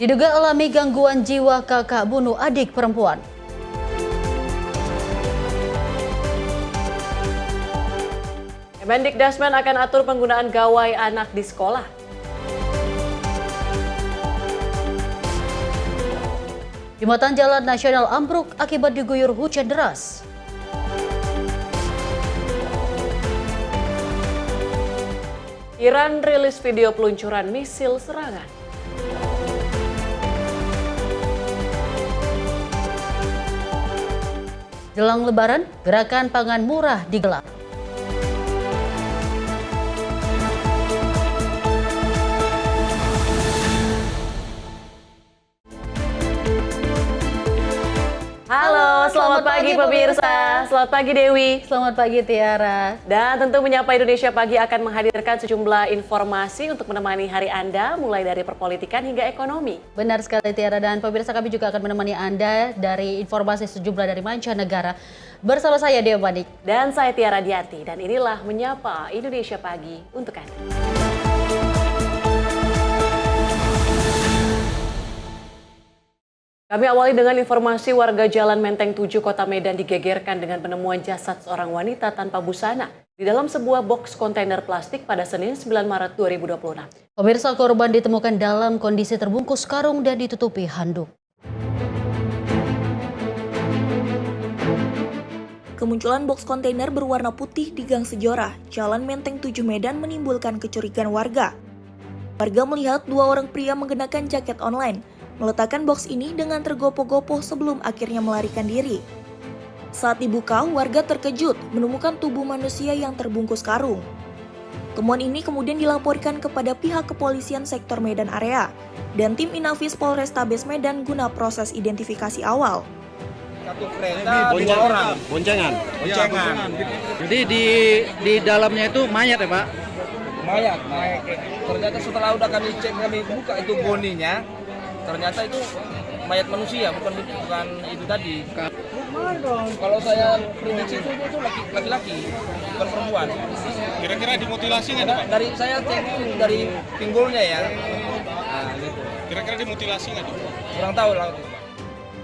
Diduga alami gangguan jiwa kakak bunuh adik perempuan. Kemendikbudrismen akan atur penggunaan gawai anak di sekolah. Jembatan Jalan Nasional ambruk akibat diguyur hujan deras. Iran rilis video peluncuran misil serangan. Jelang Lebaran, gerakan pangan murah digelar. Halo, selamat pagi pemirsa. Selamat pagi Dewi. Selamat pagi Tiara. Dan tentu Menyapa Indonesia Pagi akan menghadirkan sejumlah informasi untuk menemani hari Anda, mulai dari perpolitikan hingga ekonomi. Benar sekali Tiara, dan pemirsa kami juga akan menemani Anda dari informasi sejumlah dari mancanegara. Bersama saya Dewa Manik. Dan saya Tiara Dianti, dan inilah Menyapa Indonesia Pagi untuk Anda. Kami awali dengan informasi warga Jalan Menteng 7 Kota Medan digegerkan dengan penemuan jasad seorang wanita tanpa busana di dalam sebuah boks kontainer plastik pada Senin 9 Maret 2026. Pemirsa, korban ditemukan dalam kondisi terbungkus karung dan ditutupi handuk. Kemunculan boks kontainer berwarna putih di Gang Sejora, Jalan Menteng 7 Medan menimbulkan kecurigaan warga. Warga melihat dua orang pria mengenakan jaket online meletakkan boks ini dengan tergopoh-gopoh sebelum akhirnya melarikan diri. Saat dibuka, warga terkejut menemukan tubuh manusia yang terbungkus karung. Temuan ini kemudian dilaporkan kepada pihak kepolisian sektor Medan Area dan tim Inafis Polrestabes Medan guna proses identifikasi awal. Satu kereta, dua orang. Boncengan. Jadi di dalamnya itu mayat ya Pak? Mayat. Ternyata setelah udah kami buka itu boninya, ternyata itu mayat manusia, bukan itu tadi. Kalau saya prediksi itu laki-laki, bukan perempuan. Kira-kira dimutilasi nggak Pak? Dari saya cek dari pinggulnya ya. Nah, gitu. Kira-kira dimutilasi nggak Pak? Kurang tahu lah.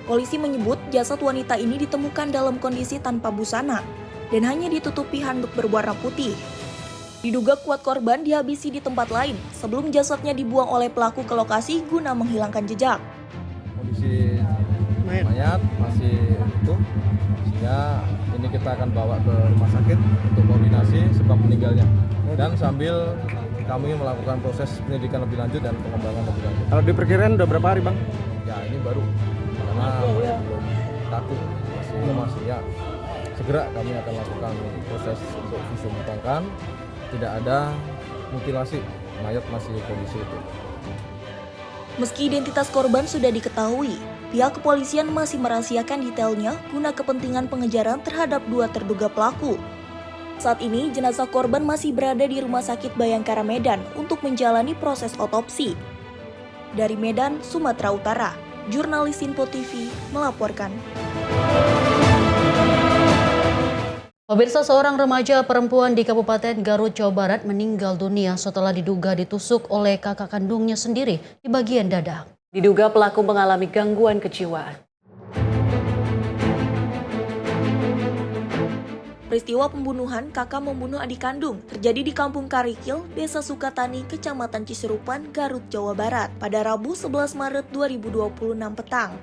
Polisi menyebut jasad wanita ini ditemukan dalam kondisi tanpa busana dan hanya ditutupi handuk berwarna putih. Diduga kuat korban dihabisi di tempat lain sebelum jasadnya dibuang oleh pelaku ke lokasi guna menghilangkan jejak. Kondisi mayat masih utuh, sehingga ini kita akan bawa ke rumah sakit untuk koordinasi sebab meninggalnya. Dan sambil kami melakukan proses penyelidikan lebih lanjut dan pengembangan lebih lanjut. Kalau diperkirakan udah berapa hari Bang? Ya ini baru, karena belum takut, masih ya. Segera kami akan lakukan proses untuk visum tangkan. Tidak ada mutilasi, mayat masih kondisi itu. Meski identitas korban sudah diketahui, pihak kepolisian masih merahasiakan detailnya guna kepentingan pengejaran terhadap dua terduga pelaku. Saat ini, jenazah korban masih berada di Rumah Sakit Bayangkara Medan untuk menjalani proses otopsi. Dari Medan, Sumatera Utara, jurnalis Info TV melaporkan. Pemirsa, seorang remaja perempuan di Kabupaten Garut, Jawa Barat meninggal dunia setelah diduga ditusuk oleh kakak kandungnya sendiri di bagian dada. Diduga pelaku mengalami gangguan kejiwaan. Peristiwa pembunuhan kakak membunuh adik kandung terjadi di Kampung Karikil, Desa Sukatani, Kecamatan Ciserupan, Garut, Jawa Barat pada Rabu 11 Maret 2026 petang.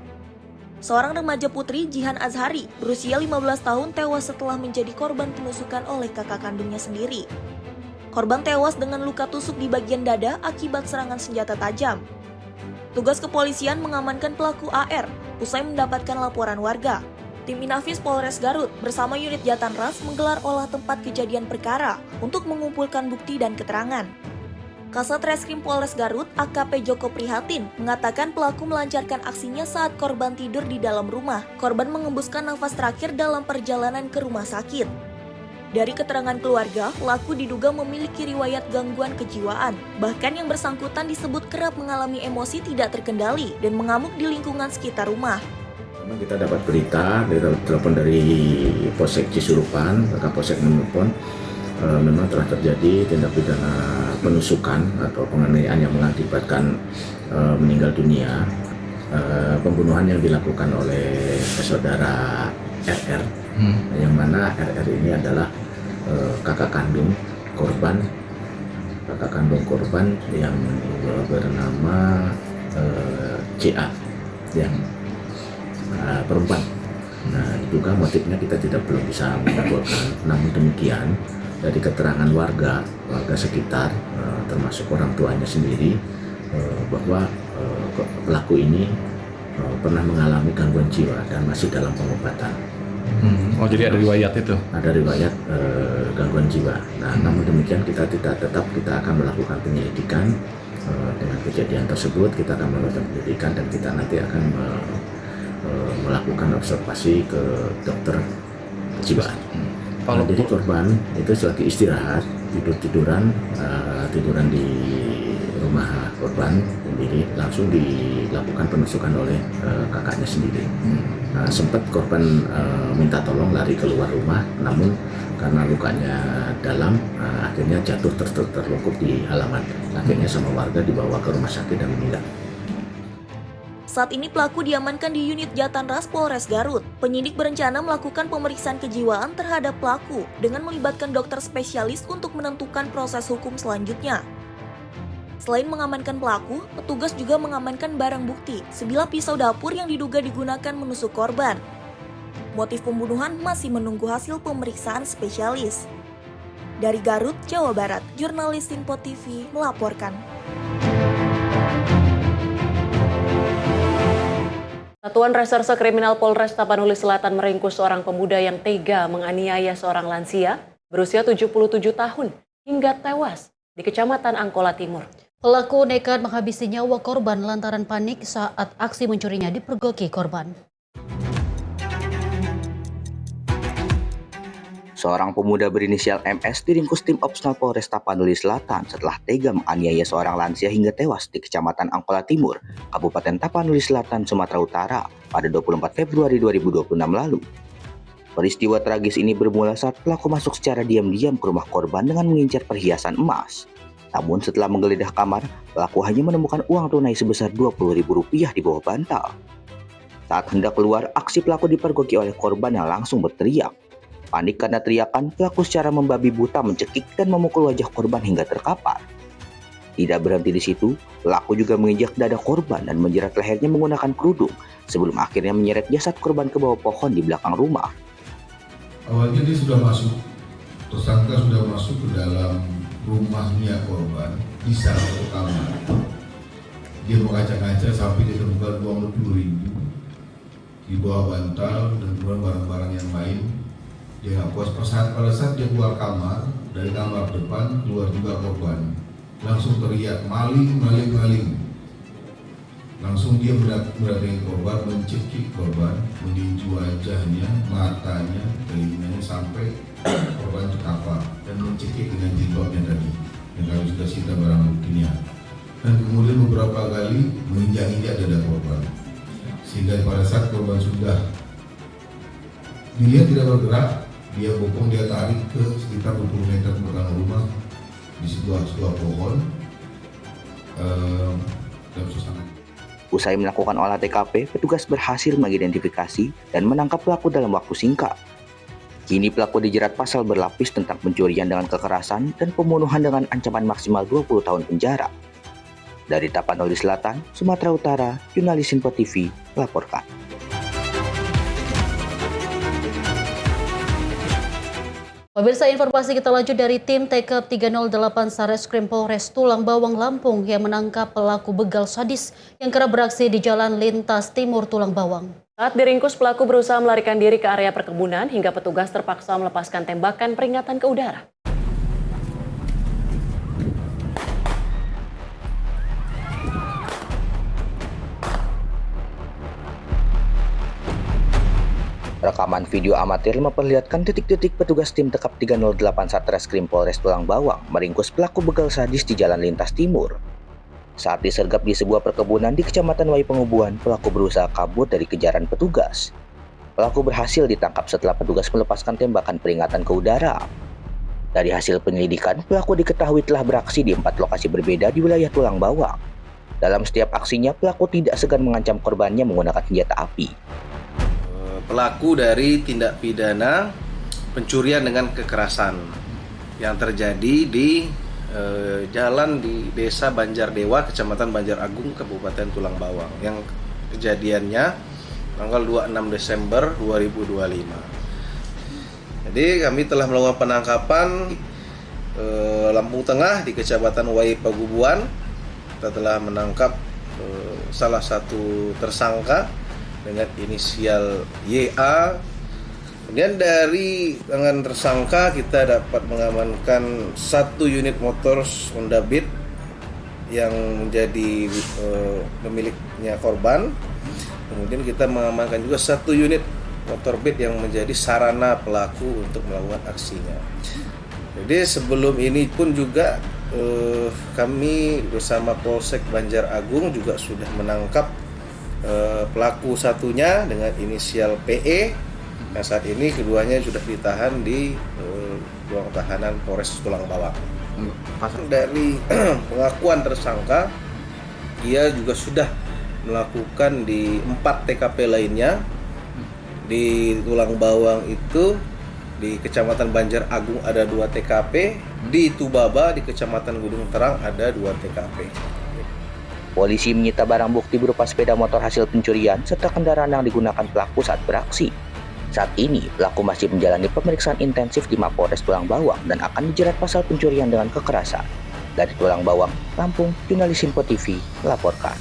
Seorang remaja putri, Jihan Azhari, berusia 15 tahun tewas setelah menjadi korban penusukan oleh kakak kandungnya sendiri. Korban tewas dengan luka tusuk di bagian dada akibat serangan senjata tajam. Tugas kepolisian mengamankan pelaku AR usai mendapatkan laporan warga. Tim Inafis Polres Garut bersama unit Jatanras menggelar olah tempat kejadian perkara untuk mengumpulkan bukti dan keterangan. Kasat Reskrim Polres Garut, AKP Joko Prihatin, mengatakan pelaku melancarkan aksinya saat korban tidur di dalam rumah. Korban mengembuskan nafas terakhir dalam perjalanan ke rumah sakit. Dari keterangan keluarga, pelaku diduga memiliki riwayat gangguan kejiwaan. Bahkan yang bersangkutan disebut kerap mengalami emosi tidak terkendali dan mengamuk di lingkungan sekitar rumah. Memang kita dapat berita telepon dari Polsek Cisurupan, Kapolsek menelpon memang telah terjadi tindak pidana penusukan atau penganiayaan yang mengakibatkan meninggal dunia, pembunuhan yang dilakukan oleh saudara RR, yang mana RR ini adalah kakak kandung korban yang bernama CA, yang perempuan. Nah, diduga motifnya kita belum bisa menyimpulkan. Namun demikian, dari keterangan warga sekitar, termasuk orang tuanya sendiri, bahwa pelaku ini pernah mengalami gangguan jiwa dan masih dalam pengobatan. Oh, jadi ada riwayat itu? Ada riwayat gangguan jiwa. Nah, namun demikian kita akan melakukan penyelidikan dengan kejadian tersebut. Kita akan melakukan penyelidikan dan kita nanti akan melakukan observasi ke dokter kejiwaan. Jadi korban itu selagi istirahat, tiduran di rumah korban sendiri, langsung dilakukan penusukan oleh kakaknya sendiri. Sempat korban minta tolong lari keluar rumah, namun karena lukanya dalam, akhirnya jatuh terlungkup di halaman. Akhirnya sama warga dibawa ke rumah sakit dan meninggal. Saat ini pelaku diamankan di unit Jatanras Polres Garut. Penyidik berencana melakukan pemeriksaan kejiwaan terhadap pelaku dengan melibatkan dokter spesialis untuk menentukan proses hukum selanjutnya. Selain mengamankan pelaku, petugas juga mengamankan barang bukti, sebilah pisau dapur yang diduga digunakan menusuk korban. Motif pembunuhan masih menunggu hasil pemeriksaan spesialis. Dari Garut, Jawa Barat, jurnalis Info TV melaporkan. Satuan Reserse Kriminal Polres Tapanuli Selatan meringkus seorang pemuda yang tega menganiaya seorang lansia berusia 77 tahun hingga tewas di Kecamatan Angkola Timur. Pelaku nekat menghabisi nyawa korban lantaran panik saat aksi mencurinya dipergoki korban. Seorang pemuda berinisial MS diringkus tim Opsnal Polres Tapanuli Selatan setelah tega menganiaya seorang lansia hingga tewas di Kecamatan Angkola Timur, Kabupaten Tapanuli Selatan, Sumatera Utara pada 24 Februari 2026 lalu. Peristiwa tragis ini bermula saat pelaku masuk secara diam-diam ke rumah korban dengan mengincar perhiasan emas. Namun setelah menggeledah kamar, pelaku hanya menemukan uang tunai sebesar Rp20.000 di bawah bantal. Saat hendak keluar, aksi pelaku dipergoki oleh korban yang langsung berteriak. Panik karena teriakan, pelaku secara membabi buta mencekik dan memukul wajah korban hingga terkapar. Tidak berhenti di situ, pelaku juga menginjak dada korban dan menjerat lehernya menggunakan kerudung sebelum akhirnya menyeret jasad korban ke bawah pohon di belakang rumah. Awalnya dia sudah masuk, tersangka sudah masuk ke dalam rumahnya korban di salah satu kamar. Dia mengacak-acak sampai ditemukan uang Rp20.000 di bawah bantal dan kemudian barang-barang yang lain. Dia nggak puas pada saat dia keluar kamar, dari kamar depan keluar juga korban. Langsung teriak, maling, maling, maling. Langsung dia mendatangi korban, mencekik korban, meninju wajahnya, matanya, telinganya sampai korban terkapar dan mencekik dengan jilbabnya tadi. Yang kami sudah sita barang buktinya. Dan kemudian beberapa kali menginjak-injak dada korban. Sehingga pada saat korban sudah dilihat tidak bergerak, dia bopong, dia tarik ke sekitar 20 meter ke belakang rumah di sebuah pohon dalam suasana. Usai melakukan olah TKP, petugas berhasil mengidentifikasi dan menangkap pelaku dalam waktu singkat. Kini pelaku dijerat pasal berlapis tentang pencurian dengan kekerasan dan pembunuhan dengan ancaman maksimal 20 tahun penjara. Dari Tapanuli Selatan, Sumatera Utara, jurnalis Info TV melaporkan. Pemirsa, informasi kita lanjut dari tim TK 308 Sareskrim Polres Tulang Bawang Lampung yang menangkap pelaku begal sadis yang kerap beraksi di Jalan Lintas Timur Tulang Bawang. Saat diringkus, pelaku berusaha melarikan diri ke area perkebunan hingga petugas terpaksa melepaskan tembakan peringatan ke udara. Rekaman video amatir memperlihatkan detik-detik petugas tim Tekap 308 Satreskrim Polres Tulang Bawang meringkus pelaku begal sadis di Jalan Lintas Timur. Saat disergap di sebuah perkebunan di Kecamatan Wayu Pengubuan, pelaku berusaha kabur dari kejaran petugas. Pelaku berhasil ditangkap setelah petugas melepaskan tembakan peringatan ke udara. Dari hasil penyelidikan, pelaku diketahui telah beraksi di 4 lokasi berbeda di wilayah Tulang Bawang. Dalam setiap aksinya, pelaku tidak segan mengancam korbannya menggunakan senjata api. Pelaku dari tindak pidana pencurian dengan kekerasan yang terjadi di jalan di Desa Banjardewa, Kecamatan Banjar Agung, Kabupaten Tulang Bawang, yang kejadiannya tanggal 26 Desember 2025. Jadi kami telah melakukan penangkapan Lampung Tengah di Kecamatan Wai Pagubuan. Kita telah menangkap salah satu tersangka dengan inisial YA. Kemudian dari tangan tersangka kita dapat mengamankan 1 unit motor Honda Beat yang menjadi pemiliknya korban. Kemudian kita mengamankan juga 1 unit motor Beat yang menjadi sarana pelaku untuk melakukan aksinya. Jadi sebelum ini pun juga kami bersama Polsek Banjar Agung juga sudah menangkap pelaku satunya dengan inisial PE. Nah, saat ini keduanya sudah ditahan di ruang tahanan Polres Tulang Bawang. Dari pengakuan tersangka, ia juga sudah melakukan di 4 TKP lainnya. Di Tulang Bawang itu, di Kecamatan Banjar Agung ada 2 TKP, di Tubaba di Kecamatan Gunung Terang ada 2 TKP. Polisi menyita barang bukti berupa sepeda motor hasil pencurian serta kendaraan yang digunakan pelaku saat beraksi. Saat ini, pelaku masih menjalani pemeriksaan intensif di Mapolres Tulang Bawang dan akan dijerat pasal pencurian dengan kekerasan. Dari Tulang Bawang, Lampung, jurnalis Info TV melaporkan.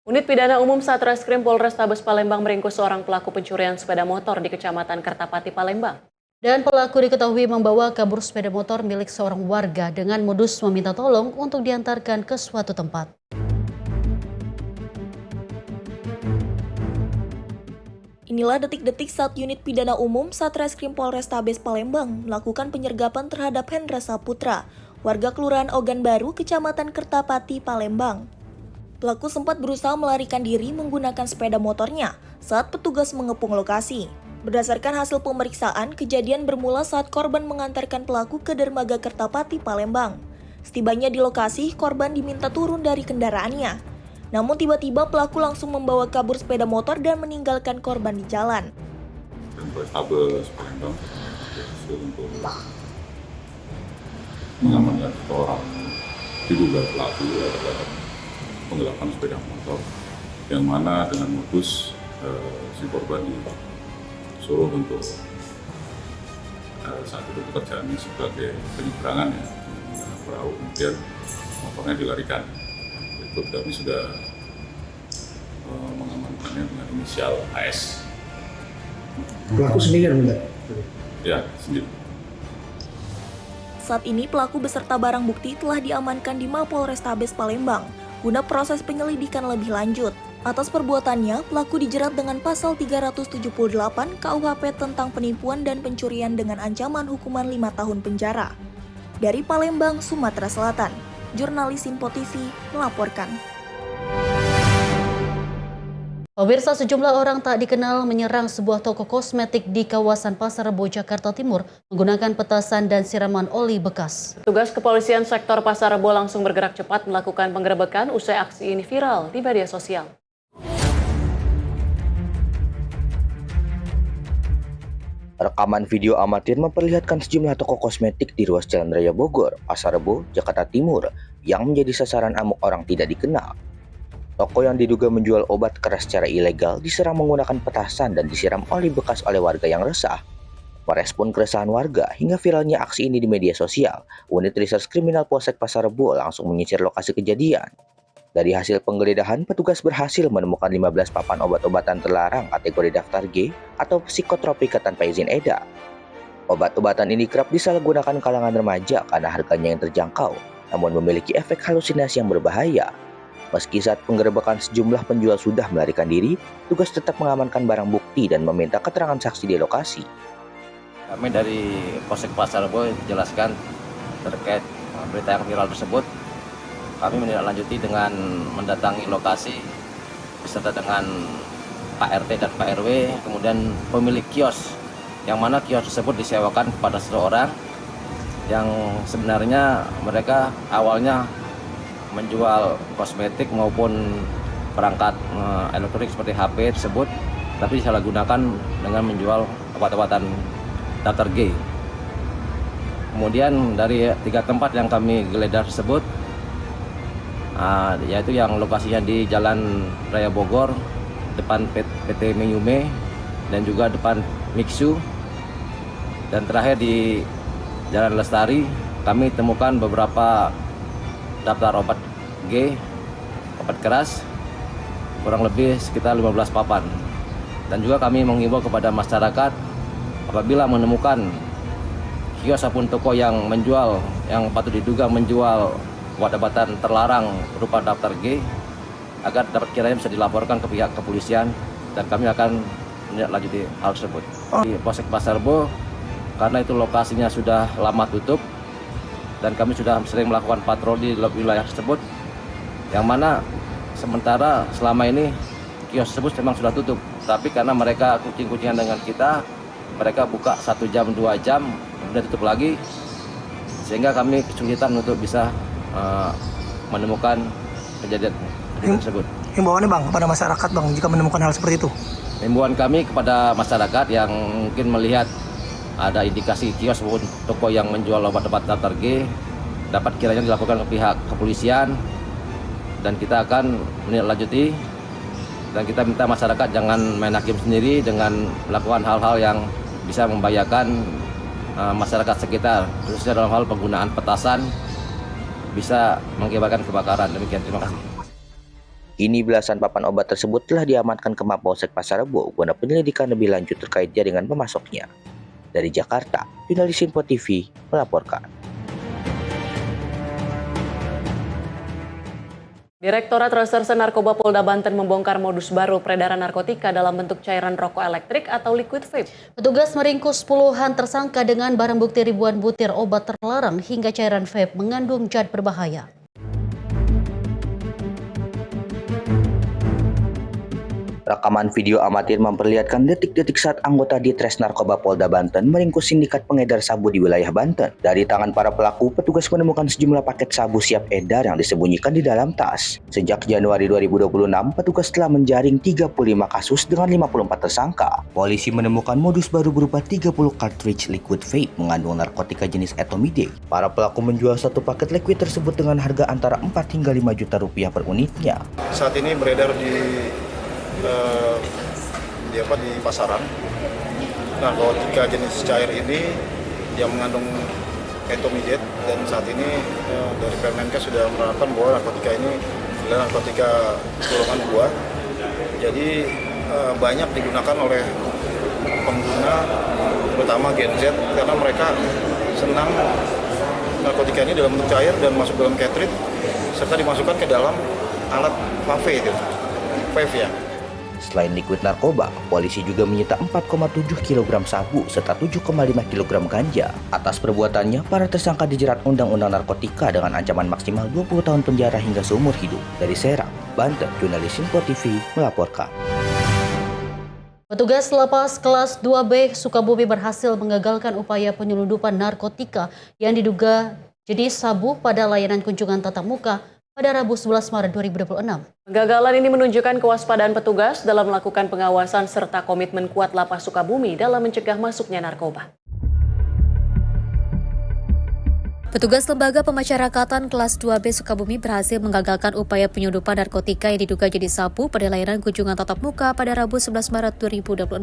Unit Pidana Umum Satreskrim Polrestabes Palembang meringkus seorang pelaku pencurian sepeda motor di Kecamatan Kertapati, Palembang. Dan pelaku diketahui membawa kabur sepeda motor milik seorang warga dengan modus meminta tolong untuk diantarkan ke suatu tempat. Inilah detik-detik saat unit pidana umum Satreskrim Polrestabes Palembang melakukan penyergapan terhadap Hendra Saputra, warga Kelurahan Ogan Baru, Kecamatan Kertapati, Palembang. Pelaku sempat berusaha melarikan diri menggunakan sepeda motornya saat petugas mengepung lokasi. Berdasarkan hasil pemeriksaan, kejadian bermula saat korban mengantarkan pelaku ke dermaga Kertapati, Palembang. Setibanya di lokasi, korban diminta turun dari kendaraannya. Namun tiba-tiba pelaku langsung membawa kabur sepeda motor dan meninggalkan korban di jalan. Polrestabes Palembang untuk mengamankan seorang diduga pelaku terhadap penggelapan sepeda motor, yang mana dengan modus si korban disuruh untuk saat itu pekerjaannya sebagai penyeberangan ya, menggunakan perahu, kemudian motornya dilarikan. Itu kami sudah mengamankannya dengan inisial AS. Pelaku sendiri enggak? Ya, sendiri. Saat ini pelaku beserta barang bukti telah diamankan di Mapolrestabes Palembang guna proses penyelidikan lebih lanjut. Atas perbuatannya, pelaku dijerat dengan pasal 378 KUHP tentang penipuan dan pencurian dengan ancaman hukuman 5 tahun penjara. Dari Palembang, Sumatera Selatan, jurnalis Info TV melaporkan. Pemirsa, sejumlah orang tak dikenal menyerang sebuah toko kosmetik di kawasan Pasar Rebo, Jakarta Timur menggunakan petasan dan siraman oli bekas. Tugas kepolisian sektor Pasar Rebo langsung bergerak cepat melakukan penggerebekan usai aksi ini viral di media sosial. Rekaman video amatir memperlihatkan sejumlah toko kosmetik di ruas Jalan Raya Bogor, Pasar Rebo, Jakarta Timur yang menjadi sasaran amuk orang tidak dikenal. Toko yang diduga menjual obat keras secara ilegal diserang menggunakan petasan dan disiram oli bekas oleh warga yang resah. Merespon keresahan warga hingga viralnya aksi ini di media sosial, Unit Reserse Kriminal Polsek Pasar Rebo langsung menyisir lokasi kejadian. Dari hasil penggeledahan, petugas berhasil menemukan 15 papan obat-obatan terlarang kategori daftar G atau psikotropika tanpa izin edar. Obat-obatan ini kerap disalahgunakan kalangan remaja karena harganya yang terjangkau, namun memiliki efek halusinasi yang berbahaya. Meski saat penggerebekan sejumlah penjual sudah melarikan diri, tugas tetap mengamankan barang bukti dan meminta keterangan saksi di lokasi. Kami dari Polsek Pasar Rebo jelaskan terkait berita yang viral tersebut. Kami menindaklanjuti dengan mendatangi lokasi beserta dengan Pak RT dan Pak RW, kemudian pemilik kios yang mana kios tersebut disewakan kepada seseorang yang sebenarnya mereka awalnya menjual kosmetik maupun perangkat elektronik seperti HP tersebut, tapi disalahgunakan dengan menjual obat-obatan daftar G. Kemudian dari 3 tempat yang kami geledah tersebut, yaitu yang lokasinya di Jalan Raya Bogor, depan PT Meyume, dan juga depan Mixu, dan terakhir di Jalan Lestari, kami temukan beberapa daftar obat G, obat keras, kurang lebih sekitar 15 papan. Dan juga kami mengimbau kepada masyarakat apabila menemukan kios ataupun toko yang menjual, yang patut diduga menjual obat-obatan terlarang berupa daftar G, agar dapat kiranya bisa dilaporkan ke pihak kepolisian dan kami akan menindaklanjuti hal tersebut. Di Polsek Pasar Rebo, karena itu lokasinya sudah lama tutup dan kami sudah sering melakukan patroli di wilayah tersebut, yang mana sementara selama ini kios tersebut memang sudah tutup, tapi karena mereka kucing-kucingan dengan kita, mereka buka 1 jam 2 jam kemudian tutup lagi, sehingga kami kesulitan untuk bisa menemukan kejadian tersebut. Himbauannya Bang kepada masyarakat Bang jika menemukan hal seperti itu. Himbauan kami kepada masyarakat yang mungkin melihat ada indikasi kios maupun toko yang menjual obat-obat daftar G, dapat kiranya dilaporkan ke pihak kepolisian dan kita akan menindaklanjuti, dan kita minta masyarakat jangan main hakim sendiri dengan melakukan hal-hal yang bisa membahayakan masyarakat sekitar, khususnya dalam hal penggunaan petasan bisa mengakibatkan kebakaran. Demikian, terima kasih. Kini belasan papan obat tersebut telah diamankan ke Mapolsek Pasar Rebo guna penyelidikan lebih lanjut terkait jaringan pemasoknya. Dari Jakarta, jurnalis Info TV melaporkan. Direktorat Reserse Narkoba Polda Banten membongkar modus baru peredaran narkotika dalam bentuk cairan rokok elektrik atau liquid vape. Petugas meringkus puluhan tersangka dengan barang bukti ribuan butir obat terlarang hingga cairan vape mengandung zat berbahaya. Rekaman video amatir memperlihatkan detik-detik saat anggota Ditres Narkoba Polda Banten meringkus sindikat pengedar sabu di wilayah Banten. Dari tangan para pelaku, petugas menemukan sejumlah paket sabu siap edar yang disembunyikan di dalam tas. Sejak Januari 2026, petugas telah menjaring 35 kasus dengan 54 tersangka. Polisi menemukan modus baru berupa 30 cartridge liquid vape mengandung narkotika jenis etomide. Para pelaku menjual satu paket liquid tersebut dengan harga antara 4 hingga 5 juta rupiah per unitnya. Saat ini beredar di pasaran narkotika jenis cair ini yang mengandung etomide, dan saat ini dari Permenkes sudah menerapkan bahwa narkotika ini adalah narkotika golongan 2. Jadi banyak digunakan oleh pengguna terutama Gen Z karena mereka senang narkotika ini dalam bentuk cair dan masuk dalam cartridge serta dimasukkan ke dalam alat vape itu. Vape ya. Selain liquid narkoba, polisi juga menyita 4,7 kg sabu serta 7,5 kg ganja. Atas perbuatannya, para tersangka dijerat Undang-Undang Narkotika dengan ancaman maksimal 20 tahun penjara hingga seumur hidup. Dari Serang, Banten, jurnalis Info TV melaporkan. Petugas lapas kelas 2B Sukabumi berhasil mengagalkan upaya penyelundupan narkotika yang diduga jenis sabu pada layanan kunjungan tatap muka pada Rabu 11 Maret 2026. Kegagalan ini menunjukkan kewaspadaan petugas dalam melakukan pengawasan serta komitmen kuat Lapas Sukabumi dalam mencegah masuknya narkoba. Petugas Lembaga Pemasyarakatan kelas 2B Sukabumi berhasil mengagalkan upaya penyelundupan narkotika yang diduga jenis sabu pada layanan kunjungan tatap muka pada Rabu 11 Maret 2026.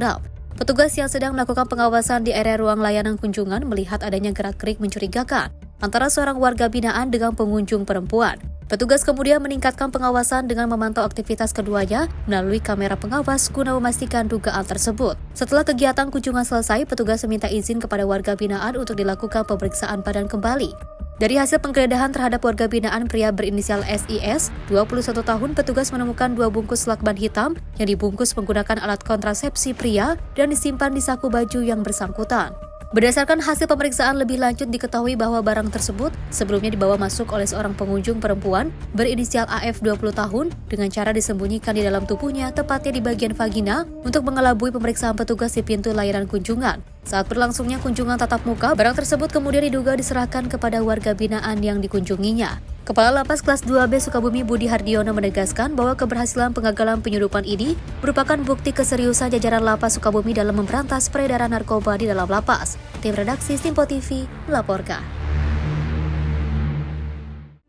Petugas yang sedang melakukan pengawasan di area ruang layanan kunjungan melihat adanya gerak-gerik mencurigakan antara seorang warga binaan dengan pengunjung perempuan. Petugas kemudian meningkatkan pengawasan dengan memantau aktivitas keduanya melalui kamera pengawas guna memastikan dugaan tersebut. Setelah kegiatan kunjungan selesai, petugas meminta izin kepada warga binaan untuk dilakukan pemeriksaan badan kembali. Dari hasil penggeledahan terhadap warga binaan pria berinisial SIS, 21 tahun, petugas menemukan 2 bungkus lakban hitam yang dibungkus menggunakan alat kontrasepsi pria dan disimpan di saku baju yang bersangkutan. Berdasarkan hasil pemeriksaan lebih lanjut diketahui bahwa barang tersebut sebelumnya dibawa masuk oleh seorang pengunjung perempuan berinisial AF 20 tahun dengan cara disembunyikan di dalam tubuhnya, tepatnya di bagian vagina, untuk mengelabui pemeriksaan petugas di pintu layanan kunjungan. Saat berlangsungnya kunjungan tatap muka, barang tersebut kemudian diduga diserahkan kepada warga binaan yang dikunjunginya. Kepala Lapas Kelas 2B Sukabumi Budi Hardiono menegaskan bahwa keberhasilan penggagalan penyelundupan ini merupakan bukti keseriusan jajaran Lapas Sukabumi dalam memberantas peredaran narkoba di dalam lapas. Tim redaksi Simpo TV melaporkan.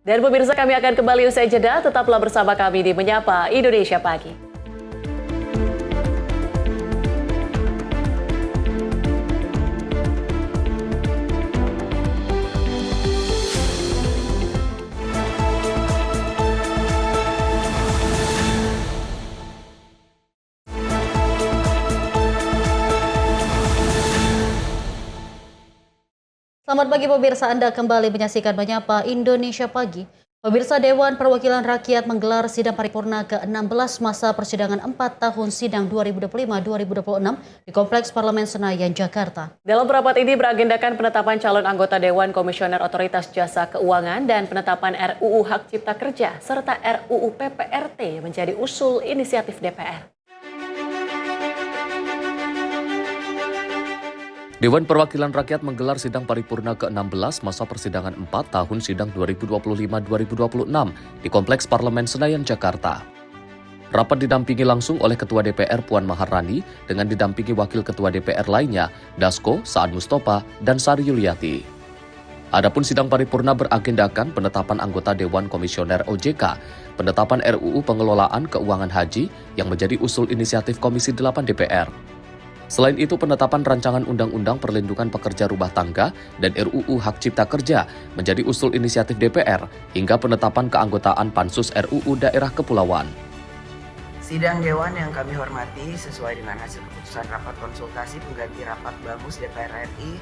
Dan pemirsa, kami akan kembali usai jeda, tetaplah bersama kami di Menyapa Indonesia Pagi. Selamat pagi pemirsa, Anda kembali menyaksikan Menyapa Indonesia Pagi. Pemirsa, Dewan Perwakilan Rakyat menggelar sidang paripurna ke-16 masa persidangan 4 tahun sidang 2025-2026 di Kompleks Parlemen Senayan, Jakarta. Dalam rapat ini beragendakan penetapan calon anggota Dewan Komisioner Otoritas Jasa Keuangan dan penetapan RUU Hak Cipta Kerja serta RUU PPRT menjadi usul inisiatif DPR. Dewan Perwakilan Rakyat menggelar sidang paripurna ke-16 masa persidangan 4 tahun sidang 2025-2026 di Kompleks Parlemen Senayan, Jakarta. Rapat didampingi langsung oleh Ketua DPR Puan Maharani dengan didampingi Wakil Ketua DPR lainnya, Dasko, Saad Mustafa, dan Sari Yuliati. Adapun sidang paripurna beragendakan penetapan anggota Dewan Komisioner OJK, penetapan RUU Pengelolaan Keuangan Haji yang menjadi usul inisiatif Komisi 8 DPR. Selain itu, penetapan rancangan Undang-Undang Perlindungan Pekerja Rumah Tangga dan RUU Hak Cipta Kerja menjadi usul inisiatif DPR hingga penetapan keanggotaan Pansus RUU Daerah Kepulauan. Sidang Dewan yang kami hormati, sesuai dengan hasil keputusan rapat konsultasi pengganti rapat bamus DPR RI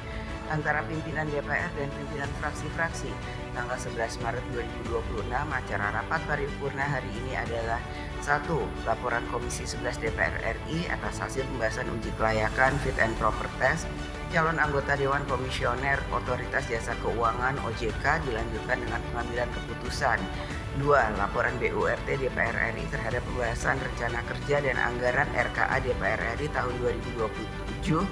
antara pimpinan DPR dan pimpinan fraksi-fraksi tanggal 11 Maret 2026, acara rapat paripurna hari ini adalah 1. Laporan Komisi 11 DPR RI atas hasil pembahasan uji kelayakan fit and proper test calon anggota Dewan Komisioner Otoritas Jasa Keuangan OJK dilanjutkan dengan pengambilan keputusan. 2. Laporan BURT DPR RI terhadap pembahasan rencana kerja dan anggaran RKA DPR RI tahun 2027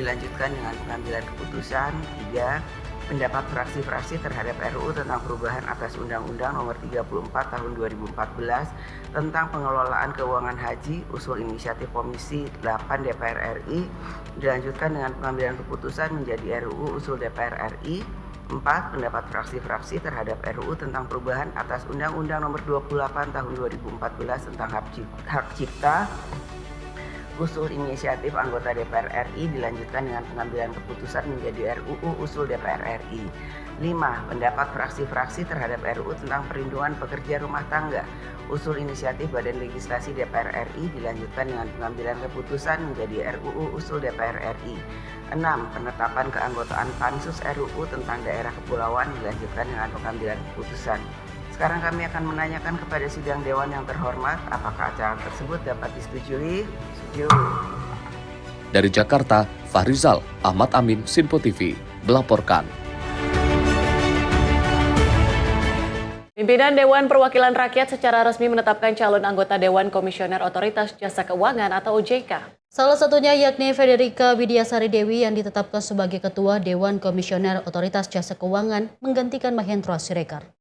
dilanjutkan dengan pengambilan keputusan. 3. Pendapat fraksi-fraksi terhadap RUU tentang perubahan atas Undang-Undang Nomor 34 Tahun 2014 tentang pengelolaan keuangan haji usul inisiatif Komisi 8 DPR RI dilanjutkan dengan pengambilan keputusan menjadi RUU usul DPR RI. 4. Pendapat fraksi-fraksi terhadap RUU tentang perubahan atas Undang-Undang Nomor 28 Tahun 2014 tentang hak cipta usul inisiatif anggota DPR RI dilanjutkan dengan pengambilan keputusan menjadi RUU usul DPR RI. 5. Pendapat fraksi-fraksi terhadap RUU tentang perlindungan pekerja rumah tangga usul inisiatif Badan Legislasi DPR RI dilanjutkan dengan pengambilan keputusan menjadi RUU usul DPR RI. 6. Penetapan keanggotaan Pansus RUU tentang daerah kepulauan dilanjutkan dengan pengambilan keputusan. Sekarang kami akan menanyakan kepada sidang Dewan yang terhormat, apakah acara tersebut dapat disetujui? Setuju. Dari Jakarta, Fahrizal Ahmad Amin, Simpo TV, melaporkan. Pimpinan Dewan Perwakilan Rakyat secara resmi menetapkan calon anggota Dewan Komisioner Otoritas Jasa Keuangan atau OJK. Salah satunya yakni Federica Widiasari Dewi yang ditetapkan sebagai Ketua Dewan Komisioner Otoritas Jasa Keuangan menggantikan Mahendra Sirekar.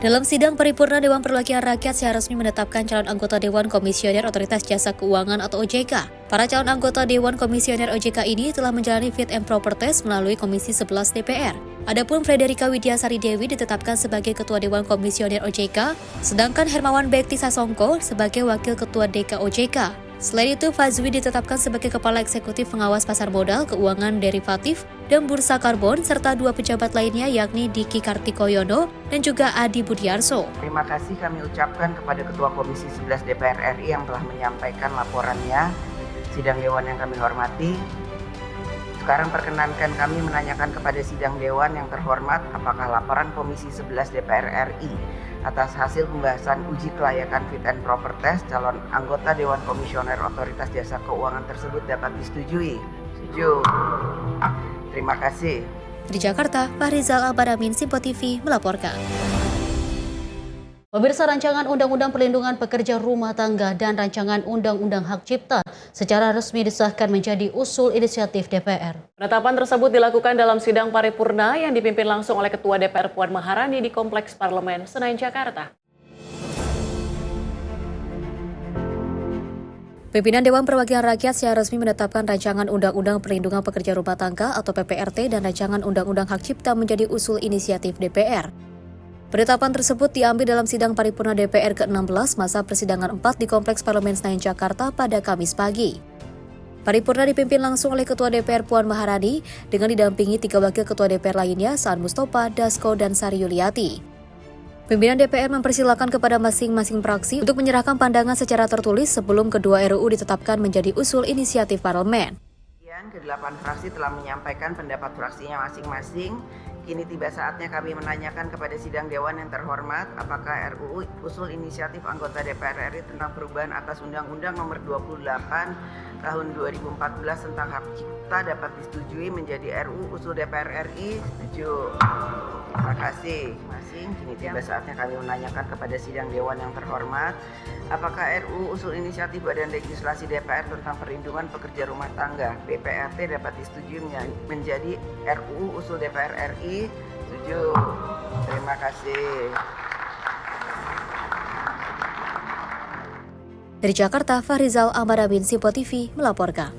Dalam sidang paripurna Dewan Perwakilan Rakyat secara resmi menetapkan calon anggota Dewan Komisioner Otoritas Jasa Keuangan atau OJK. Para calon anggota Dewan Komisioner OJK ini telah menjalani fit and proper test melalui Komisi 11 DPR. Adapun Federica Widiasari Dewi ditetapkan sebagai Ketua Dewan Komisioner OJK, sedangkan Hermawan Bekti Sasongko sebagai Wakil Ketua DK OJK. Selain itu, Fazwi ditetapkan sebagai Kepala Eksekutif Pengawas Pasar Modal, Keuangan Derivatif, dan Bursa Karbon, serta 2 pejabat lainnya yakni Diki Kartikoyono dan juga Adi Budiarso. Terima kasih kami ucapkan kepada Ketua Komisi 11 DPR RI yang telah menyampaikan laporannya. Sidang Dewan yang kami hormati, Sekarang perkenankan kami menanyakan kepada sidang Dewan yang terhormat, apakah laporan Komisi 11 DPR RI atas hasil pembahasan uji kelayakan fit and proper test calon anggota Dewan Komisioner Otoritas Jasa Keuangan tersebut dapat disetujui? Setuju. Terima kasih. Di Jakarta, Fahrizal Abaramin, Simpo TV melaporkan. Pemirsa, rancangan Undang-Undang Perlindungan Pekerja Rumah Tangga dan rancangan Undang-Undang Hak Cipta secara resmi disahkan menjadi usul inisiatif DPR. Penetapan tersebut dilakukan dalam sidang paripurna yang dipimpin langsung oleh Ketua DPR Puan Maharani di Kompleks Parlemen Senayan, Jakarta. Pimpinan Dewan Perwakilan Rakyat secara resmi menetapkan rancangan Undang-Undang Perlindungan Pekerja Rumah Tangga atau PPRT dan rancangan Undang-Undang Hak Cipta menjadi usul inisiatif DPR. Penetapan tersebut diambil dalam sidang paripurna DPR ke-16 masa persidangan 4 di Kompleks Parlemen Senayan, Jakarta pada Kamis pagi. Paripurna dipimpin langsung oleh Ketua DPR Puan Maharani dengan didampingi 3 wakil Ketua DPR lainnya, Saan Mustopa, Dasko, dan Sari Yuliati. Pimpinan DPR mempersilakan kepada masing-masing fraksi untuk menyerahkan pandangan secara tertulis sebelum kedua RUU ditetapkan menjadi usul inisiatif parlemen. Ke-8 fraksi telah menyampaikan pendapat fraksinya masing-masing. Kini tiba saatnya kami menanyakan kepada sidang Dewan yang terhormat, apakah RUU usul inisiatif anggota DPR RI tentang perubahan atas Undang-Undang Nomor 28 Tahun 2014 tentang Hak Cipta dapat disetujui menjadi RUU usul DPR RI? Setuju. Terima kasih. Kini tiba saatnya kami menanyakan kepada sidang Dewan yang terhormat, apakah RUU usul inisiatif Badan Legislasi DPR tentang perlindungan pekerja rumah tangga (PPRT) dapat disetujui menjadi RUU usul DPR RI? Setuju. Terima kasih. Dari Jakarta, Fahrizal Abaramin, Simpo TV melaporkan.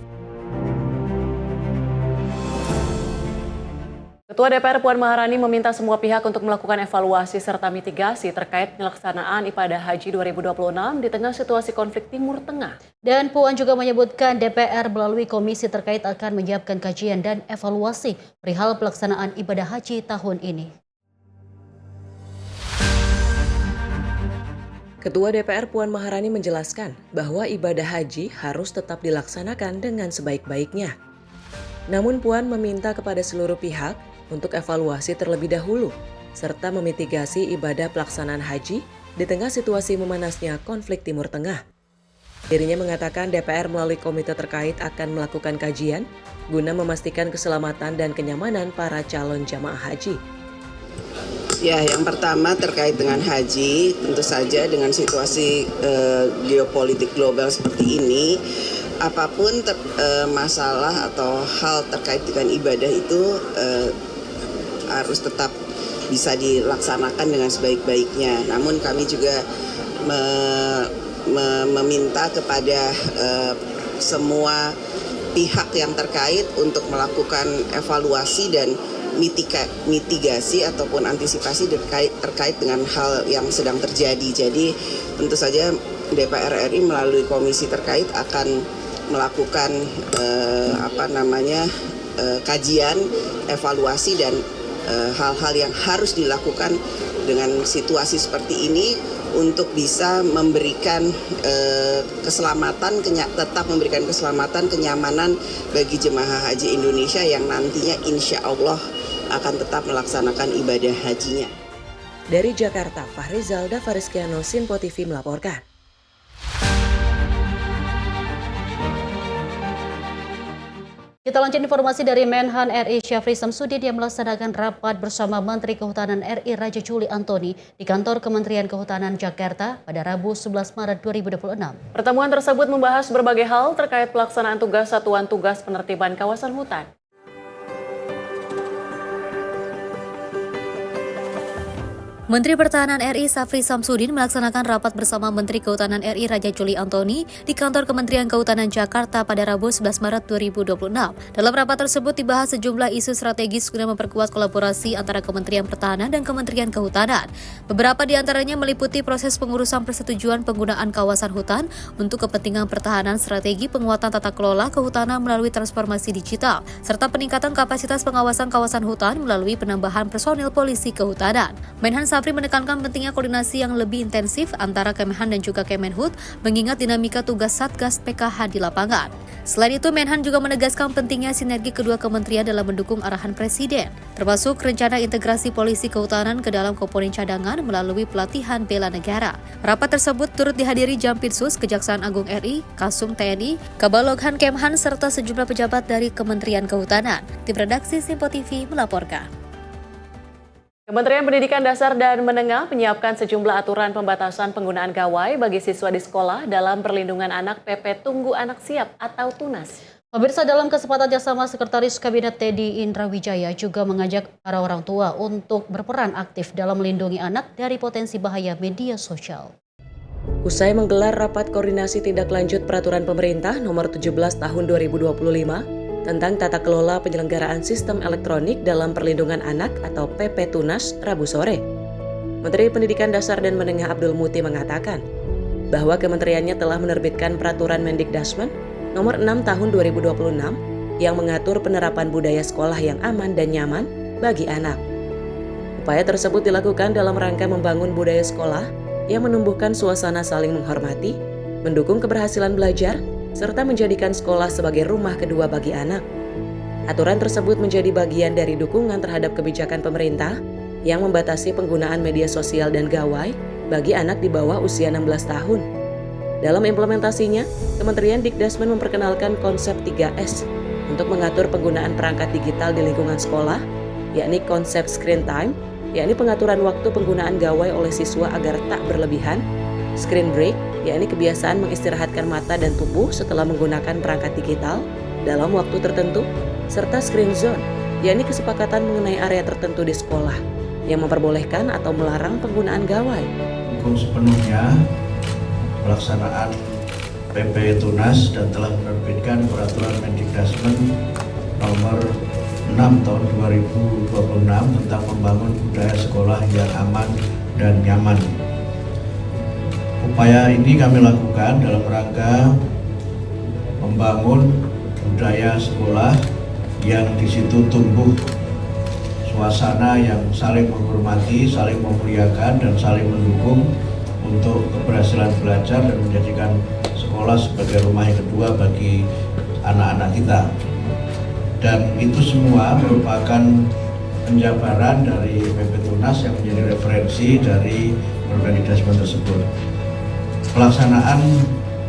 Ketua DPR Puan Maharani meminta semua pihak untuk melakukan evaluasi serta mitigasi terkait pelaksanaan ibadah haji 2026 di tengah situasi konflik Timur Tengah. Dan Puan juga menyebutkan DPR melalui komisi terkait akan menyiapkan kajian dan evaluasi perihal pelaksanaan ibadah haji tahun ini. Ketua DPR Puan Maharani menjelaskan bahwa ibadah haji harus tetap dilaksanakan dengan sebaik-baiknya. Namun Puan meminta kepada seluruh pihak untuk evaluasi terlebih dahulu, serta memitigasi ibadah pelaksanaan haji di tengah situasi memanasnya konflik Timur Tengah. Dirinya mengatakan DPR melalui komite terkait akan melakukan kajian guna memastikan keselamatan dan kenyamanan para calon jamaah haji. Ya, yang pertama terkait dengan haji, tentu saja dengan situasi geopolitik global seperti ini, apapun masalah atau hal terkait dengan ibadah itu harus tetap bisa dilaksanakan dengan sebaik-baiknya. Namun kami juga meminta kepada semua pihak yang terkait untuk melakukan evaluasi dan mitigasi ataupun antisipasi terkait dengan hal yang sedang terjadi. Jadi tentu saja DPR RI melalui komisi terkait akan melakukan kajian, evaluasi dan hal-hal yang harus dilakukan dengan situasi seperti ini untuk bisa memberikan keselamatan, tetap memberikan keselamatan, kenyamanan bagi jemaah haji Indonesia yang nantinya insya Allah akan tetap melaksanakan ibadah hajinya. Dari Jakarta, Fahrizal Davariskiano, Simpo TV melaporkan. Kita lanjut informasi dari Menhan RI Syafri Samsudin yang melaksanakan rapat bersama Menteri Kehutanan RI Raja Juli Antoni di kantor Kementerian Kehutanan Jakarta pada Rabu 11 Maret 2026. Pertemuan tersebut membahas berbagai hal terkait pelaksanaan tugas Satuan Tugas Penertiban Kawasan Hutan. Menteri Pertahanan RI Syafri Samsudin melaksanakan rapat bersama Menteri Kehutanan RI Raja Juli Antoni di kantor Kementerian Kehutanan Jakarta pada Rabu 11 Maret 2026. Dalam rapat tersebut dibahas sejumlah isu strategis guna memperkuat kolaborasi antara Kementerian Pertahanan dan Kementerian Kehutanan. Beberapa di antaranya meliputi proses pengurusan persetujuan penggunaan kawasan hutan untuk kepentingan pertahanan, strategi penguatan tata kelola kehutanan melalui transformasi digital, serta peningkatan kapasitas pengawasan kawasan hutan melalui penambahan personil polisi kehutanan. Menhan Sapri menekankan pentingnya koordinasi yang lebih intensif antara Kemhan dan juga Kemenhub mengingat dinamika tugas Satgas PKH di lapangan. Selain itu, Menhan juga menegaskan pentingnya sinergi kedua kementerian dalam mendukung arahan Presiden, termasuk rencana integrasi polisi kehutanan ke dalam komponen cadangan melalui pelatihan bela negara. Rapat tersebut turut dihadiri Jampitsus, Kejaksaan Agung RI, Kasum TNI, Kabalogham Kemhan, serta sejumlah pejabat dari Kementerian Kehutanan. Tim redaksi Simpo TV melaporkan. Kementerian Pendidikan Dasar dan Menengah menyiapkan sejumlah aturan pembatasan penggunaan gawai bagi siswa di sekolah dalam perlindungan anak PP Tunggu Anak Siap atau TUNAS. Pemirsa, dalam kesempatan yang sama, Sekretaris Kabinet Teddy Indrawijaya juga mengajak para orang tua untuk berperan aktif dalam melindungi anak dari potensi bahaya media sosial. Usai menggelar rapat koordinasi tindak lanjut peraturan pemerintah nomor 17 tahun 2025 tentang tata kelola penyelenggaraan sistem elektronik dalam perlindungan anak atau PP TUNAS Rabu sore, Menteri Pendidikan Dasar dan Menengah Abdul Muti mengatakan bahwa kementeriannya telah menerbitkan peraturan Mendikdasmen nomor 6 tahun 2026 yang mengatur penerapan budaya sekolah yang aman dan nyaman bagi anak. Upaya tersebut dilakukan dalam rangka membangun budaya sekolah yang menumbuhkan suasana saling menghormati, mendukung keberhasilan belajar, serta menjadikan sekolah sebagai rumah kedua bagi anak. Aturan tersebut menjadi bagian dari dukungan terhadap kebijakan pemerintah yang membatasi penggunaan media sosial dan gawai bagi anak di bawah usia 16 tahun. Dalam implementasinya, Kementerian Dikdasmen memperkenalkan konsep 3S untuk mengatur penggunaan perangkat digital di lingkungan sekolah, yakni konsep screen time, yakni pengaturan waktu penggunaan gawai oleh siswa agar tak berlebihan, screen break, yakni kebiasaan mengistirahatkan mata dan tubuh setelah menggunakan perangkat digital dalam waktu tertentu, serta screen zone, yakni kesepakatan mengenai area tertentu di sekolah yang memperbolehkan atau melarang penggunaan gawai. Mendukung sepenuhnya pelaksanaan PP TUNAS dan telah menerbitkan peraturan Mendikdasmen nomor 6 tahun 2026 tentang membangun budaya sekolah yang aman dan nyaman. Upaya ini kami lakukan dalam rangka membangun budaya sekolah yang di situ tumbuh suasana yang saling menghormati, saling memuliakan, dan saling mendukung untuk keberhasilan belajar dan menjadikan sekolah sebagai rumah yang kedua bagi anak-anak kita. Dan itu semua merupakan penjabaran dari PP TUNAS yang menjadi referensi dari Mendikdasmen tersebut. Pelaksanaan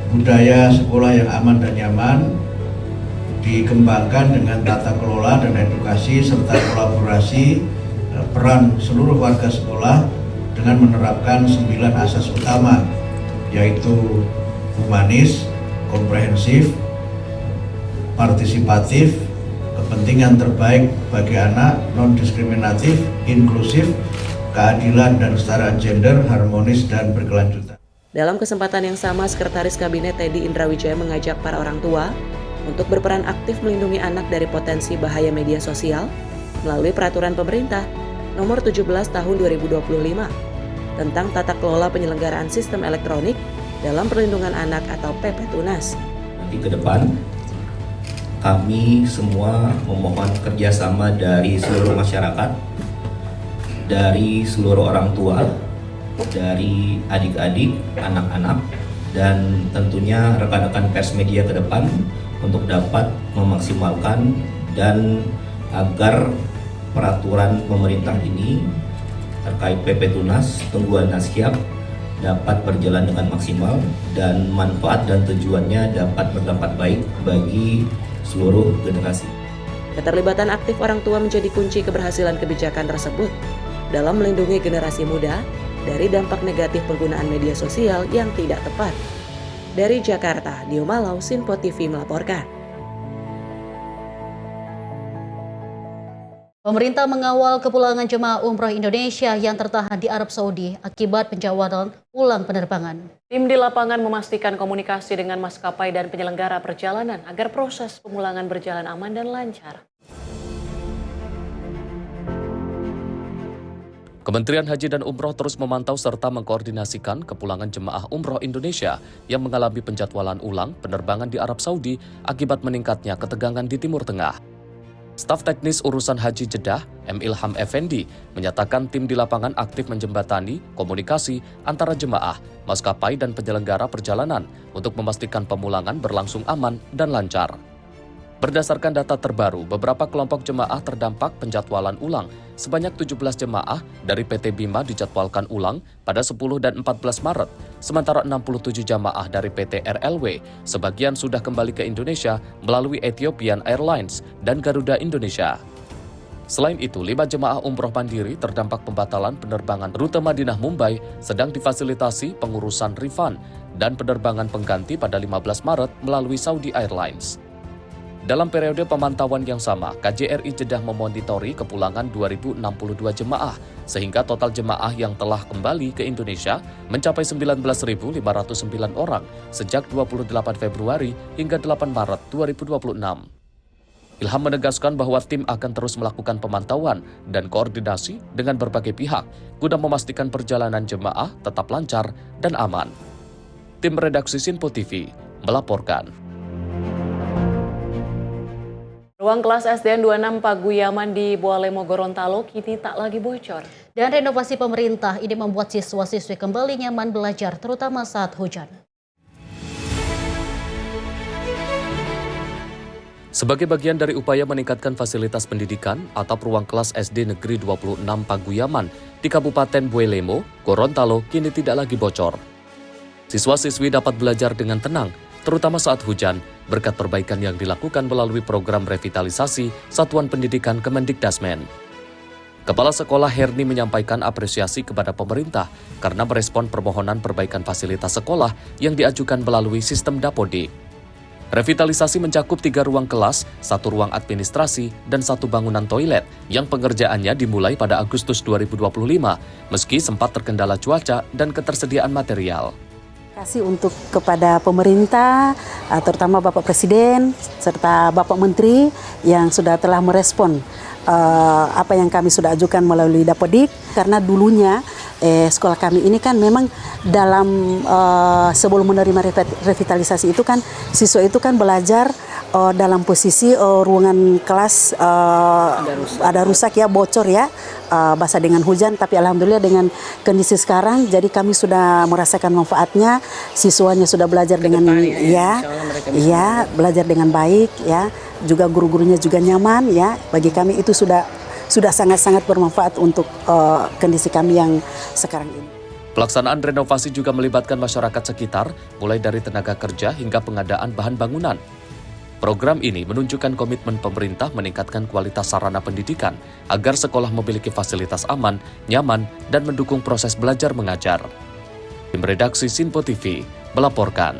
budaya sekolah yang aman dan nyaman dikembangkan dengan tata kelola dan edukasi serta kolaborasi peran seluruh warga sekolah dengan menerapkan 9 asas utama, yaitu humanis, komprehensif, partisipatif, kepentingan terbaik bagi anak, non-diskriminatif, inklusif, keadilan dan kesetaraan gender, harmonis dan berkelanjutan. Dalam kesempatan yang sama, Sekretaris Kabinet Teddy Indrawijaya mengajak para orang tua untuk berperan aktif melindungi anak dari potensi bahaya media sosial melalui peraturan pemerintah nomor 17 tahun 2025 tentang tata kelola penyelenggaraan sistem elektronik dalam perlindungan anak atau PP TUNAS. Nanti ke depan, kami semua memohon kerjasama dari seluruh masyarakat, dari seluruh orang tua, dari adik-adik, anak-anak, dan tentunya rekan-rekan pers media ke depan untuk dapat memaksimalkan dan agar peraturan pemerintah ini terkait PP TUNAS Tunggu Anak Siap dapat berjalan dengan maksimal dan manfaat dan tujuannya dapat berdampak baik bagi seluruh generasi. Keterlibatan aktif orang tua menjadi kunci keberhasilan kebijakan tersebut dalam melindungi generasi muda dari dampak negatif penggunaan media sosial yang tidak tepat. Dari Jakarta, Dio Malau, Simpo TV melaporkan. Pemerintah mengawal kepulangan jemaah umroh Indonesia yang tertahan di Arab Saudi akibat penjadwalan ulang penerbangan. Tim di lapangan memastikan komunikasi dengan maskapai dan penyelenggara perjalanan agar proses pemulangan berjalan aman dan lancar. Kementerian Haji dan Umroh terus memantau serta mengkoordinasikan kepulangan jemaah umroh Indonesia yang mengalami penjadwalan ulang penerbangan di Arab Saudi akibat meningkatnya ketegangan di Timur Tengah. Staf teknis urusan haji Jeddah, M. Ilham Effendi, menyatakan tim di lapangan aktif menjembatani komunikasi antara jemaah, maskapai dan penyelenggara perjalanan untuk memastikan pemulangan berlangsung aman dan lancar. Berdasarkan data terbaru, beberapa kelompok jemaah terdampak penjadwalan ulang. Sebanyak 17 jemaah dari PT Bima dijadwalkan ulang pada 10 dan 14 Maret, sementara 67 jemaah dari PT RLW sebagian sudah kembali ke Indonesia melalui Ethiopian Airlines dan Garuda Indonesia. Selain itu, 5 jemaah umroh mandiri terdampak pembatalan penerbangan rute Madinah Mumbai sedang difasilitasi pengurusan refund dan penerbangan pengganti pada 15 Maret melalui Saudi Airlines. Dalam periode pemantauan yang sama, KJRI Jeddah memonitori kepulangan 2062 jemaah, sehingga total jemaah yang telah kembali ke Indonesia mencapai 19.509 orang sejak 28 Februari hingga 8 Maret 2026. Ilham menegaskan bahwa tim akan terus melakukan pemantauan dan koordinasi dengan berbagai pihak guna memastikan perjalanan jemaah tetap lancar dan aman. Tim redaksi Sinpo TV melaporkan. Ruang kelas SDN 26 Paguyaman di Bualemo, Gorontalo kini tak lagi bocor. Dan renovasi pemerintah ini membuat siswa-siswi kembali nyaman belajar, terutama saat hujan. Sebagai bagian dari upaya meningkatkan fasilitas pendidikan, atap ruang kelas SD Negeri 26 Paguyaman di Kabupaten Bualemo, Gorontalo kini tidak lagi bocor. Siswa-siswi dapat belajar dengan tenang, terutama saat hujan, berkat perbaikan yang dilakukan melalui program revitalisasi Satuan Pendidikan Kemendikdasmen. Kepala Sekolah Herni menyampaikan apresiasi kepada pemerintah karena merespon permohonan perbaikan fasilitas sekolah yang diajukan melalui sistem Dapodik. Revitalisasi mencakup 3 ruang kelas, 1 ruang administrasi, dan 1 bangunan toilet yang pengerjaannya dimulai pada Agustus 2025, meski sempat terkendala cuaca dan ketersediaan material. Terima kasih untuk kepada pemerintah, terutama Bapak Presiden serta Bapak Menteri yang sudah telah merespon apa yang kami sudah ajukan melalui Dapodik. Karena dulunya sekolah kami ini kan memang dalam sebelum menerima revitalisasi itu kan siswa itu kan belajar dalam posisi ruangan kelas ada rusak ya, bocor ya, basah dengan hujan. Tapi alhamdulillah dengan kondisi sekarang, jadi kami sudah merasakan manfaatnya. Siswanya sudah belajar dengan belajar dengan baik ya. Juga guru-gurunya juga nyaman ya. Bagi kami itu sudah sangat-sangat bermanfaat untuk kondisi kami yang sekarang ini. Pelaksanaan renovasi juga melibatkan masyarakat sekitar, mulai dari tenaga kerja hingga pengadaan bahan bangunan. Program ini menunjukkan komitmen pemerintah meningkatkan kualitas sarana pendidikan agar sekolah memiliki fasilitas aman, nyaman, dan mendukung proses belajar mengajar. Tim redaksi Sinpo TV melaporkan.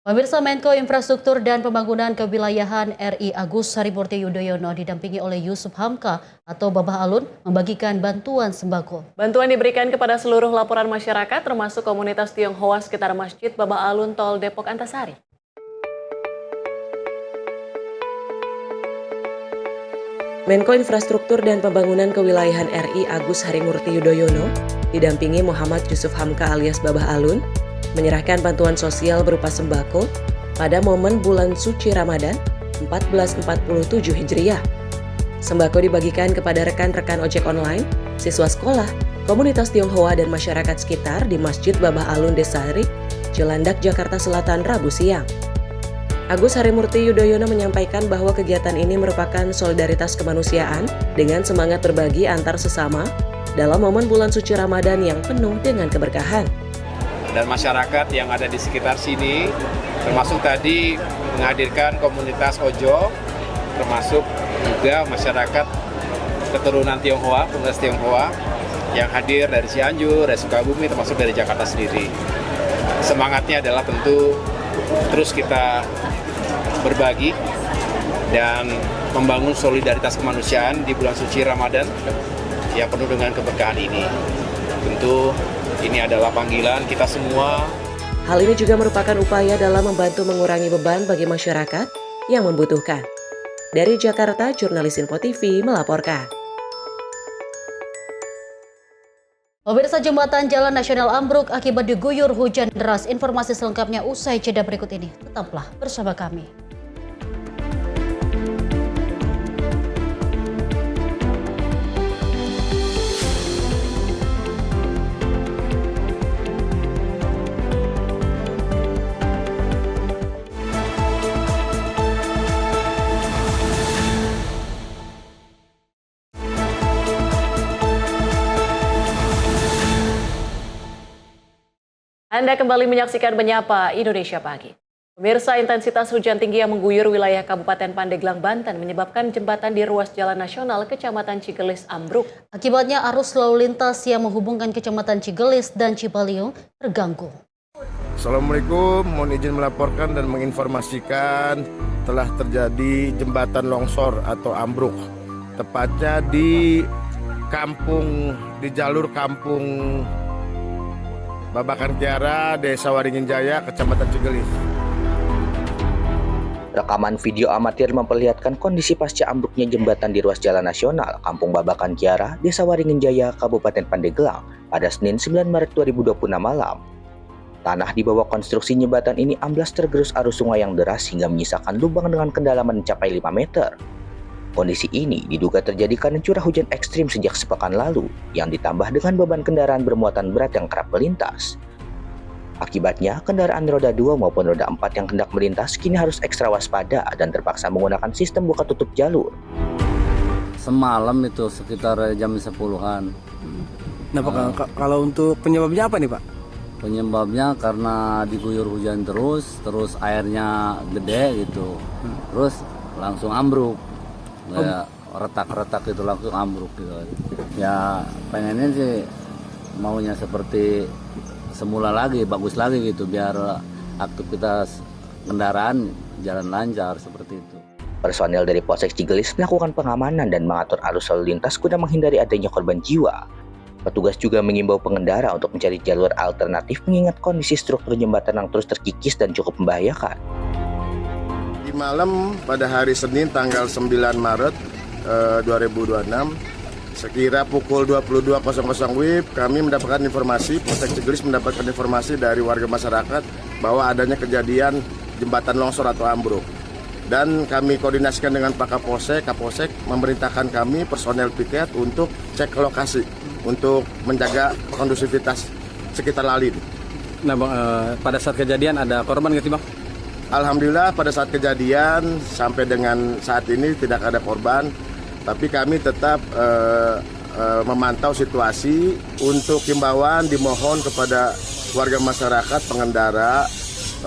Pemirsa, Menko Infrastruktur dan Pembangunan Kewilayahan RI Agus Harimurti Yudhoyono didampingi oleh Yusuf Hamka atau Babah Alun membagikan bantuan sembako. Bantuan diberikan kepada seluruh laporan masyarakat termasuk komunitas Tionghoa sekitar Masjid Babah Alun Tol Depok Antasari. Menko Infrastruktur dan Pembangunan Kewilayahan RI Agus Harimurti Yudhoyono didampingi Muhammad Yusuf Hamka alias Babah Alun menyerahkan bantuan sosial berupa sembako pada momen bulan suci Ramadan 1447 Hijriah. Sembako dibagikan kepada rekan-rekan ojek online, siswa sekolah, komunitas Tionghoa dan masyarakat sekitar di Masjid Babah Alun Desa Rik, Cilandak, Jakarta Selatan, Rabu siang. Agus Harimurti Yudhoyono menyampaikan bahwa kegiatan ini merupakan solidaritas kemanusiaan dengan semangat berbagi antar sesama dalam momen bulan suci Ramadan yang penuh dengan keberkahan. Dan masyarakat yang ada di sekitar sini, termasuk tadi menghadirkan komunitas Ojo, termasuk juga masyarakat keturunan Tionghoa, komunitas Tionghoa yang hadir dari Cianjur, dari Sukabumi, termasuk dari Jakarta sendiri. Semangatnya adalah tentu terus kita berbagi dan membangun solidaritas kemanusiaan di bulan suci Ramadan yang penuh dengan keberkahan ini. Tentu ini adalah panggilan kita semua. Hal ini juga merupakan upaya dalam membantu mengurangi beban bagi masyarakat yang membutuhkan. Dari Jakarta, jurnalis Sinpo TV melaporkan. Pemirsa, jembatan Jalan Nasional ambruk akibat diguyur hujan deras. Informasi selengkapnya usai jeda berikut ini. Tetaplah bersama kami. Anda kembali menyaksikan Menyapa Indonesia Pagi. Pemirsa, intensitas hujan tinggi yang mengguyur wilayah Kabupaten Pandeglang, Banten menyebabkan jembatan di ruas Jalan Nasional Kecamatan Cigelis ambruk. Akibatnya arus lalu lintas yang menghubungkan Kecamatan Cigelis dan Cipaliung terganggu. Assalamualaikum, mohon izin melaporkan dan menginformasikan telah terjadi jembatan longsor atau ambruk. Tepatnya di jalur kampung Babakan Kiara, Desa Waringin Jaya, Kecamatan Cigelis. Rekaman video amatir memperlihatkan kondisi pasca ambruknya jembatan di ruas Jalan Nasional Kampung Babakan Kiara, Desa Waringin Jaya, Kabupaten Pandeglang pada Senin 9 Maret 2026 malam. Tanah di bawah konstruksi jembatan ini amblas tergerus arus sungai yang deras hingga menyisakan lubang dengan kedalaman mencapai 5 meter. Kondisi ini diduga terjadi karena curah hujan ekstrim sejak sepekan lalu yang ditambah dengan beban kendaraan bermuatan berat yang kerap melintas. Akibatnya, kendaraan roda 2 maupun roda 4 yang hendak melintas kini harus ekstra waspada dan terpaksa menggunakan sistem buka tutup jalur. Semalam itu sekitar jam 10-an. Nah Pak, kalau untuk penyebabnya apa nih Pak? Penyebabnya karena diguyur hujan terus airnya gede gitu. Terus langsung ambruk. Kayak retak-retak itu langsung ambruk gitu. Ya pengennya sih maunya seperti semula lagi, bagus lagi gitu, biar aktivitas kendaraan jalan lancar seperti itu. Personel dari Polsek Cigelis melakukan pengamanan dan mengatur arus lalu lintas guna menghindari adanya korban jiwa. Petugas juga mengimbau pengendara untuk mencari jalur alternatif mengingat kondisi struktur jembatan yang terus terkikis dan cukup membahayakan. Di malam pada hari Senin tanggal 9 Maret 2026, sekira pukul 22.00 WIB, kami mendapatkan informasi, Polsek Cigelis mendapatkan informasi dari warga masyarakat bahwa adanya kejadian jembatan longsor atau ambruk. Dan kami koordinasikan dengan Pak Kapolsek memerintahkan kami personel piket untuk cek ke lokasi untuk menjaga kondusivitas sekitar lalin. Nah Bang, pada saat kejadian ada korban nggak sih Bang? Alhamdulillah pada saat kejadian sampai dengan saat ini tidak ada korban, tapi kami tetap memantau situasi. Untuk himbauan dimohon kepada warga masyarakat pengendara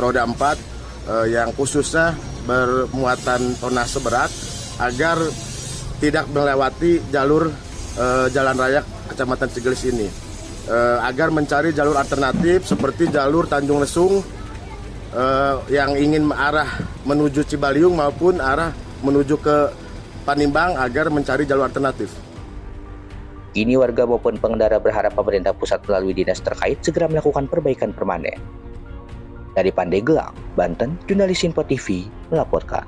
roda 4 yang khususnya bermuatan tonase berat agar tidak melewati jalur jalan raya Kecamatan Cigelis ini, agar mencari jalur alternatif seperti jalur Tanjung Lesung yang ingin arah menuju Cipaliung maupun arah menuju ke Panimbang agar mencari jalur alternatif. Kini warga maupun pengendara berharap pemerintah pusat melalui dinas terkait segera melakukan perbaikan permanen. Dari Pandeglang, Banten, jurnalis Info TV melaporkan.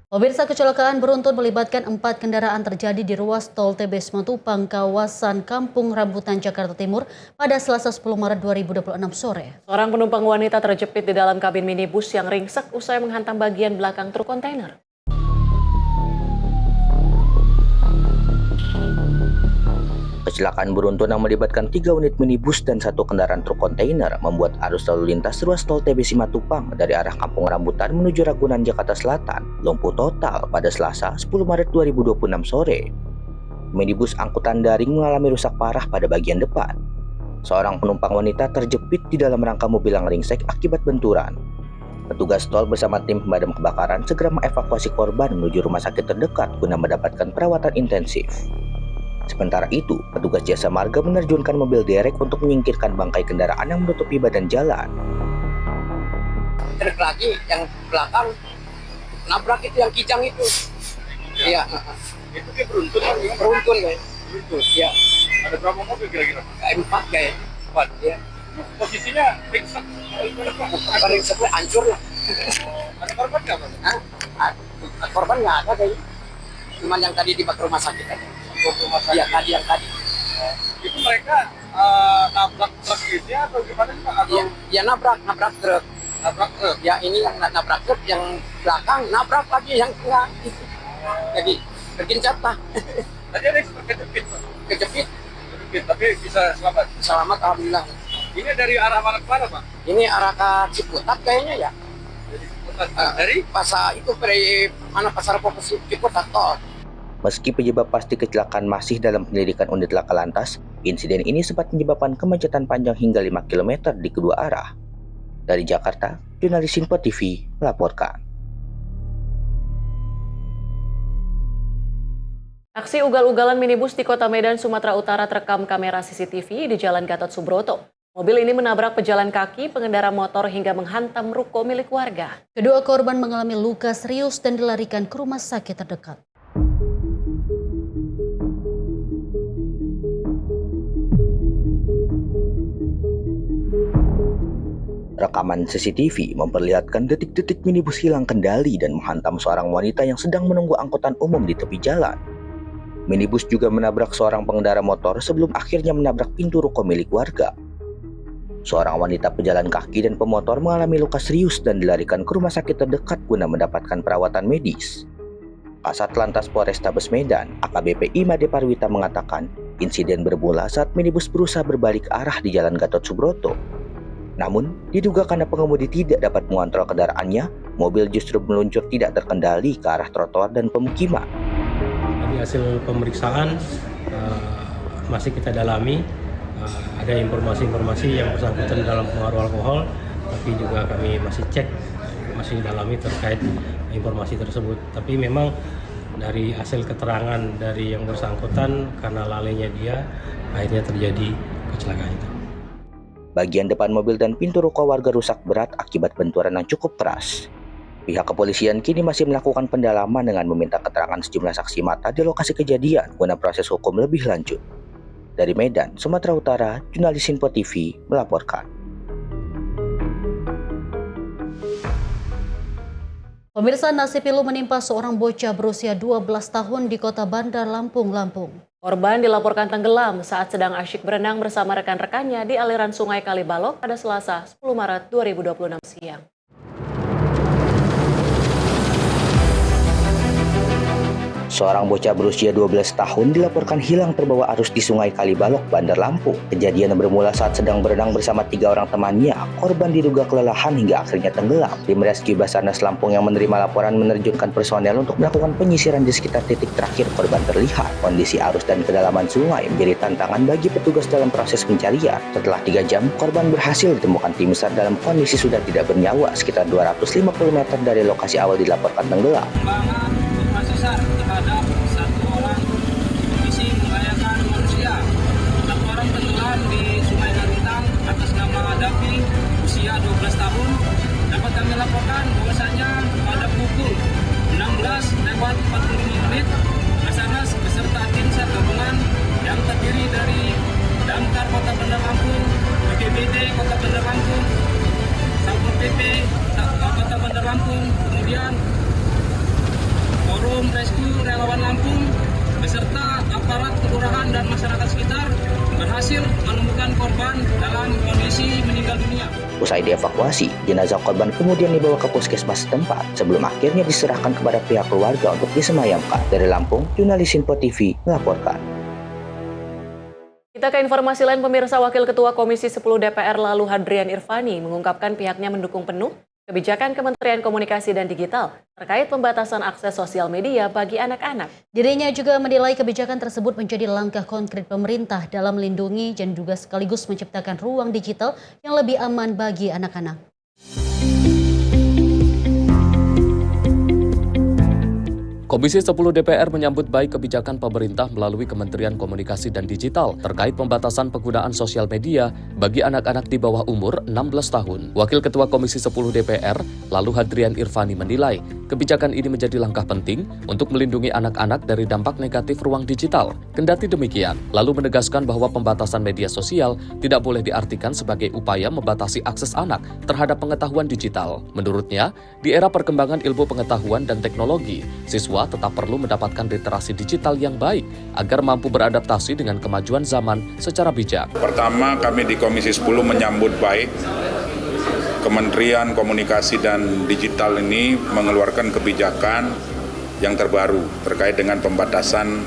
Pemirsa, kecelakaan beruntun melibatkan 4 kendaraan terjadi di ruas tol TB Simatupang, kawasan Kampung Rambutan, Jakarta Timur pada Selasa 10 Maret 2026 sore. Seorang penumpang wanita terjepit di dalam kabin minibus yang ringsek usai menghantam bagian belakang truk kontainer. Kecelakaan beruntun yang melibatkan 3 unit minibus dan 1 kendaraan truk kontainer membuat arus lalu lintas ruas tol TB Simatupang dari arah Kampung Rambutan menuju Ragunan, Jakarta Selatan lumpuh total pada Selasa 10 Maret 2026 sore. Minibus angkutan daring mengalami rusak parah pada bagian depan. Seorang penumpang wanita terjepit di dalam rangka mobil yang ringsek akibat benturan. Petugas tol bersama tim pemadam kebakaran segera mengevakuasi korban menuju rumah sakit terdekat guna mendapatkan perawatan intensif. Sementara itu, petugas jasa marga menerjunkan mobil derek untuk menyingkirkan bangkai kendaraan yang menutupi badan jalan. Truk lagi yang belakang nabrak itu yang kijang itu. Iya. Itu kayak beruntun kan? Beruntun kayak. Beruntun. Iya. Ada berapa mobil kira-kira? 4 kayak. 4 ya. Posisinya ringsek. Ringseknya hancur lah. Ada korban nggak Pak? Korban nggak ada kayaknya. Cuman yang tadi dibawa ke rumah sakit aja. Iya, tadi yang tadi. Itu mereka nabrak truk ini atau gimana sih Pak? Ya nabrak truk. Nabrak truk? Ya ini yang nabrak truk, yang belakang nabrak lagi yang tengah itu. Jadi berkincap lah. Tadi ada yang kejepit Pak? Kejepit, tapi bisa selamat? Selamat alhamdulillah. Ini dari arah mana ke mana Pak? Ini arah ke Ciputat kayaknya ya. Dari? Pasar itu dari mana Pasar Pokok Ciputat tol. Meski penyebab pasti kecelakaan masih dalam penyelidikan unit laka lantas, insiden ini sempat menyebabkan kemacetan panjang hingga 5 km di kedua arah. Dari Jakarta, jurnalis Info TV melaporkan. Aksi ugal-ugalan minibus di Kota Medan, Sumatera Utara terekam kamera CCTV di Jalan Gatot Subroto. Mobil ini menabrak pejalan kaki, pengendara motor hingga menghantam ruko milik warga. Kedua korban mengalami luka serius dan dilarikan ke rumah sakit terdekat. Rekaman CCTV memperlihatkan detik-detik minibus hilang kendali dan menghantam seorang wanita yang sedang menunggu angkutan umum di tepi jalan. Minibus juga menabrak seorang pengendara motor sebelum akhirnya menabrak pintu ruko milik warga. Seorang wanita pejalan kaki dan pemotor mengalami luka serius dan dilarikan ke rumah sakit terdekat guna mendapatkan perawatan medis. Kasat Lantas Polrestabes Medan, AKBP Imade Parwita mengatakan, insiden bermula saat minibus berusaha berbalik arah di Jalan Gatot Subroto. Namun, diduga karena pengemudi tidak dapat mengontrol kendaraannya, mobil justru meluncur tidak terkendali ke arah trotoar dan pemukiman. Dari hasil pemeriksaan masih kita dalami, ada informasi-informasi yang bersangkutan dalam pengaruh alkohol, tapi juga kami masih cek, masih dalami terkait informasi tersebut. Tapi memang dari hasil keterangan dari yang bersangkutan, karena lalainya dia, akhirnya terjadi kecelakaan itu. Bagian depan mobil dan pintu ruko warga rusak berat akibat benturan yang cukup keras. Pihak kepolisian kini masih melakukan pendalaman dengan meminta keterangan sejumlah saksi mata di lokasi kejadian guna proses hukum lebih lanjut. Dari Medan, Sumatera Utara, jurnalis Info TV melaporkan. Pemirsa, nasib pilu menimpa seorang bocah berusia 12 tahun di Kota Bandar Lampung, Lampung. Korban dilaporkan tenggelam saat sedang asyik berenang bersama rekan-rekannya di aliran Sungai Kalibalok pada Selasa 10 Maret 2026 siang. Seorang bocah berusia 12 tahun dilaporkan hilang terbawa arus di Sungai Kalibalok, Bandar Lampung. Kejadian bermula saat sedang berenang bersama 3 orang temannya. Korban diduga kelelahan hingga akhirnya tenggelam. Tim Rescue Basarnas Lampung yang menerima laporan menerjunkan personel untuk melakukan penyisiran di sekitar titik terakhir korban terlihat. Kondisi arus dan kedalaman sungai menjadi tantangan bagi petugas dalam proses pencarian. Setelah 3 jam, korban berhasil ditemukan tim SAR dalam kondisi sudah tidak bernyawa sekitar 250 meter dari lokasi awal dilaporkan tenggelam. Terhadap 1 orang kondisi membahayakan manusia. 1 orang tenggelam di Sungai Kalitang atas nama Davi, usia 12 tahun. Dapat kami laporkan bahwasanya pada pukul 16:45 Basarnas beserta tim SAR gabungan yang terdiri dari Damkar Kota Bandar Lampung, BPBD Kota Bandar Lampung, Satpol PP Kota Bandar Lampung, kemudian Forum Rescue Relawan Lampung beserta aparat kelurahan dan masyarakat sekitar berhasil menemukan korban dalam kondisi meninggal dunia. Usai dievakuasi, jenazah korban kemudian dibawa ke puskesmas setempat sebelum akhirnya diserahkan kepada pihak keluarga untuk disemayamkan. Dari Lampung, jurnalis Info TV melaporkan. Kita ke informasi lain, pemirsa. Wakil Ketua Komisi 10 DPR Lalu Hadrian Irfani mengungkapkan pihaknya mendukung penuh kebijakan Kementerian Komunikasi dan Digital terkait pembatasan akses sosial media bagi anak-anak. Dirinya juga menilai kebijakan tersebut menjadi langkah konkret pemerintah dalam melindungi dan juga sekaligus menciptakan ruang digital yang lebih aman bagi anak-anak. Komisi 10 DPR menyambut baik kebijakan pemerintah melalui Kementerian Komunikasi dan Digital terkait pembatasan penggunaan sosial media bagi anak-anak di bawah umur 16 tahun. Wakil Ketua Komisi 10 DPR, Lalu Hadrian Irfani menilai kebijakan ini menjadi langkah penting untuk melindungi anak-anak dari dampak negatif ruang digital. Kendati demikian, Lalu menegaskan bahwa pembatasan media sosial tidak boleh diartikan sebagai upaya membatasi akses anak terhadap pengetahuan digital. Menurutnya, di era perkembangan ilmu pengetahuan dan teknologi, siswa tetap perlu mendapatkan literasi digital yang baik agar mampu beradaptasi dengan kemajuan zaman secara bijak. Pertama, kami di Komisi 10 menyambut baik Kementerian Komunikasi dan Digital ini mengeluarkan kebijakan yang terbaru terkait dengan pembatasan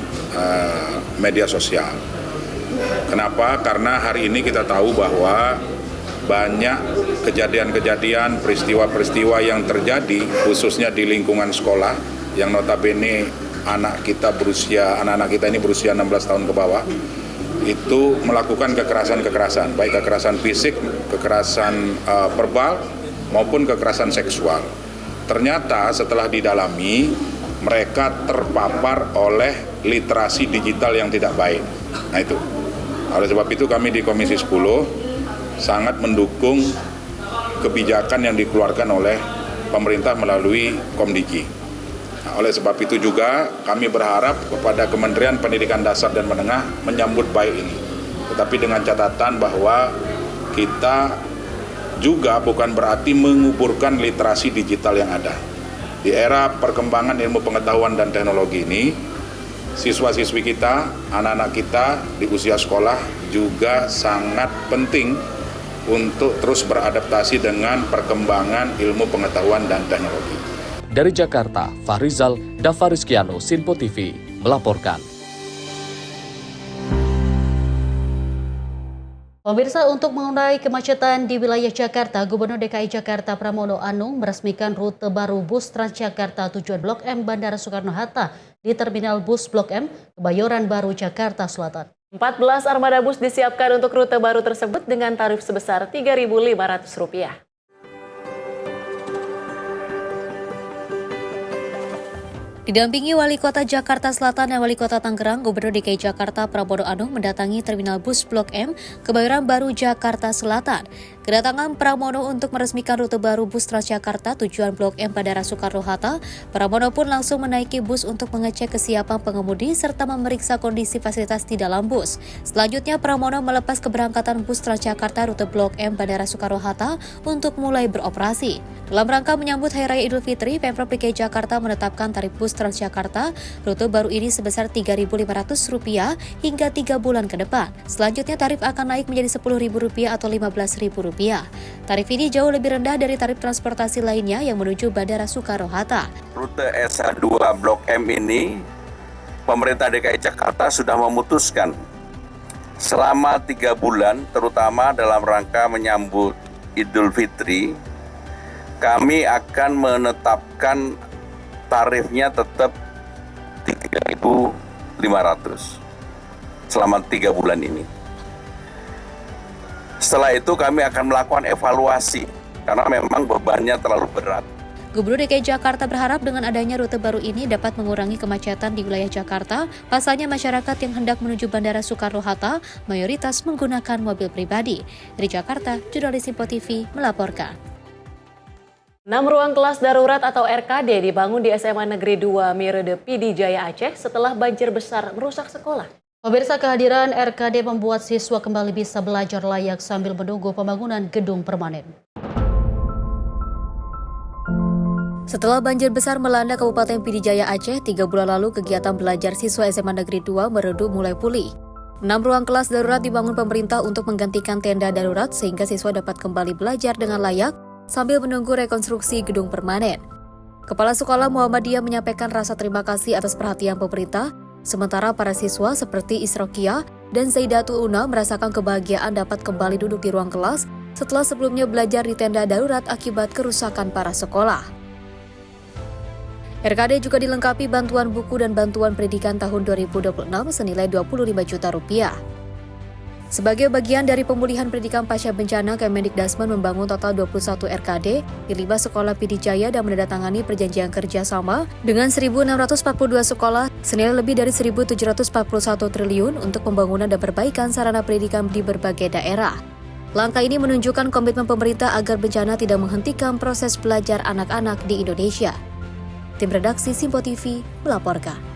media sosial. Kenapa? Karena hari ini kita tahu bahwa banyak kejadian-kejadian, peristiwa-peristiwa yang terjadi khususnya di lingkungan sekolah yang notabene anak-anak kita ini berusia 16 tahun ke bawah itu melakukan kekerasan, baik kekerasan fisik, kekerasan verbal maupun kekerasan seksual. Ternyata setelah didalami mereka terpapar oleh literasi digital yang tidak baik. Nah itu. Oleh sebab itu kami di Komisi 10 sangat mendukung kebijakan yang dikeluarkan oleh pemerintah melalui Komdiki. Nah, oleh sebab itu juga kami berharap kepada Kementerian Pendidikan Dasar dan Menengah menyambut baik ini. Tetapi dengan catatan bahwa kita juga bukan berarti menguburkan literasi digital yang ada. Di era perkembangan ilmu pengetahuan dan teknologi ini, siswa-siswi kita, anak-anak kita di usia sekolah juga sangat penting untuk terus beradaptasi dengan perkembangan ilmu pengetahuan dan teknologi. Dari Jakarta, Fahrizal Davarizkiano, Sinpo TV, melaporkan. Pemirsa, untuk mengurai kemacetan di wilayah Jakarta, Gubernur DKI Jakarta Pramono Anung meresmikan rute baru bus Transjakarta tujuan Blok M Bandara Soekarno-Hatta di Terminal Bus Blok M, Kebayoran Baru, Jakarta Selatan. 14 armada bus disiapkan untuk rute baru tersebut dengan tarif sebesar Rp3.500. Didampingi Wali Kota Jakarta Selatan dan Wali Kota Tangerang, Gubernur DKI Jakarta Pramono Anung mendatangi Terminal Bus Blok M, Kebayoran Baru, Jakarta Selatan. Kedatangan Pramono untuk meresmikan rute baru bus Transjakarta tujuan Blok M Bandara Soekarno-Hatta, Pramono pun langsung menaiki bus untuk mengecek kesiapan pengemudi serta memeriksa kondisi fasilitas di dalam bus. Selanjutnya, Pramono melepas keberangkatan bus Transjakarta rute Blok M Bandara Soekarno-Hatta untuk mulai beroperasi. Dalam rangka menyambut Hari Raya Idul Fitri, Pemprov DKI Jakarta menetapkan tarif bus Transjakarta rute baru ini sebesar Rp3.500 hingga 3 bulan ke depan. Selanjutnya tarif akan naik menjadi Rp10.000 atau Rp15.000. Tarif ini jauh lebih rendah dari tarif transportasi lainnya yang menuju Bandara Soekarno-Hatta. Rute SA2 Blok M ini, pemerintah DKI Jakarta sudah memutuskan selama 3 bulan, terutama dalam rangka menyambut Idul Fitri, kami akan menetapkan tarifnya tetap Rp3.500 selama 3 bulan ini. Setelah itu kami akan melakukan evaluasi karena memang bebannya terlalu berat. Gubernur DKI Jakarta berharap dengan adanya rute baru ini dapat mengurangi kemacetan di wilayah Jakarta. Pasalnya masyarakat yang hendak menuju Bandara Soekarno-Hatta mayoritas menggunakan mobil pribadi. Dari Jakarta, jurnalis Sinpo TV melaporkan. 6 ruang kelas darurat atau RKD dibangun di SMA Negeri 2 Mirede PD Jaya Aceh setelah banjir besar merusak sekolah. Pemirsa, kehadiran RKD membuat siswa kembali bisa belajar layak sambil menunggu pembangunan gedung permanen. Setelah banjir besar melanda Kabupaten PD Jaya Aceh, 3 bulan lalu kegiatan belajar siswa SMA Negeri 2 Meredu mulai pulih. 6 ruang kelas darurat dibangun pemerintah untuk menggantikan tenda darurat sehingga siswa dapat kembali belajar dengan layak sambil menunggu rekonstruksi gedung permanen. Kepala Sekolah Muhammadiyah menyampaikan rasa terima kasih atas perhatian pemerintah, sementara para siswa seperti Isrokia dan Zaidatul Una merasakan kebahagiaan dapat kembali duduk di ruang kelas setelah sebelumnya belajar di tenda darurat akibat kerusakan para sekolah. RKD juga dilengkapi bantuan buku dan bantuan pendidikan tahun 2026 senilai Rp25 juta. Sebagai bagian dari pemulihan pendidikan pasca bencana, Kemendikdasmen membangun total 21 RKD di 5 sekolah PD Jaya dan menandatangani perjanjian kerjasama dengan 1.642 sekolah senilai lebih dari Rp1.741 triliun untuk pembangunan dan perbaikan sarana pendidikan di berbagai daerah. Langkah ini menunjukkan komitmen pemerintah agar bencana tidak menghentikan proses belajar anak-anak di Indonesia. Tim redaksi Sinpo TV melaporkan.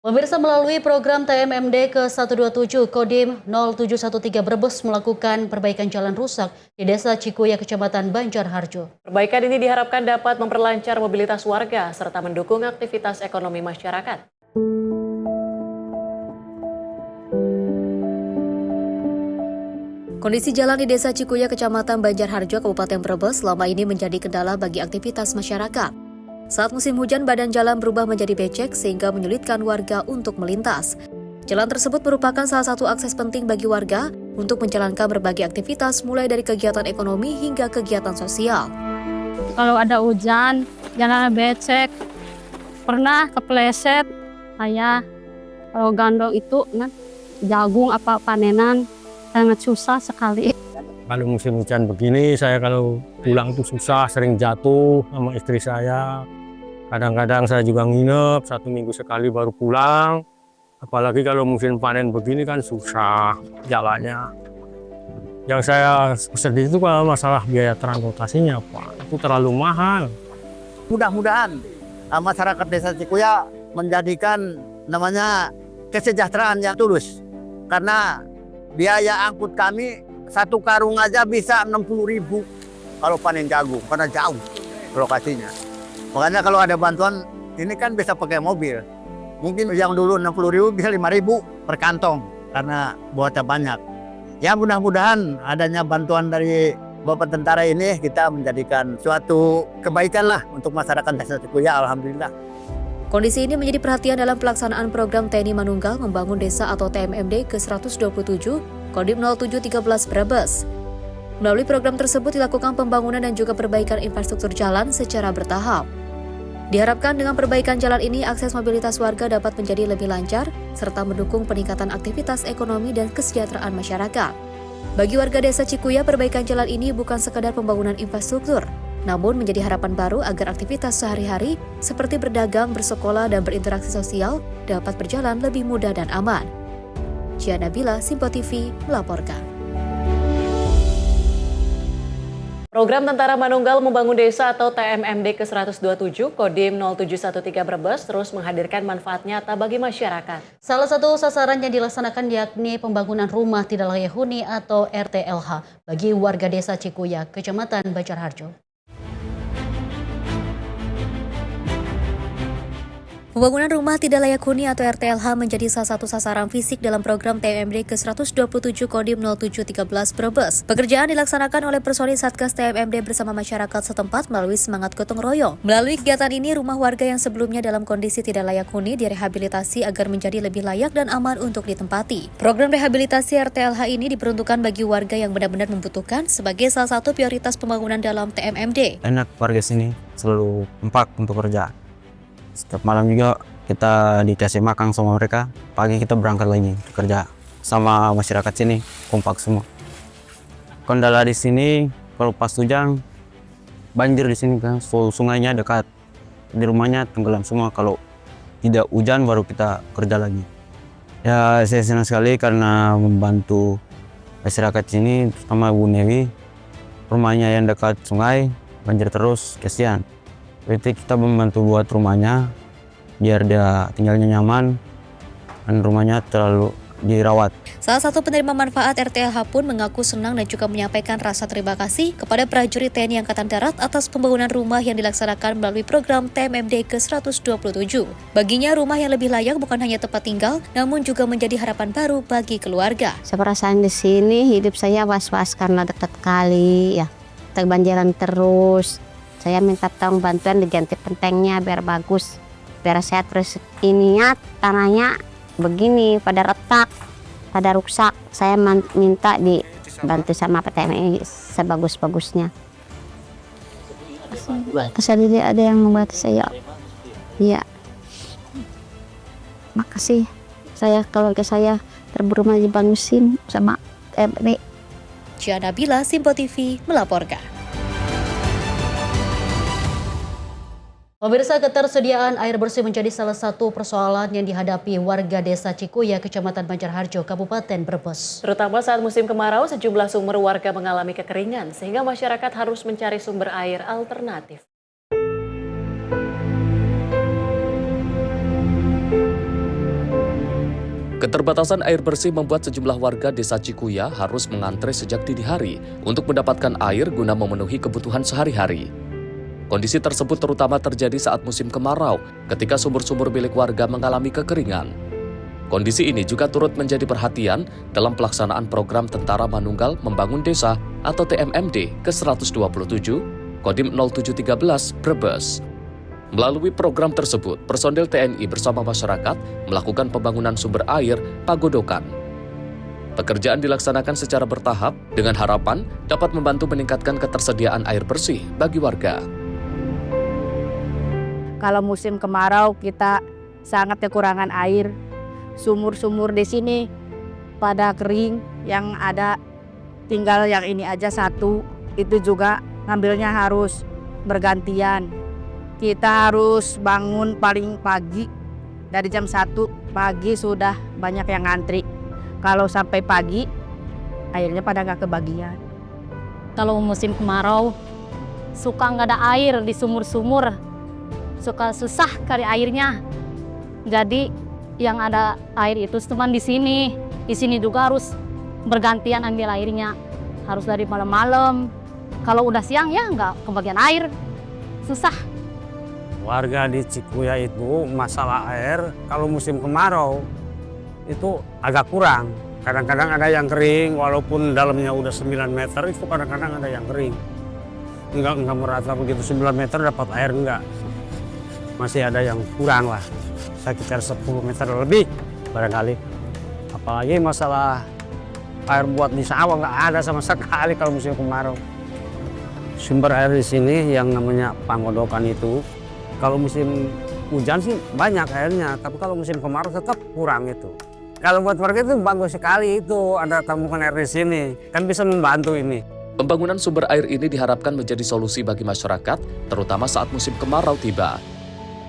Pemirsa, melalui program TMMD ke-127 Kodim 0713 Brebes melakukan perbaikan jalan rusak di Desa Cikuya, Kecamatan Banjarharjo. Perbaikan ini diharapkan dapat memperlancar mobilitas warga serta mendukung aktivitas ekonomi masyarakat. Kondisi jalan di Desa Cikuya, Kecamatan Banjarharjo, Kabupaten Brebes selama ini menjadi kendala bagi aktivitas masyarakat. Saat musim hujan, badan jalan berubah menjadi becek sehingga menyulitkan warga untuk melintas. Jalan tersebut merupakan salah satu akses penting bagi warga untuk menjalankan berbagai aktivitas mulai dari kegiatan ekonomi hingga kegiatan sosial. Kalau ada hujan, jalan becek. Pernah kepleset, saya kalau gandong itu kan jagung apa panenan sangat susah sekali. Kalau musim hujan begini, saya kalau pulang itu susah, sering jatuh sama istri saya. Kadang-kadang saya juga nginep, 1 minggu sekali baru pulang. Apalagi kalau musim panen begini kan susah jalannya. Yang saya sedih itu kalau masalah biaya transportasinya, Pak. Itu terlalu mahal. Mudah-mudahan masyarakat Desa Cikuya menjadikan namanya kesejahteraan yang tulus. Karena biaya angkut kami 1 karung aja bisa 60.000 kalau panen jagung, karena jauh lokasinya. Makanya kalau ada bantuan ini kan bisa pakai mobil. Mungkin yang dulu 60.000 bisa 5.000 per kantong karena buatnya banyak. Ya mudah-mudahan adanya bantuan dari Bapak Tentara ini kita menjadikan suatu kebaikan lah untuk masyarakat Desa Cikuya, alhamdulillah. Kondisi ini menjadi perhatian dalam pelaksanaan program TNI Manunggal Membangun Desa atau TMMD ke-127 Kodim 0713 Brebes. Melalui program tersebut dilakukan pembangunan dan juga perbaikan infrastruktur jalan secara bertahap. Diharapkan dengan perbaikan jalan ini, akses mobilitas warga dapat menjadi lebih lancar, serta mendukung peningkatan aktivitas ekonomi dan kesejahteraan masyarakat. Bagi warga Desa Cikuya, perbaikan jalan ini bukan sekadar pembangunan infrastruktur, namun menjadi harapan baru agar aktivitas sehari-hari seperti berdagang, bersekolah, dan berinteraksi sosial dapat berjalan lebih mudah dan aman. Cia Nabila, Simpo TV, melaporkan. Program Tentara Manunggal Membangun Desa atau TMMD ke-127 Kodim 0713 Brebes terus menghadirkan manfaat nyata bagi masyarakat. Salah satu sasaran yang dilaksanakan yakni pembangunan rumah tidak layak huni atau RTLH bagi warga Desa Cikuya, Kecamatan Banjarharjo. Pembangunan rumah tidak layak huni atau RTLH menjadi salah satu sasaran fisik dalam program TMMD ke-127 Kodim 0713 Brebes. Pekerjaan dilaksanakan oleh personil Satgas TMMD bersama masyarakat setempat melalui semangat gotong royong. Melalui kegiatan ini, rumah warga yang sebelumnya dalam kondisi tidak layak huni direhabilitasi agar menjadi lebih layak dan aman untuk ditempati. Program rehabilitasi RTLH ini diperuntukkan bagi warga yang benar-benar membutuhkan sebagai salah satu prioritas pembangunan dalam TMMD. Enak warga sini, selalu kompak untuk kerja. Setiap malam juga kita dikasih makan sama mereka. Pagi kita berangkat lagi kerja sama masyarakat sini, kompak semua. Kendala di sini kalau pas hujan banjir di sini kan, sungainya dekat. Di rumahnya tenggelam semua. Kalau tidak hujan baru kita kerja lagi. Ya saya senang sekali karena membantu masyarakat sini, terutama Bu Newi. Rumahnya yang dekat sungai banjir terus, kasihan. Berarti kita membantu buat rumahnya biar dia tinggalnya nyaman dan rumahnya terlalu dirawat. Salah satu penerima manfaat RTLH pun mengaku senang dan juga menyampaikan rasa terima kasih kepada prajurit TNI Angkatan Darat atas pembangunan rumah yang dilaksanakan melalui program TMMD ke-127. Baginya rumah yang lebih layak bukan hanya tempat tinggal, namun juga menjadi harapan baru bagi keluarga. Saya perasaan di sini hidup saya was-was karena dekat kali ya, kebanjiran terus. Saya minta tolong bantuan diganti pentengnya biar bagus, biar saya terus ininya tanahnya begini pada retak, pada rusak. Saya minta dibantu sama PTMI sebagus-bagusnya. Asal ada yang membantu saya. Iya. Makasih. Saya keluarga saya terberumah dibagusin sama TMI. Cia Nabila, Simpo TV melaporkan. Pemirsa, ketersediaan air bersih menjadi salah satu persoalan yang dihadapi warga Desa Cikuya, Kecamatan Banjarharjo, Kabupaten Brebes. Terutama saat musim kemarau, sejumlah sumber warga mengalami kekeringan sehingga masyarakat harus mencari sumber air alternatif. Keterbatasan air bersih membuat sejumlah warga Desa Cikuya harus mengantre sejak dini hari untuk mendapatkan air guna memenuhi kebutuhan sehari-hari. Kondisi tersebut terutama terjadi saat musim kemarau ketika sumur-sumur milik warga mengalami kekeringan. Kondisi ini juga turut menjadi perhatian dalam pelaksanaan program Tentara Manunggal Membangun Desa atau TMMD ke-127 Kodim 0713 Brebes. Melalui program tersebut, personil TNI bersama masyarakat melakukan pembangunan sumber air pagodokan. Pekerjaan dilaksanakan secara bertahap dengan harapan dapat membantu meningkatkan ketersediaan air bersih bagi warga. Kalau musim kemarau kita sangat kekurangan air. Sumur-sumur di sini pada kering, yang ada tinggal yang ini aja satu. Itu juga ngambilnya harus bergantian. Kita harus bangun paling pagi, dari jam 1 pagi sudah banyak yang ngantri. Kalau sampai pagi airnya pada nggak kebagian. Kalau musim kemarau suka nggak ada air di sumur-sumur, suka susah cari airnya. Jadi yang ada air itu cuma di sini. Di sini juga harus bergantian ambil airnya. Harus dari malam-malam. Kalau udah siang ya nggak kebagian air. Susah. Warga di Cikuya itu masalah air kalau musim kemarau itu agak kurang. Kadang-kadang ada yang kering walaupun dalamnya udah 9 meter itu kadang-kadang ada yang kering. Enggak merata begitu 9 meter dapat air enggak. Masih ada yang kurang lah. Sekitar 10 meter lebih barangkali. Apalagi masalah air buat di sawah nggak ada sama sekali kalau musim kemarau. Sumber air di sini yang namanya Pangodokan itu, kalau musim hujan sih banyak airnya, tapi kalau musim kemarau tetap kurang itu. Kalau buat warga itu bagus sekali itu ada tampungan air di sini, kan bisa membantu ini. Pembangunan sumber air ini diharapkan menjadi solusi bagi masyarakat, terutama saat musim kemarau tiba.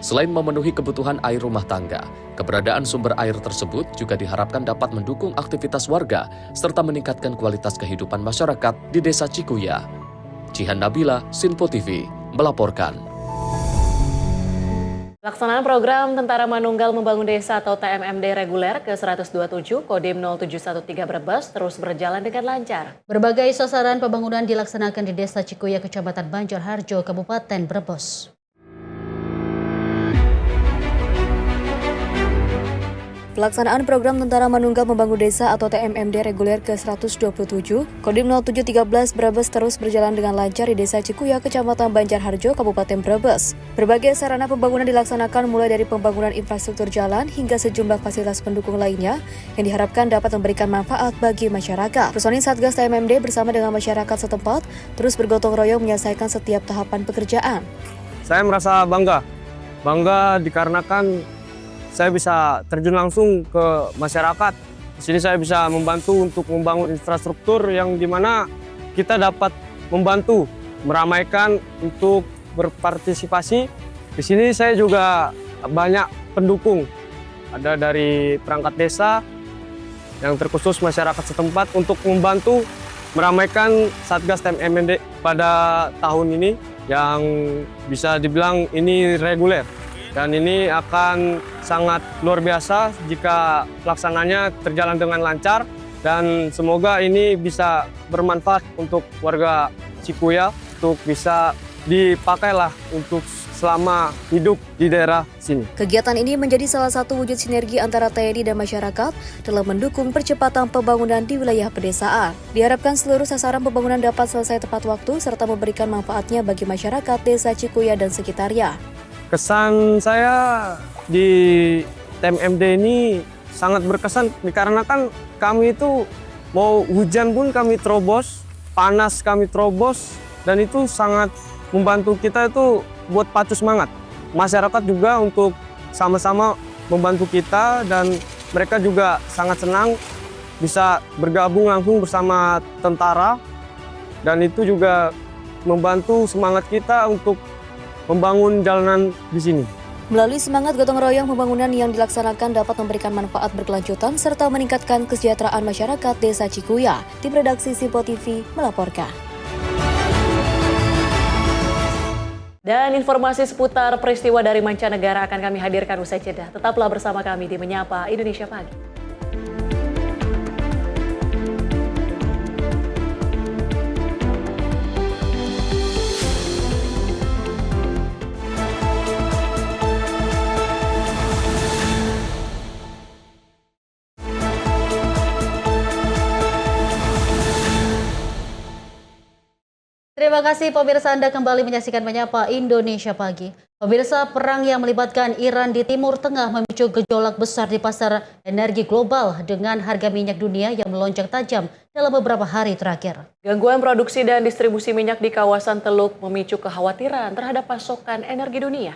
Selain memenuhi kebutuhan air rumah tangga, keberadaan sumber air tersebut juga diharapkan dapat mendukung aktivitas warga serta meningkatkan kualitas kehidupan masyarakat di Desa Cikuya. Jihan Nabila, Sinpo TV, melaporkan. Pelaksanaan program Tentara Manunggal Membangun Desa atau TMMD reguler ke-127 Kodim 0713 Brebes terus berjalan dengan lancar. Berbagai sasaran pembangunan dilaksanakan di Desa Cikuya, Kecamatan Banjarharjo, Kabupaten Brebes. Pelaksanaan program Tentara Manunggal Membangun Desa atau TMMD reguler ke-127, Kodim 0713 Brebes terus berjalan dengan lancar di Desa Cikuya, Kecamatan Banjarharjo, Kabupaten Brebes. Berbagai sarana pembangunan dilaksanakan mulai dari pembangunan infrastruktur jalan hingga sejumlah fasilitas pendukung lainnya yang diharapkan dapat memberikan manfaat bagi masyarakat. Personil Satgas TMMD bersama dengan masyarakat setempat terus bergotong royong menyelesaikan setiap tahapan pekerjaan. Saya merasa bangga dikarenakan saya bisa terjun langsung ke masyarakat. Di sini saya bisa membantu untuk membangun infrastruktur yang dimana kita dapat membantu meramaikan untuk berpartisipasi. Di sini saya juga banyak pendukung. Ada dari perangkat desa yang terkhusus masyarakat setempat untuk membantu meramaikan Satgas TMMD pada tahun ini yang bisa dibilang ini reguler. Dan ini akan sangat luar biasa jika pelaksananya terjalan dengan lancar dan semoga ini bisa bermanfaat untuk warga Cikuya untuk bisa dipakailah untuk selama hidup di daerah sini. Kegiatan ini menjadi salah satu wujud sinergi antara TNI dan masyarakat dalam mendukung percepatan pembangunan di wilayah pedesaan. Diharapkan seluruh sasaran pembangunan dapat selesai tepat waktu serta memberikan manfaatnya bagi masyarakat Desa Cikuya dan sekitarnya. Kesan saya di TMMD ini sangat berkesan dikarenakan kami itu mau hujan pun kami terobos, panas kami terobos, dan itu sangat membantu kita itu buat pacu semangat. Masyarakat juga untuk sama-sama membantu kita dan mereka juga sangat senang bisa bergabung langsung bersama tentara dan itu juga membantu semangat kita untuk membangun jalanan di sini. Melalui semangat gotong royong pembangunan yang dilaksanakan dapat memberikan manfaat berkelanjutan serta meningkatkan kesejahteraan masyarakat Desa Cikuya. Tim redaksi Sinpo TV melaporkan. Dan informasi seputar peristiwa dari mancanegara akan kami hadirkan usai jeda. Tetaplah bersama kami di Menyapa Indonesia Pagi. Terima kasih pemirsa, Anda kembali menyaksikan Menyapa Indonesia Pagi. Pemirsa, perang yang melibatkan Iran di Timur Tengah memicu gejolak besar di pasar energi global dengan harga minyak dunia yang melonjak tajam dalam beberapa hari terakhir. Gangguan produksi dan distribusi minyak di kawasan Teluk memicu kekhawatiran terhadap pasokan energi dunia.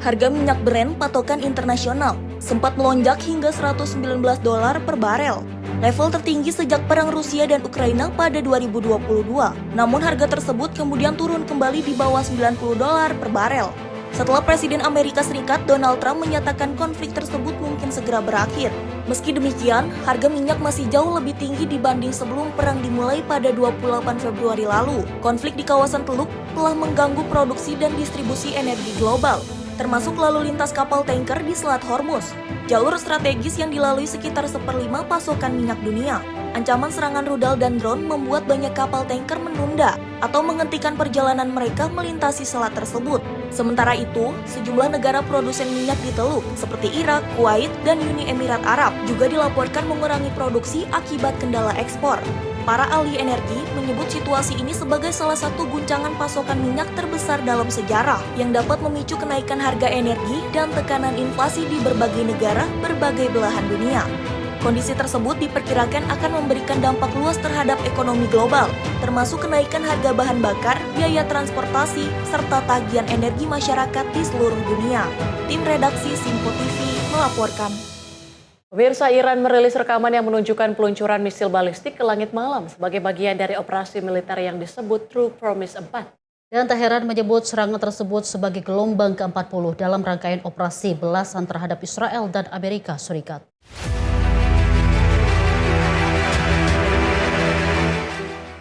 Harga minyak Brent patokan internasional sempat melonjak hingga $119 per barel, level tertinggi sejak perang Rusia dan Ukraina pada 2022. Namun harga tersebut kemudian turun kembali di bawah $90 per barel. Setelah Presiden Amerika Serikat Donald Trump menyatakan konflik tersebut mungkin segera berakhir. Meski demikian, harga minyak masih jauh lebih tinggi dibanding sebelum perang dimulai pada 28 Februari lalu. Konflik di kawasan Teluk telah mengganggu produksi dan distribusi energi global, termasuk lalu lintas kapal tanker di Selat Hormuz, jalur strategis yang dilalui sekitar 1/5 pasokan minyak dunia. Ancaman serangan rudal dan drone membuat banyak kapal tanker menunda atau menghentikan perjalanan mereka melintasi selat tersebut. Sementara itu, sejumlah negara produsen minyak di Teluk seperti Irak, Kuwait, dan Uni Emirat Arab juga dilaporkan mengurangi produksi akibat kendala ekspor. Para ahli energi menyebut situasi ini sebagai salah satu guncangan pasokan minyak terbesar dalam sejarah yang dapat memicu kenaikan harga energi dan tekanan inflasi di berbagai negara berbagai belahan dunia. Kondisi tersebut diperkirakan akan memberikan dampak luas terhadap ekonomi global, termasuk kenaikan harga bahan bakar, biaya transportasi, serta tagihan energi masyarakat di seluruh dunia. Tim redaksi Simpo TV melaporkan. Pemirsa, Iran merilis rekaman yang menunjukkan peluncuran misil balistik ke langit malam sebagai bagian dari operasi militer yang disebut True Promise 4. Dan Teheran menyebut serangan tersebut sebagai gelombang ke-40 dalam rangkaian operasi belasan terhadap Israel dan Amerika Serikat.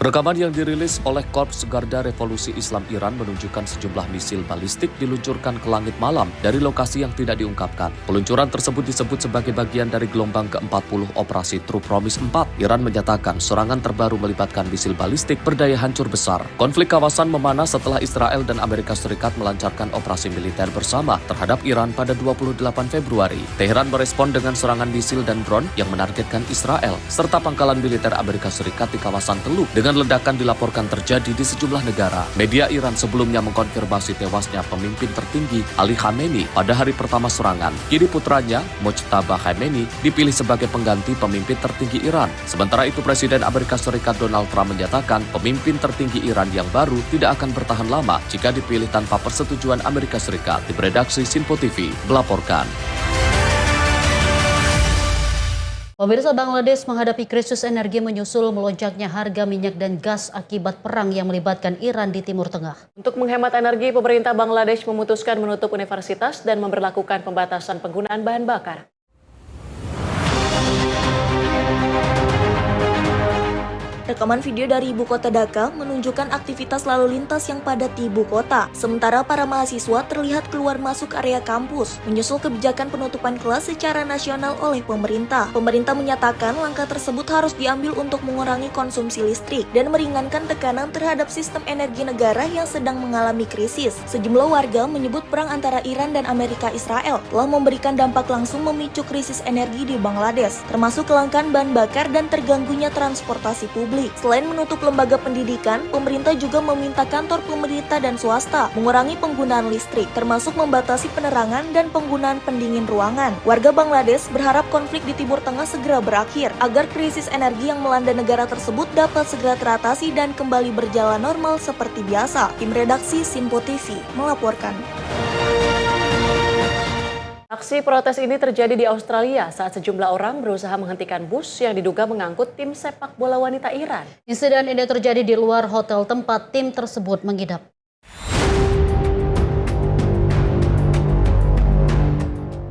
Rekaman yang dirilis oleh Korps Garda Revolusi Islam Iran menunjukkan sejumlah misil balistik diluncurkan ke langit malam dari lokasi yang tidak diungkapkan. Peluncuran tersebut disebut sebagai bagian dari gelombang ke-40 operasi True Promise 4. Iran menyatakan serangan terbaru melibatkan misil balistik berdaya hancur besar. Konflik kawasan memanas setelah Israel dan Amerika Serikat melancarkan operasi militer bersama terhadap Iran pada 28 Februari. Teheran merespon dengan serangan misil dan drone yang menargetkan Israel serta pangkalan militer Amerika Serikat di kawasan Teluk dengan ledakan dilaporkan terjadi di sejumlah negara. Media Iran sebelumnya mengkonfirmasi tewasnya pemimpin tertinggi Ali Khamenei pada hari pertama serangan. Kini putranya, Mojtaba Khamenei, dipilih sebagai pengganti pemimpin tertinggi Iran. Sementara itu Presiden Amerika Serikat Donald Trump menyatakan pemimpin tertinggi Iran yang baru tidak akan bertahan lama jika dipilih tanpa persetujuan Amerika Serikat. Tim redaksi Simpo TV melaporkan. Pemirsa, Bangladesh menghadapi krisis energi menyusul melonjaknya harga minyak dan gas akibat perang yang melibatkan Iran di Timur Tengah. Untuk menghemat energi, pemerintah Bangladesh memutuskan menutup universitas dan memberlakukan pembatasan penggunaan bahan bakar. Rekaman video dari ibu kota Dhaka menunjukkan aktivitas lalu lintas yang padat di ibu kota. Sementara para mahasiswa terlihat keluar masuk area kampus, menyusul kebijakan penutupan kelas secara nasional oleh pemerintah. Pemerintah menyatakan langkah tersebut harus diambil untuk mengurangi konsumsi listrik dan meringankan tekanan terhadap sistem energi negara yang sedang mengalami krisis. Sejumlah warga menyebut perang antara Iran dan Amerika Israel telah memberikan dampak langsung memicu krisis energi di Bangladesh, termasuk kelangkaan bahan bakar dan terganggunya transportasi publik. Selain menutup lembaga pendidikan, pemerintah juga meminta kantor pemerintah dan swasta mengurangi penggunaan listrik, termasuk membatasi penerangan dan penggunaan pendingin ruangan. Warga Bangladesh berharap konflik di Timur Tengah segera berakhir, agar krisis energi yang melanda negara tersebut dapat segera teratasi dan kembali berjalan normal seperti biasa. Tim redaksi Simpo TV melaporkan. Aksi protes ini terjadi di Australia saat sejumlah orang berusaha menghentikan bus yang diduga mengangkut tim sepak bola wanita Iran. Insiden ini terjadi di luar hotel tempat tim tersebut menginap.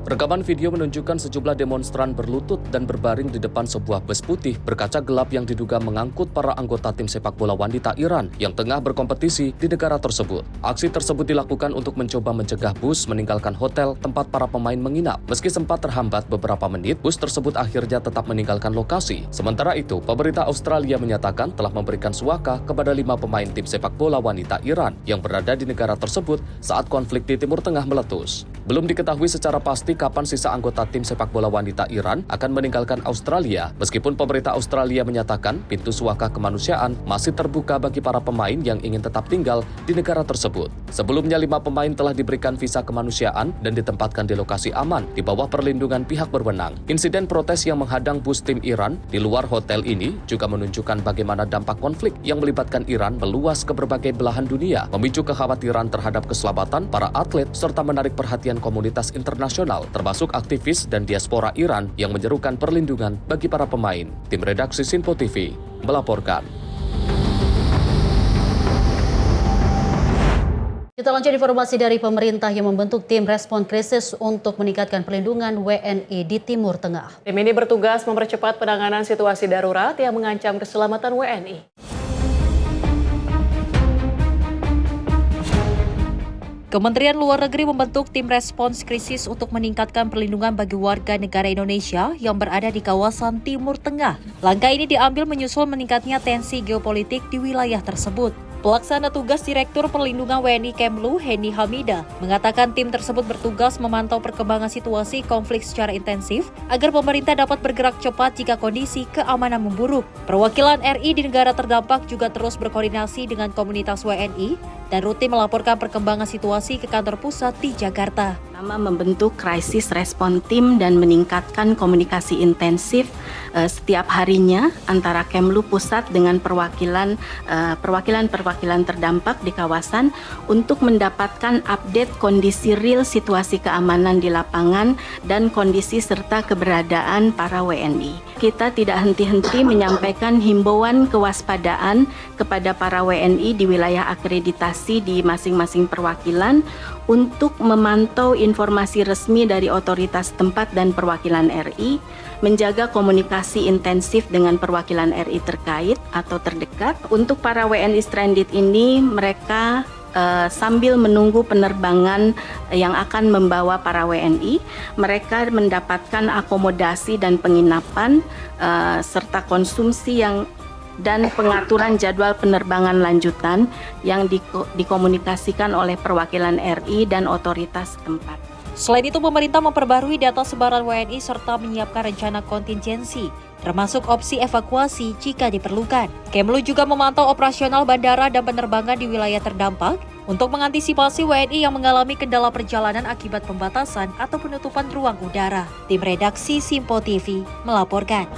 Rekaman video menunjukkan sejumlah demonstran berlutut dan berbaring di depan sebuah bus putih berkaca gelap yang diduga mengangkut para anggota tim sepak bola wanita Iran yang tengah berkompetisi di negara tersebut. Aksi tersebut dilakukan untuk mencoba mencegah bus meninggalkan hotel tempat para pemain menginap. Meski sempat terhambat beberapa menit, bus tersebut akhirnya tetap meninggalkan lokasi. Sementara itu, pemerintah Australia menyatakan telah memberikan suaka kepada 5 pemain tim sepak bola wanita Iran yang berada di negara tersebut saat konflik di Timur Tengah meletus. Belum diketahui secara pasti kapan sisa anggota tim sepak bola wanita Iran akan meninggalkan Australia, meskipun pemerintah Australia menyatakan pintu suaka kemanusiaan masih terbuka bagi para pemain yang ingin tetap tinggal di negara tersebut. Sebelumnya 5 pemain telah diberikan visa kemanusiaan dan ditempatkan di lokasi aman di bawah perlindungan pihak berwenang. Insiden protes yang menghadang bus tim Iran di luar hotel ini juga menunjukkan bagaimana dampak konflik yang melibatkan Iran meluas ke berbagai belahan dunia, memicu kekhawatiran terhadap keselamatan para atlet serta menarik perhatian komunitas internasional, termasuk aktivis dan diaspora Iran yang menyerukan perlindungan bagi para pemain. Tim redaksi Sinpo TV melaporkan. Kita lanjut informasi dari pemerintah yang membentuk tim respon krisis untuk meningkatkan perlindungan WNI di Timur Tengah. Tim ini bertugas mempercepat penanganan situasi darurat yang mengancam keselamatan WNI. Kementerian Luar Negeri membentuk tim respons krisis untuk meningkatkan perlindungan bagi warga negara Indonesia yang berada di kawasan Timur Tengah. Langkah ini diambil menyusul meningkatnya tensi geopolitik di wilayah tersebut. Pelaksana tugas Direktur Perlindungan WNI Kemlu, Henny Hamida, mengatakan tim tersebut bertugas memantau perkembangan situasi konflik secara intensif agar pemerintah dapat bergerak cepat jika kondisi keamanan memburuk. Perwakilan RI di negara terdampak juga terus berkoordinasi dengan komunitas WNI dan rutin melaporkan perkembangan situasi ke kantor pusat di Jakarta. Membentuk crisis response team dan meningkatkan komunikasi intensif setiap harinya antara Kemlu Pusat dengan perwakilan terdampak di kawasan untuk mendapatkan update kondisi real situasi keamanan di lapangan dan kondisi serta keberadaan para WNI. Kita tidak henti-henti menyampaikan himbauan kewaspadaan kepada para WNI di wilayah akreditasi di masing-masing perwakilan untuk memantau informasi resmi dari otoritas tempat dan perwakilan RI, menjaga komunikasi intensif dengan perwakilan RI terkait atau terdekat. Untuk para WNI stranded ini, mereka sambil menunggu penerbangan yang akan membawa para WNI, mereka mendapatkan akomodasi dan penginapan serta konsumsi dan pengaturan jadwal penerbangan lanjutan yang dikomunikasikan oleh perwakilan RI dan otoritas tempat. Selain itu, pemerintah memperbarui data sebaran WNI serta menyiapkan rencana kontingensi, termasuk opsi evakuasi jika diperlukan. Kemlu juga memantau operasional bandara dan penerbangan di wilayah terdampak untuk mengantisipasi WNI yang mengalami kendala perjalanan akibat pembatasan atau penutupan ruang udara. Tim redaksi Simpo TV melaporkan.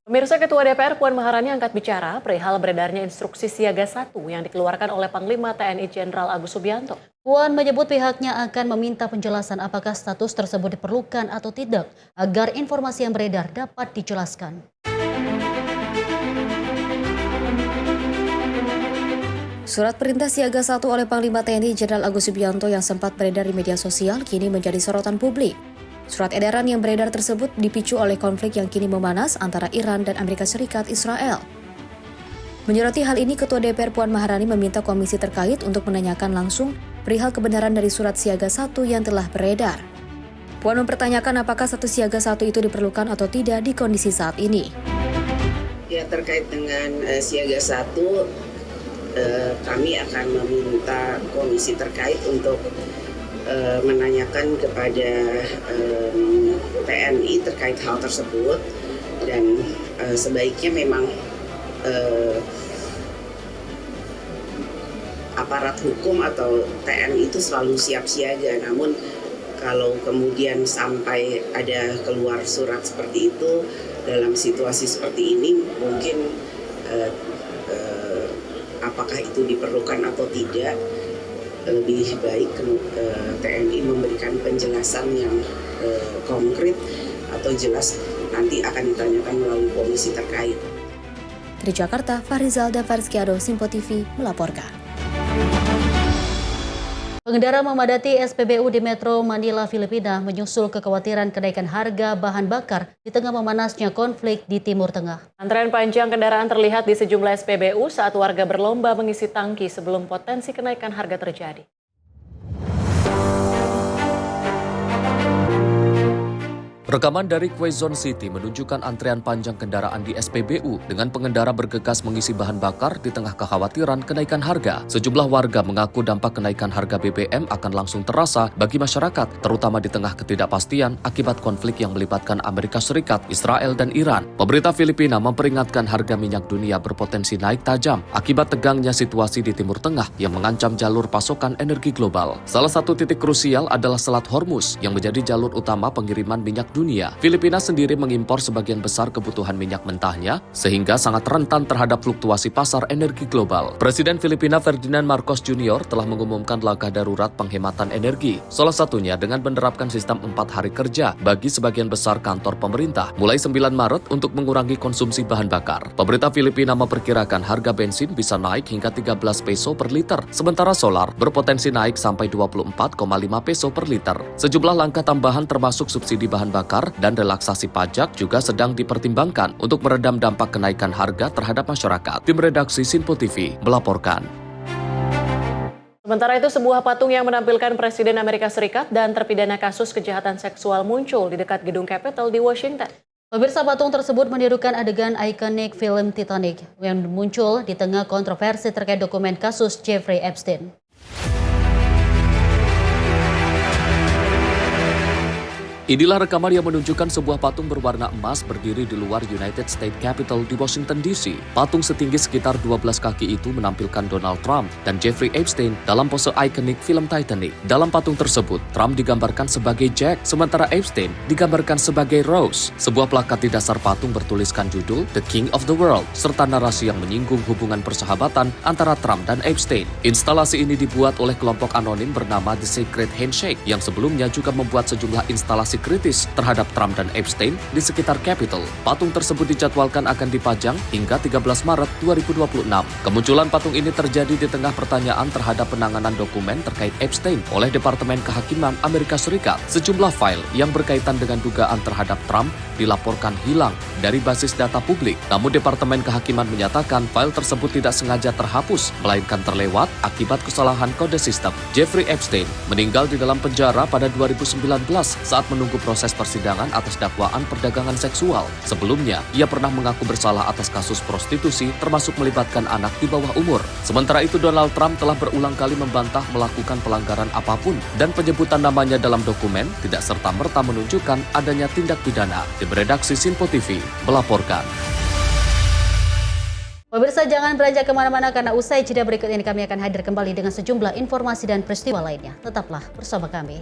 Pemirsa, Ketua DPR Puan Maharani angkat bicara perihal beredarnya instruksi siaga 1 yang dikeluarkan oleh Panglima TNI Jenderal Agus Subianto. Puan menyebut pihaknya akan meminta penjelasan apakah status tersebut diperlukan atau tidak agar informasi yang beredar dapat dijelaskan. Surat perintah siaga 1 oleh Panglima TNI Jenderal Agus Subianto yang sempat beredar di media sosial kini menjadi sorotan publik. Surat edaran yang beredar tersebut dipicu oleh konflik yang kini memanas antara Iran dan Amerika Serikat Israel. Menyoroti hal ini, Ketua DPR Puan Maharani meminta komisi terkait untuk menanyakan langsung perihal kebenaran dari surat siaga 1 yang telah beredar. Puan mempertanyakan apakah status siaga 1 itu diperlukan atau tidak di kondisi saat ini. Ya, terkait dengan siaga 1, kami akan meminta komisi terkait untuk menanyakan kepada TNI terkait hal tersebut, dan sebaiknya memang aparat hukum atau TNI itu selalu siap siaga. Namun kalau kemudian sampai ada keluar surat seperti itu dalam situasi seperti ini, mungkin apakah itu diperlukan atau tidak, lebih baik TNI memberikan penjelasan yang konkret atau jelas nanti akan ditanyakan melalui komisi terkait. Dari Jakarta, Farizal dan Farizkiado, Simpo TV melaporkan. Pengendara memadati SPBU di Metro Manila, Filipina menyusul kekhawatiran kenaikan harga bahan bakar di tengah memanasnya konflik di Timur Tengah. Antrean panjang kendaraan terlihat di sejumlah SPBU saat warga berlomba mengisi tangki sebelum potensi kenaikan harga terjadi. Rekaman dari Quezon City menunjukkan antrean panjang kendaraan di SPBU dengan pengendara bergegas mengisi bahan bakar di tengah kekhawatiran kenaikan harga. Sejumlah warga mengaku dampak kenaikan harga BBM akan langsung terasa bagi masyarakat, terutama di tengah ketidakpastian akibat konflik yang melibatkan Amerika Serikat, Israel, dan Iran. Pemerintah Filipina memperingatkan harga minyak dunia berpotensi naik tajam akibat tegangnya situasi di Timur Tengah yang mengancam jalur pasokan energi global. Salah satu titik krusial adalah Selat Hormuz yang menjadi jalur utama pengiriman minyak dunia. Filipina sendiri mengimpor sebagian besar kebutuhan minyak mentahnya, sehingga sangat rentan terhadap fluktuasi pasar energi global. Presiden Filipina Ferdinand Marcos Jr. telah mengumumkan langkah darurat penghematan energi, salah satunya dengan menerapkan sistem 4 hari kerja bagi sebagian besar kantor pemerintah, mulai 9 Maret untuk mengurangi konsumsi bahan bakar. Pemerintah Filipina memperkirakan harga bensin bisa naik hingga 13 peso per liter, sementara solar berpotensi naik sampai 24,5 peso per liter. Sejumlah langkah tambahan termasuk subsidi bahan bakar dan relaksasi pajak juga sedang dipertimbangkan untuk meredam dampak kenaikan harga terhadap masyarakat. Tim redaksi Sinpo TV melaporkan. Sementara itu, sebuah patung yang menampilkan Presiden Amerika Serikat dan terpidana kasus kejahatan seksual muncul di dekat gedung Capitol di Washington. Pemirsa, patung tersebut menirukan adegan ikonik film Titanic yang muncul di tengah kontroversi terkait dokumen kasus Jeffrey Epstein. Inilah rekaman yang menunjukkan sebuah patung berwarna emas berdiri di luar United States Capitol di Washington DC. Patung setinggi sekitar 12 kaki itu menampilkan Donald Trump dan Jeffrey Epstein dalam pose ikonik film Titanic. Dalam patung tersebut, Trump digambarkan sebagai Jack, sementara Epstein digambarkan sebagai Rose. Sebuah plakat di dasar patung bertuliskan judul The King of the World, serta narasi yang menyinggung hubungan persahabatan antara Trump dan Epstein. Instalasi ini dibuat oleh kelompok anonim bernama The Secret Handshake, yang sebelumnya juga membuat sejumlah instalasi kritis terhadap Trump dan Epstein di sekitar Capitol. Patung tersebut dijadwalkan akan dipajang hingga 13 Maret 2026. Kemunculan patung ini terjadi di tengah pertanyaan terhadap penanganan dokumen terkait Epstein oleh Departemen Kehakiman Amerika Serikat. Sejumlah file yang berkaitan dengan dugaan terhadap Trump dilaporkan hilang dari basis data publik. Namun Departemen Kehakiman menyatakan file tersebut tidak sengaja terhapus, melainkan terlewat akibat kesalahan kode sistem. Jeffrey Epstein meninggal di dalam penjara pada 2019 saat menunggu proses persidangan atas dakwaan perdagangan seksual. Sebelumnya, ia pernah mengaku bersalah atas kasus prostitusi termasuk melibatkan anak di bawah umur. Sementara itu, Donald Trump telah berulang kali membantah melakukan pelanggaran apapun dan penyebutan namanya dalam dokumen tidak serta-merta menunjukkan adanya tindak pidana. Tim redaksi Sinpo TV melaporkan. Pemirsa, jangan beranjak kemana-mana karena usai jeda berikut ini kami akan hadir kembali dengan sejumlah informasi dan peristiwa lainnya. Tetaplah bersama kami.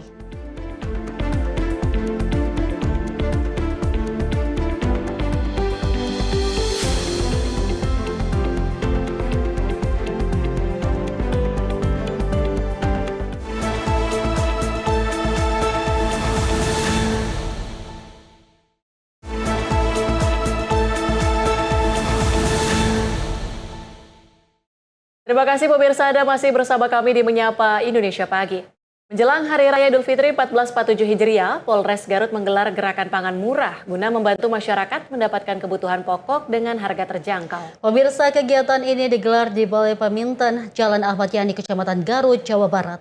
Terima kasih pemirsa, Anda masih bersama kami di Menyapa Indonesia Pagi. Menjelang Hari Raya Idul Fitri 1447 Hijriah, Polres Garut menggelar gerakan pangan murah guna membantu masyarakat mendapatkan kebutuhan pokok dengan harga terjangkau. Pemirsa, kegiatan ini digelar di Balai Pamintan, Jalan Ahmad Yani, Kecamatan Garut, Jawa Barat.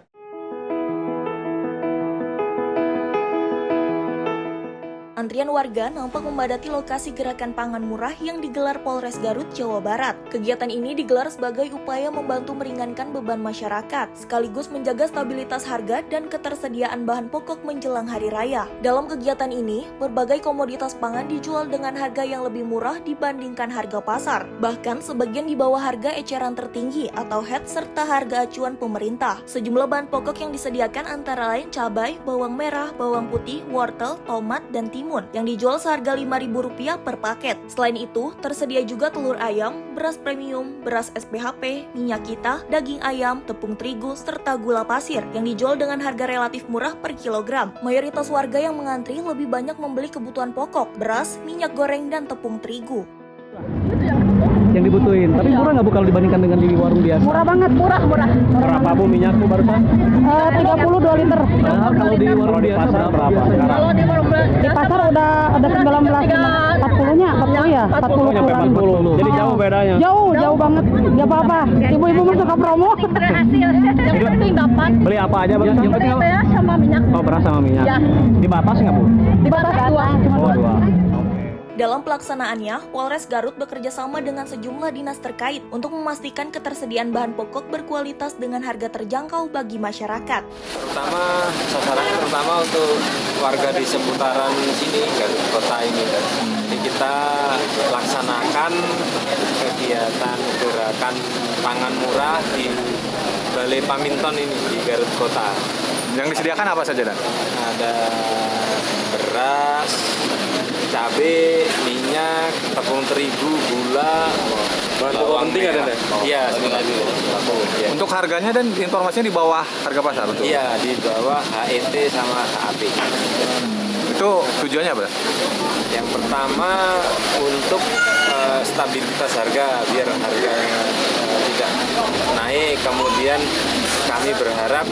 Antrian warga nampak memadati lokasi gerakan pangan murah yang digelar Polres Garut, Jawa Barat. Kegiatan ini digelar sebagai upaya membantu meringankan beban masyarakat, sekaligus menjaga stabilitas harga dan ketersediaan bahan pokok menjelang Hari Raya. Dalam kegiatan ini, berbagai komoditas pangan dijual dengan harga yang lebih murah dibandingkan harga pasar. Bahkan sebagian di bawah harga eceran tertinggi atau HET serta harga acuan pemerintah. Sejumlah bahan pokok yang disediakan antara lain cabai, bawang merah, bawang putih, wortel, tomat, dan timun yang dijual seharga Rp5.000 per paket. Selain itu, tersedia juga telur ayam, beras premium, beras SPHP, minyak kita, daging ayam, tepung terigu, serta gula pasir yang dijual dengan harga relatif murah per kilogram. Mayoritas warga yang mengantri lebih banyak membeli kebutuhan pokok, beras, minyak goreng, dan tepung terigu. yang dibutuhin. Tapi murah nggak Bu kalau dibandingkan dengan di warung biasa? Murah banget, murah. Berapa Bu minyakmu barusan? 32 liter. Nah, kalau di warung biasa berapa? Kalau di pasar udah ada 40-nya, 40 sampai kurang. 40. Jadi jauh bedanya. Jauh banget. Gak apa-apa. Ibu-ibu mah suka promo. Berhasil. Yang penting dapat. Beli apa aja Bu? Yang penting Beras sama minyak. Oh, beras sama minyak. Ya. Dibatas nggak Bu? Dibatas 2, cuma 2. Dalam pelaksanaannya, Polres Garut bekerja sama dengan sejumlah dinas terkait untuk memastikan ketersediaan bahan pokok berkualitas dengan harga terjangkau bagi masyarakat. Terutama untuk warga di seputaran sini, Garut kota ini. Jadi kita laksanakan kegiatan gerakan pangan murah di Balai Paminton ini di Garut kota. Yang disediakan apa saja Dan? Ada beras, cabai, minyak, tepung terigu, gula, bawang merah. Iya, semua itu. Untuk harganya dan informasinya di bawah harga pasar? Iya, di bawah HET sama HAP. Itu tujuannya apa? Yang pertama untuk stabilitas harga, biar harganya tidak naik. Kemudian kami berharap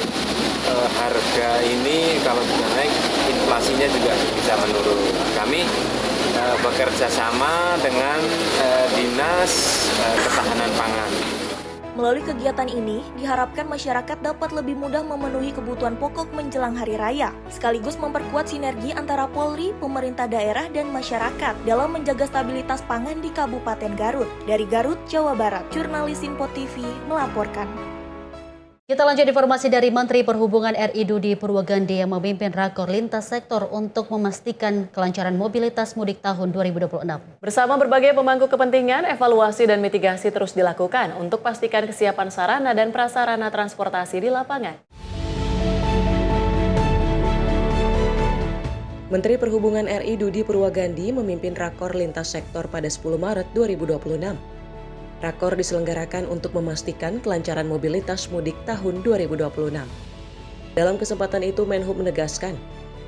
harga ini kalau tidak naik, inflasinya juga bisa menurun. Kami bekerja sama dengan Dinas Ketahanan Pangan. Melalui kegiatan ini, diharapkan masyarakat dapat lebih mudah memenuhi kebutuhan pokok menjelang Hari Raya, sekaligus memperkuat sinergi antara Polri, pemerintah daerah, dan masyarakat dalam menjaga stabilitas pangan di Kabupaten Garut. Dari Garut, Jawa Barat, jurnalis Info TV melaporkan. Kita lanjut informasi dari Menteri Perhubungan RI Dudi Purwogandi yang memimpin rakor lintas sektor untuk memastikan kelancaran mobilitas mudik tahun 2026. Bersama berbagai pemangku kepentingan, evaluasi dan mitigasi terus dilakukan untuk pastikan kesiapan sarana dan prasarana transportasi di lapangan. Menteri Perhubungan RI Dudi Purwogandi memimpin rakor lintas sektor pada 10 Maret 2026. Rakor diselenggarakan untuk memastikan kelancaran mobilitas mudik tahun 2026. Dalam kesempatan itu, Menhub menegaskan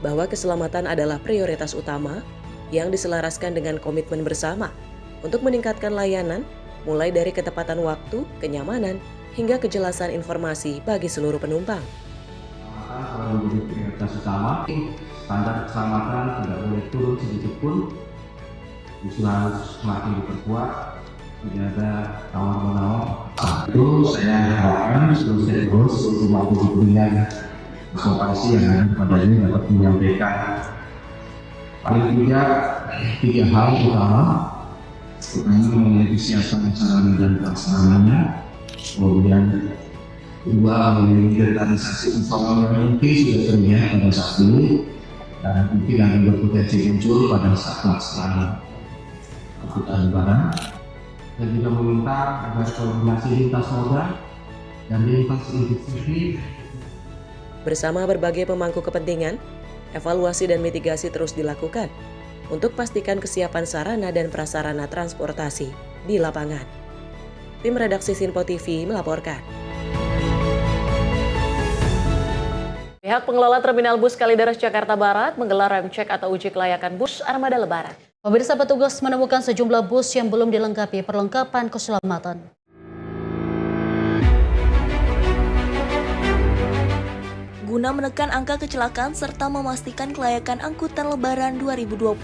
bahwa keselamatan adalah prioritas utama yang diselaraskan dengan komitmen bersama untuk meningkatkan layanan, mulai dari ketepatan waktu, kenyamanan, hingga kejelasan informasi bagi seluruh penumpang. Selalu menjadi prioritas utama, standar keselamatan tidak boleh turun sedikit pun, harus semakin diperkuat. Tidak ada tawar-menawar. Itu saya harapkan seluruh stakeholders untuk mampu diberikan konsultasi yang ada pada ini dapat menyampaikan paling tidak 3 hal utama. Pertama mengenai kesiapan sarana dan prasarananya, kemudian 2 mengenai digitalisasi informal yang mungkin sudah terlihat pada saat ini dan mungkin akan berpotensi muncul pada saat pelaksanaan angkutan lebaran. Dan juga meminta agar koordinasi lintas moda dan lintas individu. Bersama berbagai pemangku kepentingan, evaluasi dan mitigasi terus dilakukan untuk pastikan kesiapan sarana dan prasarana transportasi di lapangan. Tim redaksi Sinpo TV melaporkan. Pihak pengelola Terminal Bus Kalideres Jakarta Barat menggelar rem cek atau uji kelayakan bus armada Lebaran. Pemirsa, petugas menemukan sejumlah bus yang belum dilengkapi perlengkapan keselamatan. Guna menekan angka kecelakaan serta memastikan kelayakan angkutan Lebaran 2026,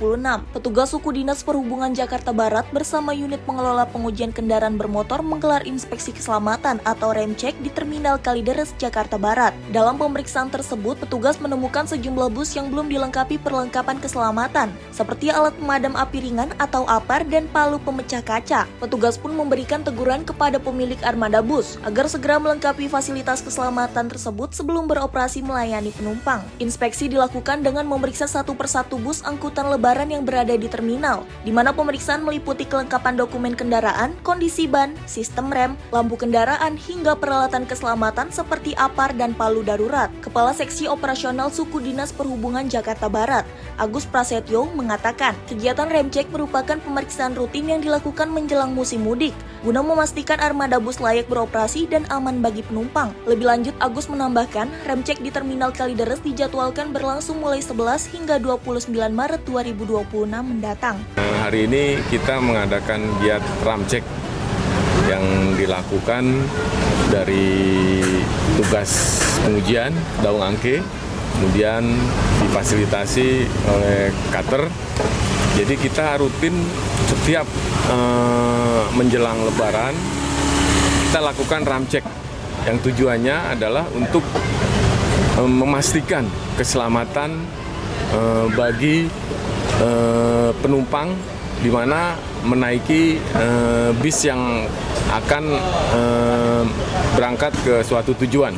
petugas Suku Dinas Perhubungan Jakarta Barat bersama unit pengelola pengujian kendaraan bermotor menggelar inspeksi keselamatan atau rem cek di Terminal Kalideres Jakarta Barat. Dalam pemeriksaan tersebut, petugas menemukan sejumlah bus yang belum dilengkapi perlengkapan keselamatan, seperti alat pemadam api ringan atau APAR dan palu pemecah kaca. Petugas pun memberikan teguran kepada pemilik armada bus agar segera melengkapi fasilitas keselamatan tersebut sebelum beroperasi melayani penumpang. Inspeksi dilakukan dengan memeriksa satu persatu bus angkutan Lebaran yang berada di terminal, di mana pemeriksaan meliputi kelengkapan dokumen kendaraan, kondisi ban, sistem rem, lampu kendaraan, hingga peralatan keselamatan seperti APAR dan palu darurat. Kepala Seksi Operasional Suku Dinas Perhubungan Jakarta Barat, Agus Prasetyo, mengatakan kegiatan rem cek merupakan pemeriksaan rutin yang dilakukan menjelang musim mudik, guna memastikan armada bus layak beroperasi dan aman bagi penumpang. Lebih lanjut, Agus menambahkan, rem cek di Terminal Kalideres dijadwalkan berlangsung mulai 11 hingga 29 Maret 2026 mendatang. Hari ini kita mengadakan giat ram cek yang dilakukan dari tugas pengujian daun angke, kemudian difasilitasi oleh cutter. Jadi kita rutin setiap menjelang Lebaran kita lakukan ramcek yang tujuannya adalah untuk memastikan keselamatan bagi penumpang di mana menaiki bis yang akan berangkat ke suatu tujuan.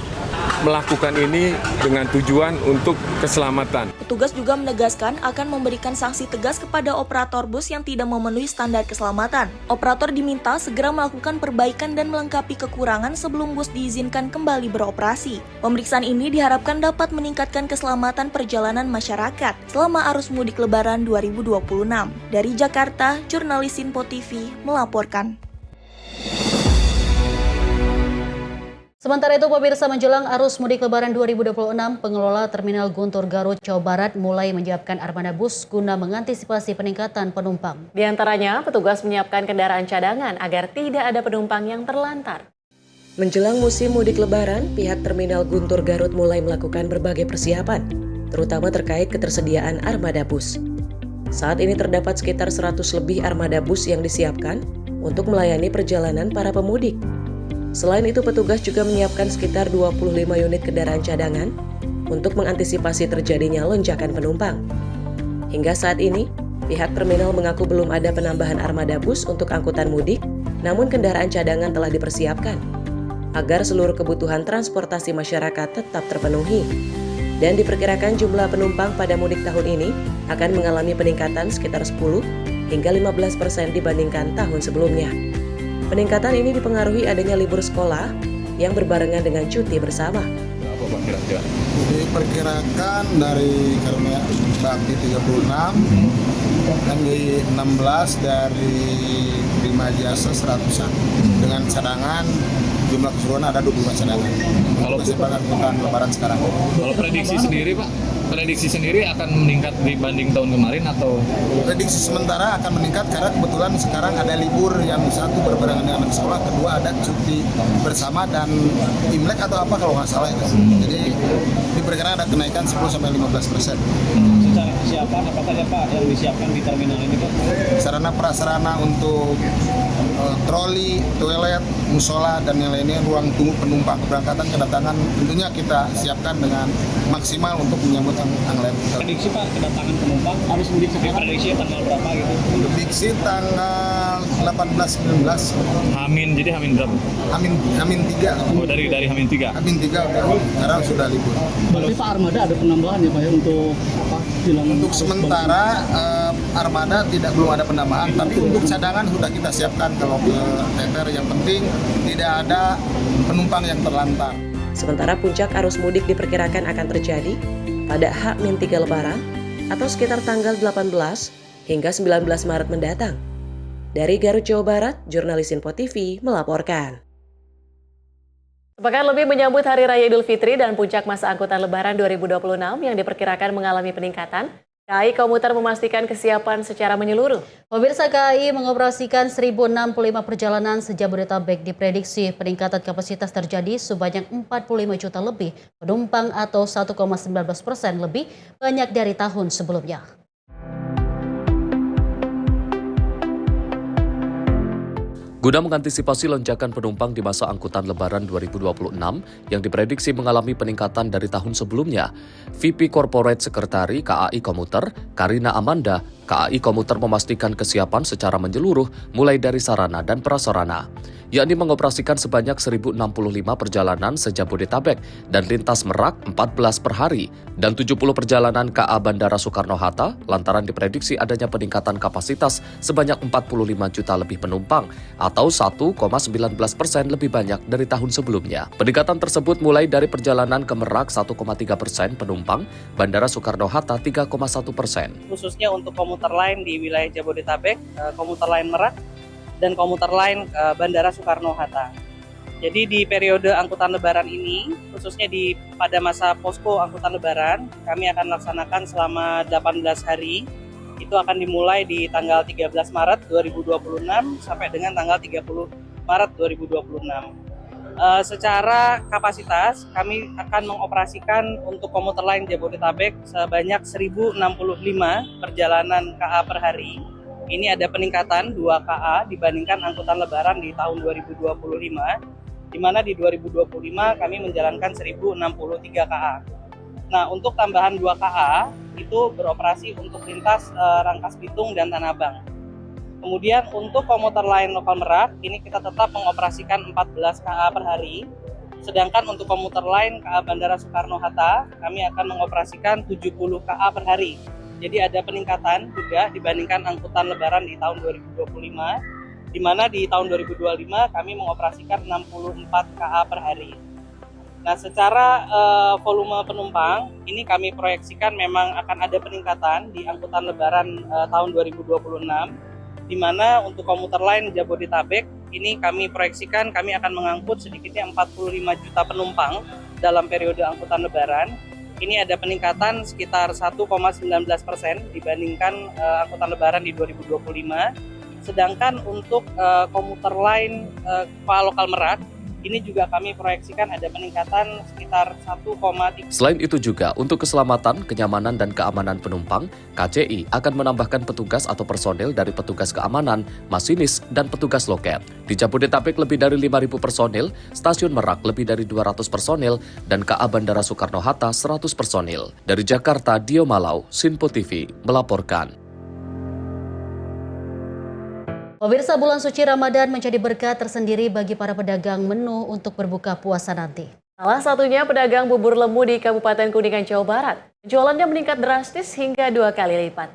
Melakukan ini dengan tujuan untuk keselamatan. Petugas juga menegaskan akan memberikan sanksi tegas kepada operator bus yang tidak memenuhi standar keselamatan. Operator diminta segera melakukan perbaikan dan melengkapi kekurangan sebelum bus diizinkan kembali beroperasi. Pemeriksaan ini diharapkan dapat meningkatkan keselamatan perjalanan masyarakat selama arus mudik Lebaran 2026. Dari Jakarta, jurnalis Info TV melaporkan. Sementara itu, pemirsa, menjelang arus mudik Lebaran 2026, pengelola Terminal Guntur Garut, Jawa Barat mulai menyiapkan armada bus guna mengantisipasi peningkatan penumpang. Di antaranya, petugas menyiapkan kendaraan cadangan agar tidak ada penumpang yang terlantar. Menjelang musim mudik Lebaran, pihak Terminal Guntur Garut mulai melakukan berbagai persiapan, terutama terkait ketersediaan armada bus. Saat ini terdapat sekitar 100 lebih armada bus yang disiapkan untuk melayani perjalanan para pemudik. Selain itu, petugas juga menyiapkan sekitar 25 unit kendaraan cadangan untuk mengantisipasi terjadinya lonjakan penumpang. Hingga saat ini, pihak terminal mengaku belum ada penambahan armada bus untuk angkutan mudik, namun kendaraan cadangan telah dipersiapkan agar seluruh kebutuhan transportasi masyarakat tetap terpenuhi. Dan diperkirakan jumlah penumpang pada mudik tahun ini akan mengalami peningkatan sekitar 10 hingga 15% dibandingkan tahun sebelumnya. Peningkatan ini dipengaruhi adanya libur sekolah yang berbarengan dengan cuti bersama. Diperkirakan dari karena Bakti 36 dan di 16 dari Prima Jasa 101 dengan cadangan jumlah keseluruhan ada 25 cadangan. Kalau keseluruhan Lebaran sekarang. Kalau prediksi sendiri Pak, prediksi sendiri akan meningkat dibanding tahun kemarin atau? Prediksi sementara akan meningkat karena kebetulan sekarang ada libur yang satu berbarengan dengan anak sekolah, kedua ada cuti bersama dan Imlek atau apa kalau nggak salah itu. Jadi diperkirakan ada kenaikan 10-15%. Secara kesiapan apa saja Pak yang disiapkan di terminal ini Pak? Sarana prasarana untuk troli, toilet, musola dan yang lainnya, ruang tunggu penumpang keberangkatan kedatangan tentunya kita siapkan dengan maksimal untuk menyambut angkutan. Prediksi Pak kedatangan penumpang harus mudik sekitar prediksi tanggal berapa gitu? Prediksi tanggal 18-19. Jadi Hamin berapa? Hamin 3. Oh dari Hamin 3. Hamin 3 sekarang sudah libur. Berarti Pak armada ada penambahan ya Pak ya untuk apa? Untuk sementara armada belum ada penambahan, tapi untuk cadangan sudah kita siapkan kalau ke teter. Yang penting tidak ada penumpang yang terlantar. Sementara puncak arus mudik diperkirakan akan terjadi pada H-3 Lebaran atau sekitar tanggal 18 hingga 19 Maret mendatang. Dari Garut, Jawa Barat, jurnalis Info TV melaporkan. Sepekan lebih menyambut Hari Raya Idul Fitri dan puncak masa angkutan Lebaran 2026 yang diperkirakan mengalami peningkatan, KAI Komuter memastikan kesiapan secara menyeluruh. Pemirsa, KAI mengoperasikan 1.065 perjalanan se-Jabodetabek. Diprediksi peningkatan kapasitas terjadi sebanyak 45 juta lebih penumpang atau 1,19% lebih banyak dari tahun sebelumnya. Guna mengantisipasi lonjakan penumpang di masa angkutan Lebaran 2026 yang diprediksi mengalami peningkatan dari tahun sebelumnya, VP Corporate Secretary KAI Komuter, Karina Amanda, KAI Komuter memastikan kesiapan secara menyeluruh mulai dari sarana dan prasarana, yakni mengoperasikan sebanyak 1.065 perjalanan se-Jabodetabek dan lintas Merak 14 per hari dan 70 perjalanan KA Bandara Soekarno-Hatta lantaran diprediksi adanya peningkatan kapasitas sebanyak 45 juta lebih penumpang atau 1,19% lebih banyak dari tahun sebelumnya. Peningkatan tersebut mulai dari perjalanan ke Merak 1,3% penumpang, Bandara Soekarno-Hatta 3,1%. Khususnya untuk komuter lain di wilayah Jabodetabek, komuter lain Merak, dan komuter lain Bandara Soekarno-Hatta. Jadi di periode angkutan Lebaran ini, khususnya pada masa posko angkutan Lebaran, kami akan laksanakan selama 18 hari. Itu akan dimulai di tanggal 13 Maret 2026 sampai dengan tanggal 31 Maret 2026. Secara kapasitas, kami akan mengoperasikan untuk komuter lain Jabodetabek sebanyak 1065 perjalanan KA per hari. Ini ada peningkatan 2 KA dibandingkan angkutan lebaran di tahun 2025, di mana di 2025 kami menjalankan 1063 KA. Nah, untuk tambahan 2 KA itu beroperasi untuk lintas Rangkas Bitung dan Tanah Abang. Kemudian untuk komuter lain lokal Merak, ini kita tetap mengoperasikan 14 KA per hari. Sedangkan untuk komuter lain KA Bandara Soekarno-Hatta, kami akan mengoperasikan 70 KA per hari. Jadi ada peningkatan juga dibandingkan angkutan lebaran di tahun 2025, di mana di tahun 2025 kami mengoperasikan 64 KA per hari. Nah, secara volume penumpang, ini kami proyeksikan memang akan ada peningkatan di angkutan lebaran tahun 2026, di mana untuk komuter lain Jabodetabek ini kami proyeksikan kami akan mengangkut sedikitnya 45 juta penumpang dalam periode angkutan lebaran. Ini ada peningkatan sekitar 1,19% dibandingkan angkutan lebaran di 2025. Sedangkan untuk komuter lain lokal Merak, ini juga kami proyeksikan ada peningkatan sekitar 1,3. Selain itu juga, untuk keselamatan, kenyamanan, dan keamanan penumpang, KCI akan menambahkan petugas atau personel dari petugas keamanan, masinis, dan petugas loket. Di Jabodetabek lebih dari 5.000 personil, Stasiun Merak lebih dari 200 personil, dan KA Bandara Soekarno-Hatta 100 personil. Dari Jakarta, Dio Malau, Sinpo TV, melaporkan. Pemirsa, bulan suci Ramadan menjadi berkah tersendiri bagi para pedagang menu untuk berbuka puasa nanti. Salah satunya pedagang bubur lemu di Kabupaten Kuningan, Jawa Barat. Penjualannya meningkat drastis hingga 2 kali lipat.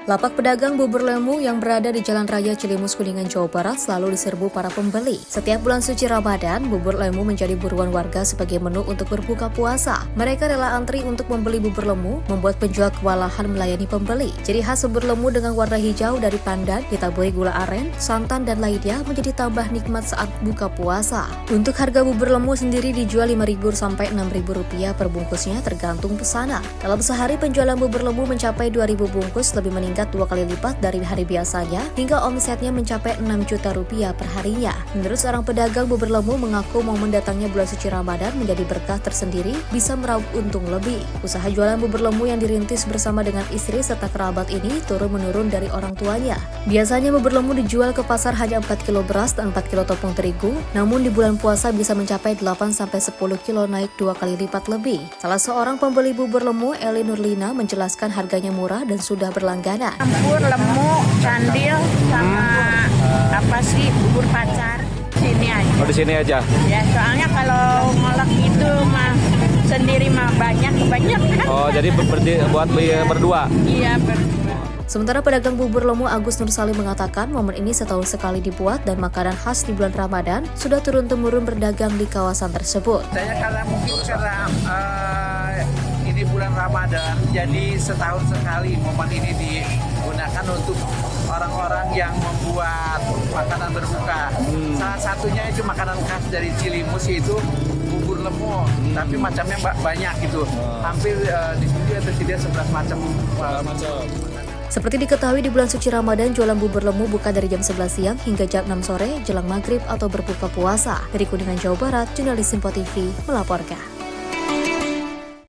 Lapak pedagang bubur lemu yang berada di Jalan Raya Cilimus, Kuningan, Jawa Barat selalu diserbu para pembeli. Setiap bulan suci Ramadan, bubur lemu menjadi buruan warga sebagai menu untuk berbuka puasa. Mereka rela antri untuk membeli bubur lemu, membuat penjual kewalahan melayani pembeli. Ciri khas bubur lemu dengan warna hijau dari pandan, ditaburi gula aren, santan, dan lainnya menjadi tambah nikmat saat buka puasa. Untuk harga bubur lemu sendiri dijual Rp5.000 sampai Rp6.000 per bungkusnya tergantung pesanan. Dalam sehari penjualan bubur lemu mencapai 2.000 bungkus, lebih meningkat 2 kali lipat dari hari biasanya, hingga omsetnya mencapai Rp6 juta per harinya. Menurut seorang pedagang bubur lemu mengaku momen datangnya bulan suci Ramadan menjadi berkah tersendiri, bisa meraup untung lebih. Usaha jualan bubur lemu yang dirintis bersama dengan istri serta kerabat ini turun-menurun dari orang tuanya. Biasanya bubur lemu dijual ke pasar hanya 4 kilo beras dan 4 kilo tepung terigu, namun di bulan puasa bisa mencapai 8-10 kilo, naik 2 kali lipat lebih. Salah seorang pembeli bubur lemu, Eli Nurlina, menjelaskan harganya murah dan sudah berlangganan. Bubur lemu, candil, sama bubur pacar. Sini aja. Oh, di sini aja? Ya, soalnya kalau ngolok itu mah sendiri mah kebanyakan. Oh, jadi buat berdua? Iya, berdua. Sementara pedagang bubur lemu Agus Nur Salim mengatakan momen ini setahun sekali dibuat dan makanan khas di bulan Ramadan sudah turun-temurun berdagang di kawasan tersebut. Saya karena ini bulan Ramadan, jadi setahun sekali momen ini digunakan untuk orang-orang yang membuat makanan berbuka. Salah satunya itu makanan khas dari Cilimus, yaitu bubur lemu, tapi macamnya banyak gitu. Hampir di sini tersedia 11 macam. Seperti diketahui di bulan suci Ramadan, jualan bubur lemu buka dari jam 11 siang hingga jam 6 sore jelang maghrib atau berbuka puasa. Dari Kuningan, Jawa Barat, jurnalis Sinpo TV melaporkan.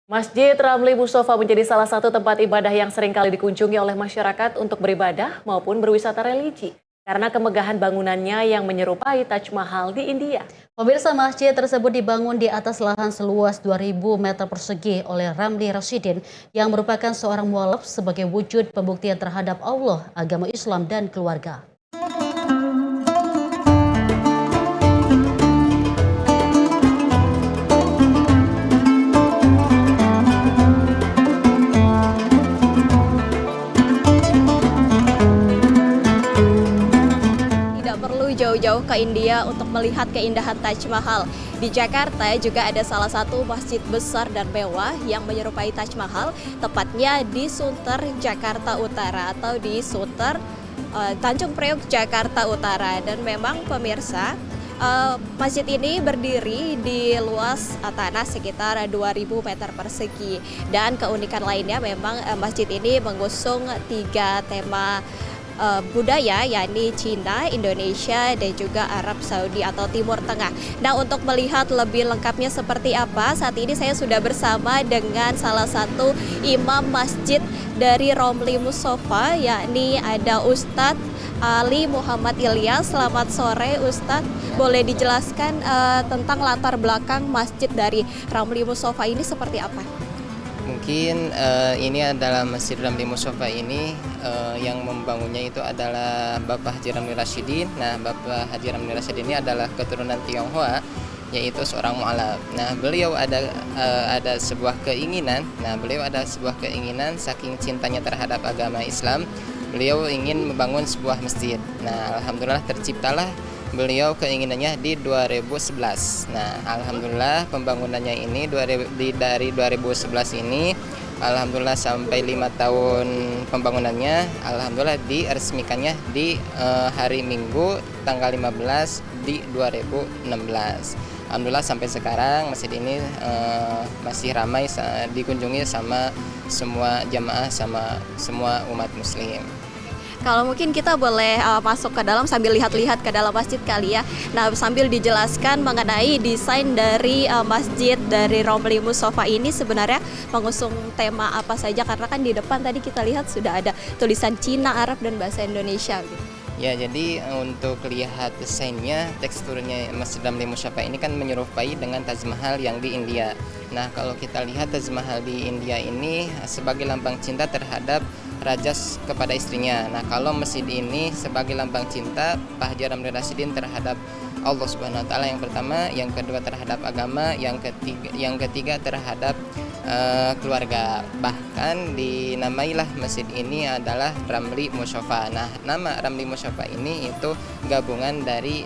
Masjid Ramli Mustofa menjadi salah satu tempat ibadah yang sering kali dikunjungi oleh masyarakat untuk beribadah maupun berwisata religi karena kemegahan bangunannya yang menyerupai Taj Mahal di India. Pemirsa, masjid tersebut dibangun di atas lahan seluas 2.000 meter persegi oleh Ramli Rashidin yang merupakan seorang mualaf sebagai wujud pembuktian terhadap Allah, agama Islam, dan keluarga. Jauh-jauh ke India untuk melihat keindahan Taj Mahal. Di Jakarta juga ada salah satu masjid besar dan mewah yang menyerupai Taj Mahal, tepatnya di Sunter, Jakarta Utara, atau di Sunter Tanjung Priok, Jakarta Utara. Dan memang pemirsa, Masjid ini berdiri di luas tanah sekitar 2.000 meter persegi. Dan keunikan lainnya memang masjid ini mengusung 3 tema budaya, yakni Cina, Indonesia, dan juga Arab Saudi atau Timur Tengah. Nah, untuk melihat lebih lengkapnya seperti apa, saat ini saya sudah bersama dengan salah satu imam masjid dari Romli Musofa, yakni ada Ustadz Ali Muhammad Ilyas. Selamat sore Ustadz, boleh dijelaskan tentang latar belakang masjid dari Romli Musofa ini seperti apa? Mungkin ini adalah Masjid Romli Musofa ini yang membangunnya itu adalah Bapak Haji Ramli Rasyidin. Nah, Bapak Haji Ramli Rasyidin ini adalah keturunan Tionghoa, yaitu seorang mu'alaf. Nah, beliau ada sebuah keinginan. Nah, beliau ada sebuah keinginan saking cintanya terhadap agama Islam, beliau ingin membangun sebuah masjid. Nah, alhamdulillah terciptalah beliau keinginannya di 2011. Nah, alhamdulillah pembangunannya ini dari 2011 ini, alhamdulillah sampai 5 tahun pembangunannya, alhamdulillah diresmikannya di hari Minggu tanggal 15 di 2016. Alhamdulillah sampai sekarang masjid ini masih ramai dikunjungi sama semua jamaah, sama semua umat muslim. Kalau mungkin kita boleh masuk ke dalam sambil lihat-lihat ke dalam masjid kali ya. Nah, sambil dijelaskan mengenai desain dari masjid dari Romli Musofa ini sebenarnya mengusung tema apa saja, karena kan di depan tadi kita lihat sudah ada tulisan Cina, Arab, dan bahasa Indonesia gitu. Ya, jadi untuk lihat desainnya, teksturnya Masjid Romli Musofa ini kan menyerupai dengan Taj Mahal yang di India. Nah, kalau kita lihat Taj Mahal di India ini sebagai lambang cinta terhadap raja kepada istrinya. Nah, kalau masjid ini sebagai lambang cinta Pak Haji Ramli Rasyidin terhadap Allah Subhanahu wa taala yang pertama, yang kedua terhadap agama, yang ketiga terhadap keluarga. Bahkan dinamailah masjid ini adalah Romli Musofa. Nah, nama Romli Musofa ini itu gabungan dari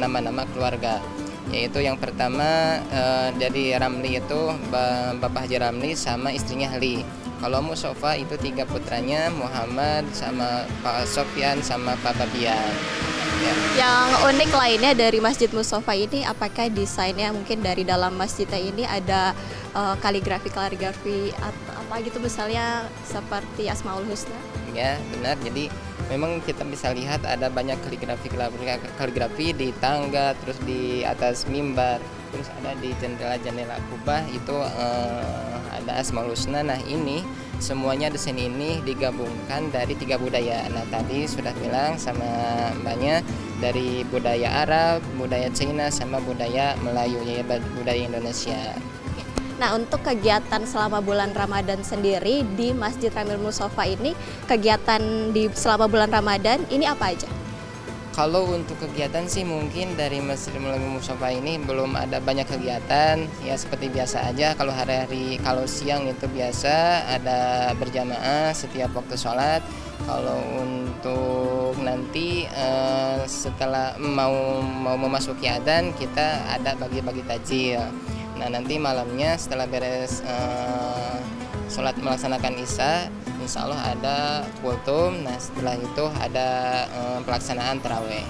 nama-nama keluarga. Yaitu yang pertama dari Ramli itu Bapak Haji Ramli sama istrinya Ali. Kalau Musofa itu 3 putranya, Muhammad sama Pak Sofyan sama Pak Babian. Ya. Yang unik lainnya dari Masjid Musofa ini, apakah desainnya mungkin dari dalam masjidnya ini ada kaligrafi atau apa gitu, misalnya seperti Asmaul Husna? Ya, benar. Jadi memang kita bisa lihat ada banyak kaligrafi di tangga, terus di atas mimbar, terus ada di jendela-jendela kubah itu ada Asmaul Husna. Nah, ini semuanya desain ini digabungkan dari 3 budaya. Nah, tadi sudah bilang sama Mbaknya dari budaya Arab, budaya Cina, sama budaya Melayu, yaitu budaya Indonesia. Nah, untuk kegiatan selama bulan Ramadan sendiri di Masjid Romli Musofa ini, kegiatan di selama bulan Ramadan ini apa aja? Kalau untuk kegiatan sih mungkin dari Masjid Romli Musofa ini belum ada banyak kegiatan, ya seperti biasa aja. Kalau hari-hari, kalau siang itu biasa ada berjamaah setiap waktu sholat. Kalau untuk nanti setelah mau memasuki adzan, kita ada bagi-bagi takjil. Nah, nanti malamnya setelah beres sholat melaksanakan Isya, insya Allah ada kultum. Nah, setelah itu ada pelaksanaan taraweh.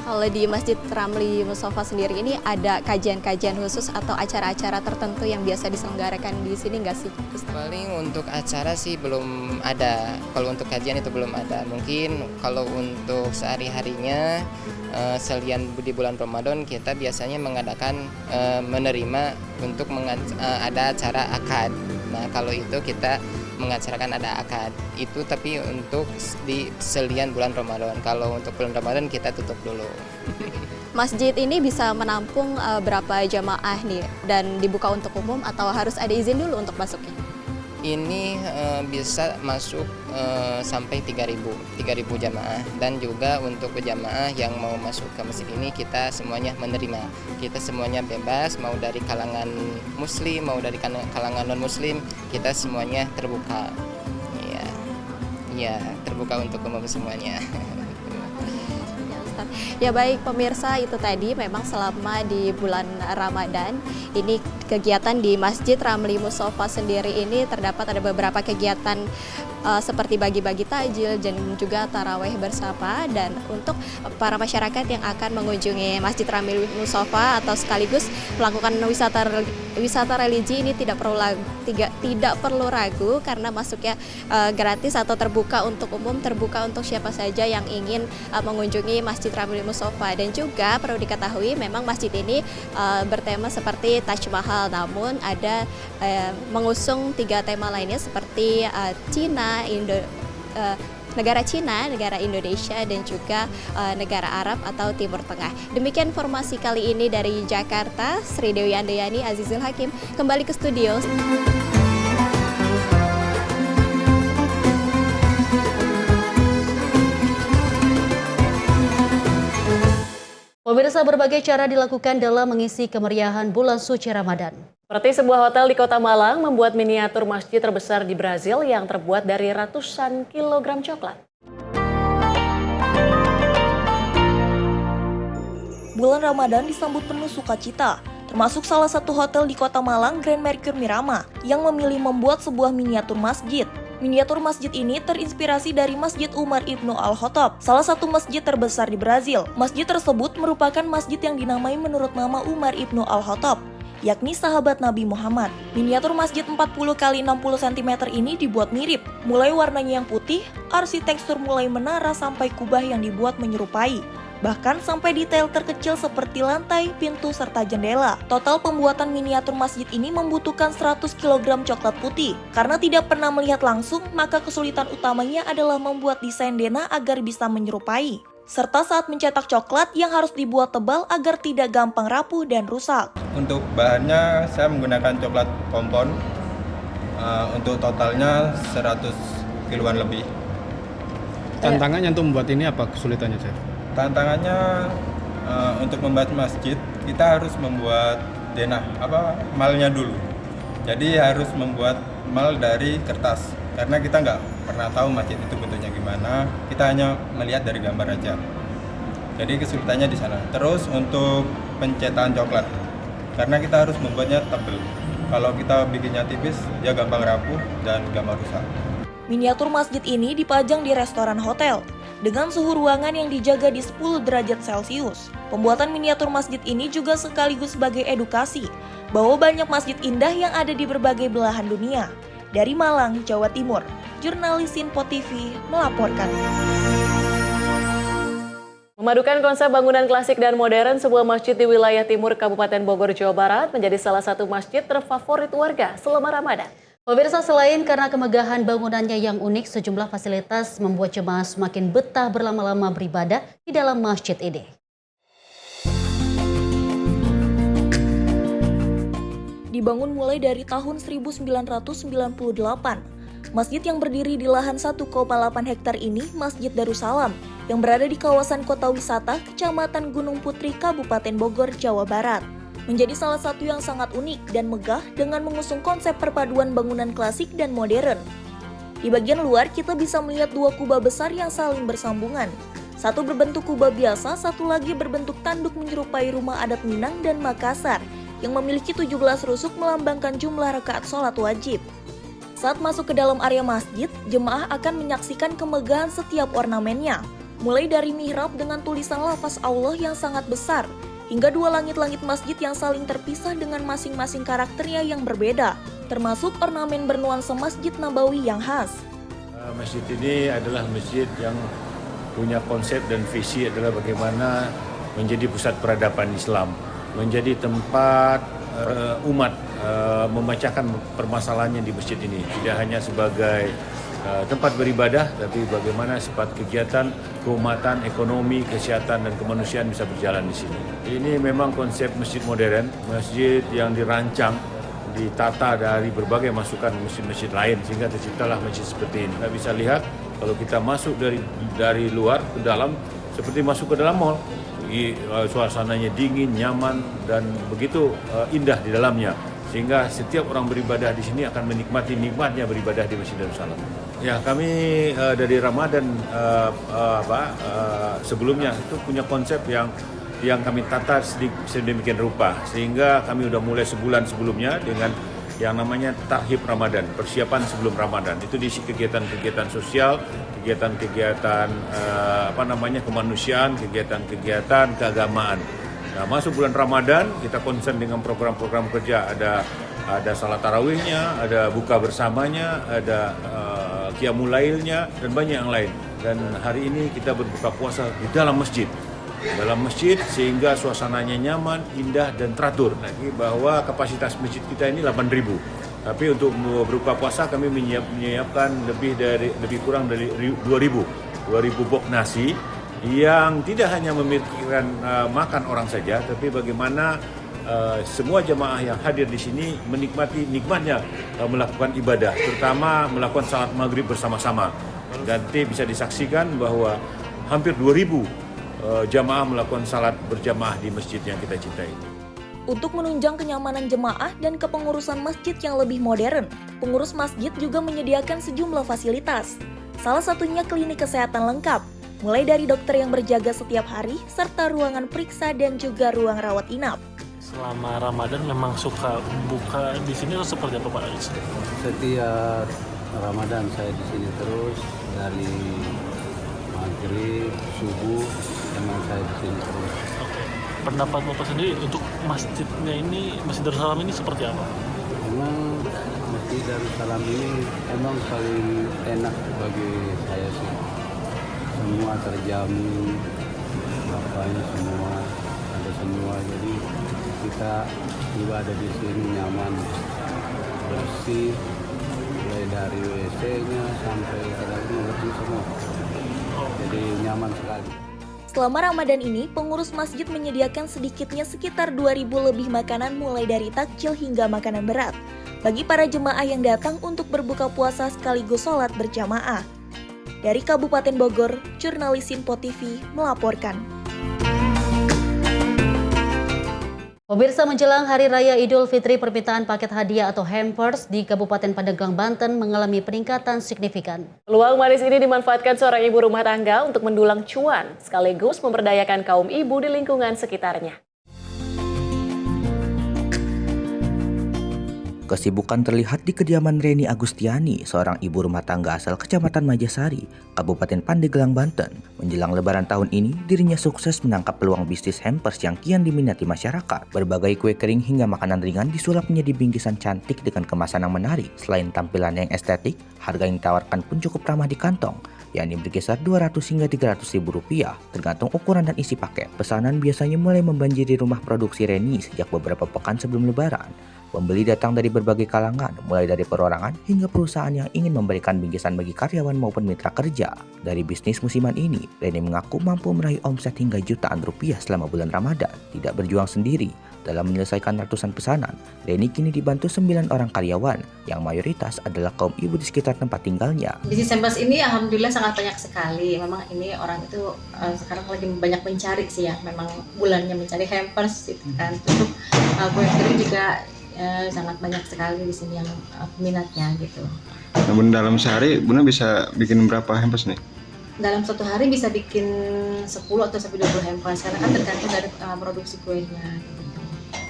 Kalau di Masjid Romli Musofa sendiri ini ada kajian-kajian khusus atau acara-acara tertentu yang biasa diselenggarakan di sini nggak sih? Paling untuk acara sih belum ada. Kalau untuk kajian itu belum ada. Mungkin kalau untuk sehari-harinya selain di bulan Ramadan kita biasanya mengadakan menerima untuk ada acara akad. Nah, kalau itu kita mengacarakan ada akad itu, tapi untuk di selian bulan Ramadan. Kalau untuk bulan Ramadan kita tutup dulu. Masjid ini bisa menampung berapa jamaah nih, dan dibuka untuk umum atau harus ada izin dulu untuk masuknya? Ini bisa masuk sampai 3.000 jamaah, dan juga untuk jamaah yang mau masuk ke masjid ini kita semuanya menerima. Kita semuanya bebas, mau dari kalangan muslim, mau dari kalangan non muslim, kita semuanya terbuka. Ya, terbuka untuk umum semuanya. Ya baik pemirsa, itu tadi memang selama di bulan Ramadan ini kegiatan di Masjid Ramli Mustofa sendiri ini terdapat ada beberapa kegiatan seperti bagi-bagi takjil dan juga taraweh bersama. Dan untuk para masyarakat yang akan mengunjungi Masjid Ramli Mustofa atau sekaligus melakukan wisata religi ini tidak perlu ragu karena masuknya gratis atau terbuka untuk umum, terbuka untuk siapa saja yang ingin mengunjungi Masjid Ramli Mustofa. Dan juga perlu diketahui memang masjid ini bertema seperti Taj Mahal, namun ada mengusung 3 tema lainnya seperti Cina, negara Cina, negara Indonesia, dan juga negara Arab atau Timur Tengah. Demikian informasi kali ini dari Jakarta. Sri Dewi Andayani, Azizul Hakim kembali ke studio. Pemirsa, berbagai cara dilakukan dalam mengisi kemeriahan bulan suci Ramadan. Seperti sebuah hotel di Kota Malang membuat miniatur masjid terbesar di Brazil yang terbuat dari ratusan kilogram coklat. Bulan Ramadan disambut penuh sukacita, termasuk salah satu hotel di Kota Malang, Grand Mercure Miramar, yang memilih membuat sebuah miniatur masjid. Miniatur masjid ini terinspirasi dari Masjid Umar Ibnu Al-Khattab, salah satu masjid terbesar di Brazil. Masjid tersebut merupakan masjid yang dinamai menurut nama Umar Ibnu Al-Khattab, yakni sahabat Nabi Muhammad. Miniatur masjid 40 x 60 cm ini dibuat mirip, mulai warnanya yang putih, arsitektur mulai menara sampai kubah yang dibuat menyerupai. Bahkan sampai detail terkecil seperti lantai, pintu, serta jendela. Total pembuatan miniatur masjid ini membutuhkan 100 kg coklat putih. Karena tidak pernah melihat langsung, maka kesulitan utamanya adalah membuat desain denah agar bisa menyerupai. Serta saat mencetak coklat yang harus dibuat tebal agar tidak gampang rapuh dan rusak. Untuk bahannya saya menggunakan coklat kompon. Untuk totalnya 100 kiloan lebih. Tantangannya untuk membuat ini apa kesulitannya, Chef? Tantangannya untuk membuat masjid kita harus membuat denah malnya dulu. Jadi harus membuat mal dari kertas karena kita nggak pernah tahu masjid itu bentuknya gimana. Kita hanya melihat dari gambar aja. Jadi kesulitannya di sana. Terus untuk pencetakan coklat karena kita harus membuatnya tebal. Kalau kita bikinnya tipis dia gampang rapuh dan gampang rusak. Miniatur masjid ini dipajang di restoran hotel dengan suhu ruangan yang dijaga di 10 derajat Celcius. Pembuatan miniatur masjid ini juga sekaligus sebagai edukasi bahwa banyak masjid indah yang ada di berbagai belahan dunia. Dari Malang, Jawa Timur, jurnalis Info TV melaporkan. Memadukan konsep bangunan klasik dan modern, sebuah masjid di wilayah timur Kabupaten Bogor, Jawa Barat menjadi salah satu masjid terfavorit warga selama Ramadan. Pemirsa, selain karena kemegahan bangunannya yang unik, sejumlah fasilitas membuat jemaah semakin betah berlama-lama beribadah di dalam masjid ini. Dibangun mulai dari tahun 1998, masjid yang berdiri di lahan 1,8 hektar ini Masjid Darussalam yang berada di kawasan kota wisata Kecamatan Gunung Putri, Kabupaten Bogor, Jawa Barat. Menjadi salah satu yang sangat unik dan megah dengan mengusung konsep perpaduan bangunan klasik dan modern. Di bagian luar kita bisa melihat 2 kubah besar yang saling bersambungan. Satu berbentuk kubah biasa, satu lagi berbentuk tanduk menyerupai rumah adat Minang dan Makassar yang memiliki 17 rusuk melambangkan jumlah rakaat sholat wajib. Saat masuk ke dalam area masjid, jemaah akan menyaksikan kemegahan setiap ornamennya. Mulai dari mihrab dengan tulisan lafaz Allah yang sangat besar, hingga 2 langit-langit masjid yang saling terpisah dengan masing-masing karakternya yang berbeda, termasuk ornamen bernuansa Masjid Nabawi yang khas. Masjid ini adalah masjid yang punya konsep dan visi adalah bagaimana menjadi pusat peradaban Islam, menjadi tempat umat memecahkan permasalahannya di masjid ini, tidak hanya sebagai tempat beribadah, tapi bagaimana sifat kegiatan, keumatan, ekonomi, kesehatan, dan kemanusiaan bisa berjalan di sini. Ini memang konsep masjid modern, masjid yang dirancang, ditata dari berbagai masukan masjid-masjid lain, sehingga terciptalah masjid seperti ini. Kita bisa lihat, kalau kita masuk dari luar ke dalam, seperti masuk ke dalam mall. Suasananya dingin, nyaman, dan begitu indah di dalamnya. Sehingga setiap orang beribadah di sini akan menikmati nikmatnya beribadah di Masjid Darussalam. Ya, kami dari Ramadan sebelumnya itu punya konsep yang yang kami tata sedemikian rupa, sehingga kami sudah mulai sebulan sebelumnya dengan yang namanya Tarhib Ramadan, persiapan sebelum Ramadan. Itu diisi kegiatan-kegiatan sosial, kegiatan-kegiatan kemanusiaan, kegiatan-kegiatan keagamaan. Nah, masuk bulan Ramadan kita concern dengan program-program kerja, ada salat tarawihnya, ada buka bersamanya, ada qiyamul lailnya, dan banyak yang lain. Dan hari ini kita berbuka puasa di dalam masjid. Sehingga suasananya nyaman, indah, dan teratur. Lagi bahwa kapasitas masjid kita ini 8.000. Tapi untuk berbuka puasa kami menyiapkan lebih kurang dari 2.000 box nasi yang tidak hanya memikirkan makan orang saja, tapi bagaimana semua jamaah yang hadir di sini menikmati nikmatnya melakukan ibadah, terutama melakukan salat maghrib bersama-sama. Dan bisa disaksikan bahwa hampir 2.000 jamaah melakukan salat berjamaah di masjid yang kita cintai. Untuk menunjang kenyamanan jemaah dan kepengurusan masjid yang lebih modern, pengurus masjid juga menyediakan sejumlah fasilitas. Salah satunya klinik kesehatan lengkap, mulai dari dokter yang berjaga setiap hari, serta ruangan periksa dan juga ruang rawat inap. Selama Ramadan memang suka buka di sini atau seperti apa Pak? Setiap Ramadan saya di sini terus dari maghrib, subuh, memang saya di sini terus. Oke. Pendapat Bapak sendiri untuk masjidnya ini, Masjid Darussalam ini seperti apa? Memang Masjid Darussalam ini emang paling enak bagi saya sih. Semua terjamin, apanya semua, ada semua. Jadi kita ibadah di sini nyaman, bersih, mulai dari WC-nya sampai ada bersih semua. Jadi nyaman sekali. Selama Ramadan ini, pengurus masjid menyediakan sedikitnya sekitar 2.000 lebih makanan mulai dari takjil hingga makanan berat bagi para jemaah yang datang untuk berbuka puasa sekaligus sholat berjamaah. Dari Kabupaten Bogor, jurnalis Sinpo TV melaporkan. Pemirsa, menjelang Hari Raya Idul Fitri, permintaan paket hadiah atau hampers di Kabupaten Pandeglang, Banten mengalami peningkatan signifikan. Peluang manis ini dimanfaatkan seorang ibu rumah tangga untuk mendulang cuan, sekaligus memberdayakan kaum ibu di lingkungan sekitarnya. Kesibukan terlihat di kediaman Reni Agustiani, seorang ibu rumah tangga asal Kecamatan Majasari, Kabupaten Pandeglang, Banten. Menjelang Lebaran tahun ini, dirinya sukses menangkap peluang bisnis hampers yang kian diminati masyarakat. Berbagai kue kering hingga makanan ringan disulap menjadi bingkisan cantik dengan kemasan yang menarik. Selain tampilan yang estetik, harga yang ditawarkan pun cukup ramah di kantong, yakni berkisar 200 hingga 300 ribu rupiah, tergantung ukuran dan isi paket. Pesanan biasanya mulai membanjiri rumah produksi Reni sejak beberapa pekan sebelum Lebaran. Pembeli datang dari berbagai kalangan, mulai dari perorangan hingga perusahaan yang ingin memberikan bingkisan bagi karyawan maupun mitra kerja. Dari bisnis musiman ini, Reni mengaku mampu meraih omset hingga jutaan rupiah selama bulan Ramadan. Tidak berjuang sendiri, dalam menyelesaikan ratusan pesanan, Reni kini dibantu 9 orang karyawan, yang mayoritas adalah kaum ibu di sekitar tempat tinggalnya. Bisnis hampers ini alhamdulillah sangat banyak sekali. Memang ini orang itu sekarang lagi banyak mencari sih ya. Memang bulannya mencari hampers gitu kan. Untuk kue kering juga sangat banyak sekali di sini yang peminatnya gitu. Namun dalam sehari Bunda bisa bikin berapa hampers nih? Dalam satu hari bisa bikin 10 atau sampai 20 hampers karena kan tergantung dari produksi kuenya gitu.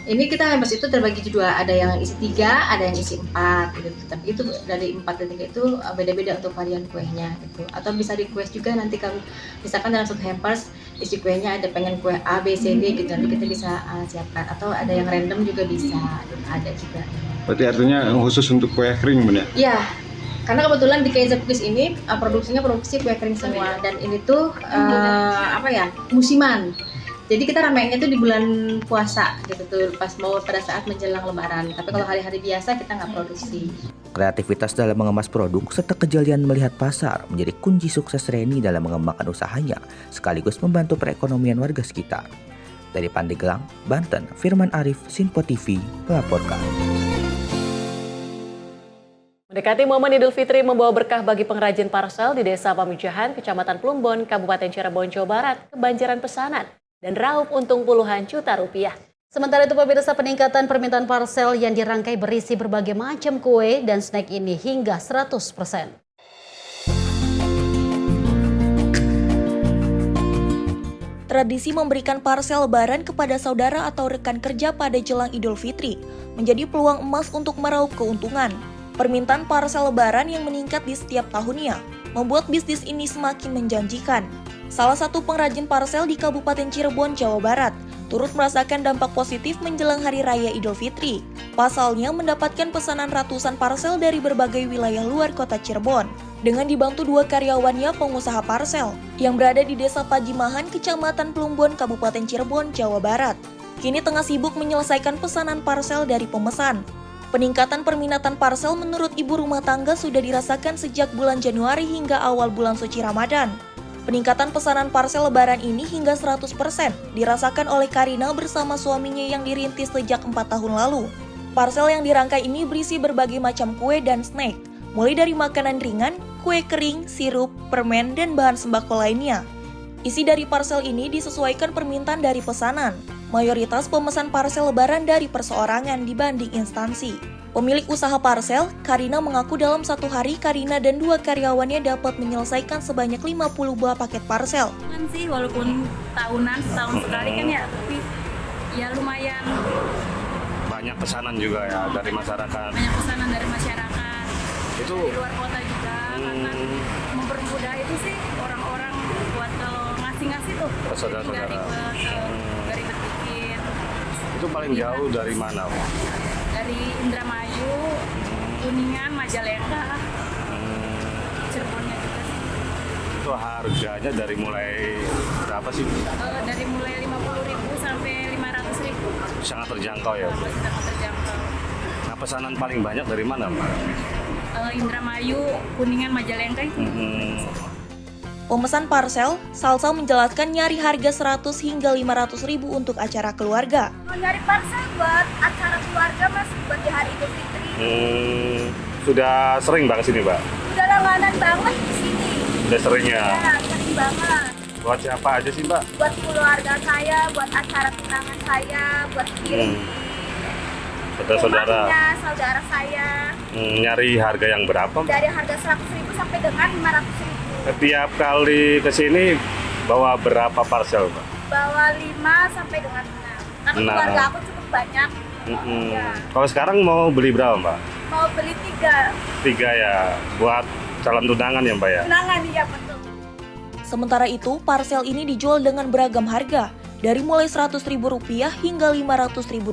Ini kita hampers itu terbagi dua, ada yang isi 3, ada yang isi 4 gitu. Tapi itu dari 4 dan 3 itu beda-beda untuk varian kuenya gitu. Atau bisa request juga nanti kalau misalkan dalam satu hampers isi kuenya ada pengen kue A, B, C, D gitu, nanti kita bisa siapkan. Atau ada yang random juga bisa, gitu. Ada juga. Berarti artinya khusus untuk kue kering Bunda? Iya, karena kebetulan di Kaiser Cookies ini produksinya produksi kue kering semua. Dan ini tuh musiman. Jadi kita ramainya tuh di bulan puasa gitu tuh, pas mau pada saat menjelang Lebaran. Tapi kalau hari-hari biasa kita nggak produksi. Kreativitas dalam mengemas produk serta kejelian melihat pasar menjadi kunci sukses Reni dalam mengembangkan usahanya, sekaligus membantu perekonomian warga sekitar. Dari Pandeglang, Banten, Firman Arif, Sinpo TV melaporkan. Mendekati momen Idul Fitri membawa berkah bagi pengrajin parsel di Desa Pamijahan, Kecamatan Plumbon, Kabupaten Cirebon, Jawa Barat, kebanjiran pesanan dan raup untung puluhan juta rupiah. Sementara itu pemirsa, peningkatan permintaan parsel yang dirangkai berisi berbagai macam kue dan snack ini hingga 100%. Tradisi memberikan parsel lebaran kepada saudara atau rekan kerja pada jelang Idul Fitri menjadi peluang emas untuk meraup keuntungan. Permintaan parsel lebaran yang meningkat di setiap tahunnya membuat bisnis ini semakin menjanjikan. Salah satu pengrajin parsel di Kabupaten Cirebon, Jawa Barat, turut merasakan dampak positif menjelang Hari Raya Idul Fitri. Pasalnya mendapatkan pesanan ratusan parsel dari berbagai wilayah luar kota Cirebon. Dengan dibantu 2 karyawannya pengusaha parsel yang berada di Desa Pajimahan, Kecamatan Plumbon, Kabupaten Cirebon, Jawa Barat, kini tengah sibuk menyelesaikan pesanan parsel dari pemesan. Peningkatan perminatan parsel menurut ibu rumah tangga sudah dirasakan sejak bulan Januari hingga awal bulan suci Ramadan. Peningkatan pesanan parsel lebaran ini hingga 100% dirasakan oleh Karina bersama suaminya yang dirintis sejak 4 tahun lalu. Parsel yang dirangkai ini berisi berbagai macam kue dan snack, mulai dari makanan ringan, kue kering, sirup, permen, dan bahan sembako lainnya. Isi dari parsel ini disesuaikan permintaan dari pesanan. Mayoritas pemesan parsel lebaran dari perseorangan dibanding instansi. Pemilik usaha parsel, Karina mengaku dalam satu hari Karina dan 2 karyawannya dapat menyelesaikan sebanyak 50 buah paket parsel. Sih walaupun tahunan, setahun sekali kan ya, tapi ya lumayan. Banyak pesanan juga ya dari masyarakat. Banyak pesanan dari masyarakat. Itu di luar kota juga, karena mempermudah itu sih orang-orang buat kalau ngasih-ngasih tuh. Saudara-saudara. Dari bikin. Itu paling jauh dari mana? Dari Indramayu, Kuningan, Majalengka, Cirebonnya juga sih. Itu harganya dari mulai berapa sih? Dari mulai 50.000 sampai 500.000. Sangat terjangkau ya? Masih sangat terjangkau. Nah, pesanan paling banyak dari mana, Mbak? Indramayu, Kuningan, Majalengka itu. Pemesan parsel, Salsa menjelaskan nyari harga 100 hingga 500 ribu untuk acara keluarga. Nyari parsel buat acara keluarga mas, buat di hari Idul Fitri. Sudah sering banget sini, Mbak? Udah langganan banget di sini. Udah sering ya? Ya, sering banget. Buat siapa aja sih, Mbak? Buat keluarga saya, buat acara tunangan saya, buat kirim. Saudara. Saudara saya. Nyari harga yang berapa? Dari harga 100.000 sampai dengan 500.000. Setiap kali kesini bawa berapa parsel, Mbak? Bawa 5 sampai dengan 6. Karena keluarga aku cukup banyak. Ya. Kalau sekarang mau beli berapa, Mbak? Mau beli 3. 3 ya, buat calon tunangan ya, Mbak ya? Tunangan, iya betul. Sementara itu, parsel ini dijual dengan beragam harga, dari mulai Rp100.000 hingga Rp500.000.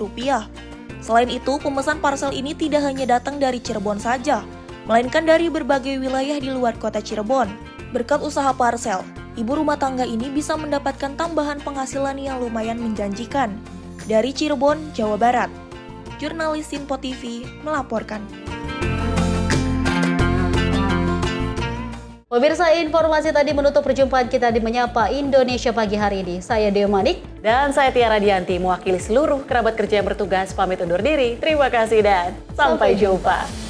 Selain itu, pemesan parsel ini tidak hanya datang dari Cirebon saja, melainkan dari berbagai wilayah di luar kota Cirebon. Berkat usaha parsel, ibu rumah tangga ini bisa mendapatkan tambahan penghasilan yang lumayan menjanjikan. Dari Cirebon, Jawa Barat, jurnalis Sinpo TV melaporkan. Pemirsa, informasi tadi menutup perjumpaan kita di Menyapa Indonesia pagi hari ini. Saya Deo Manik. Dan saya Tiara Dianti, mewakili seluruh kerabat kerja yang bertugas pamit undur diri. Terima kasih dan sampai jumpa.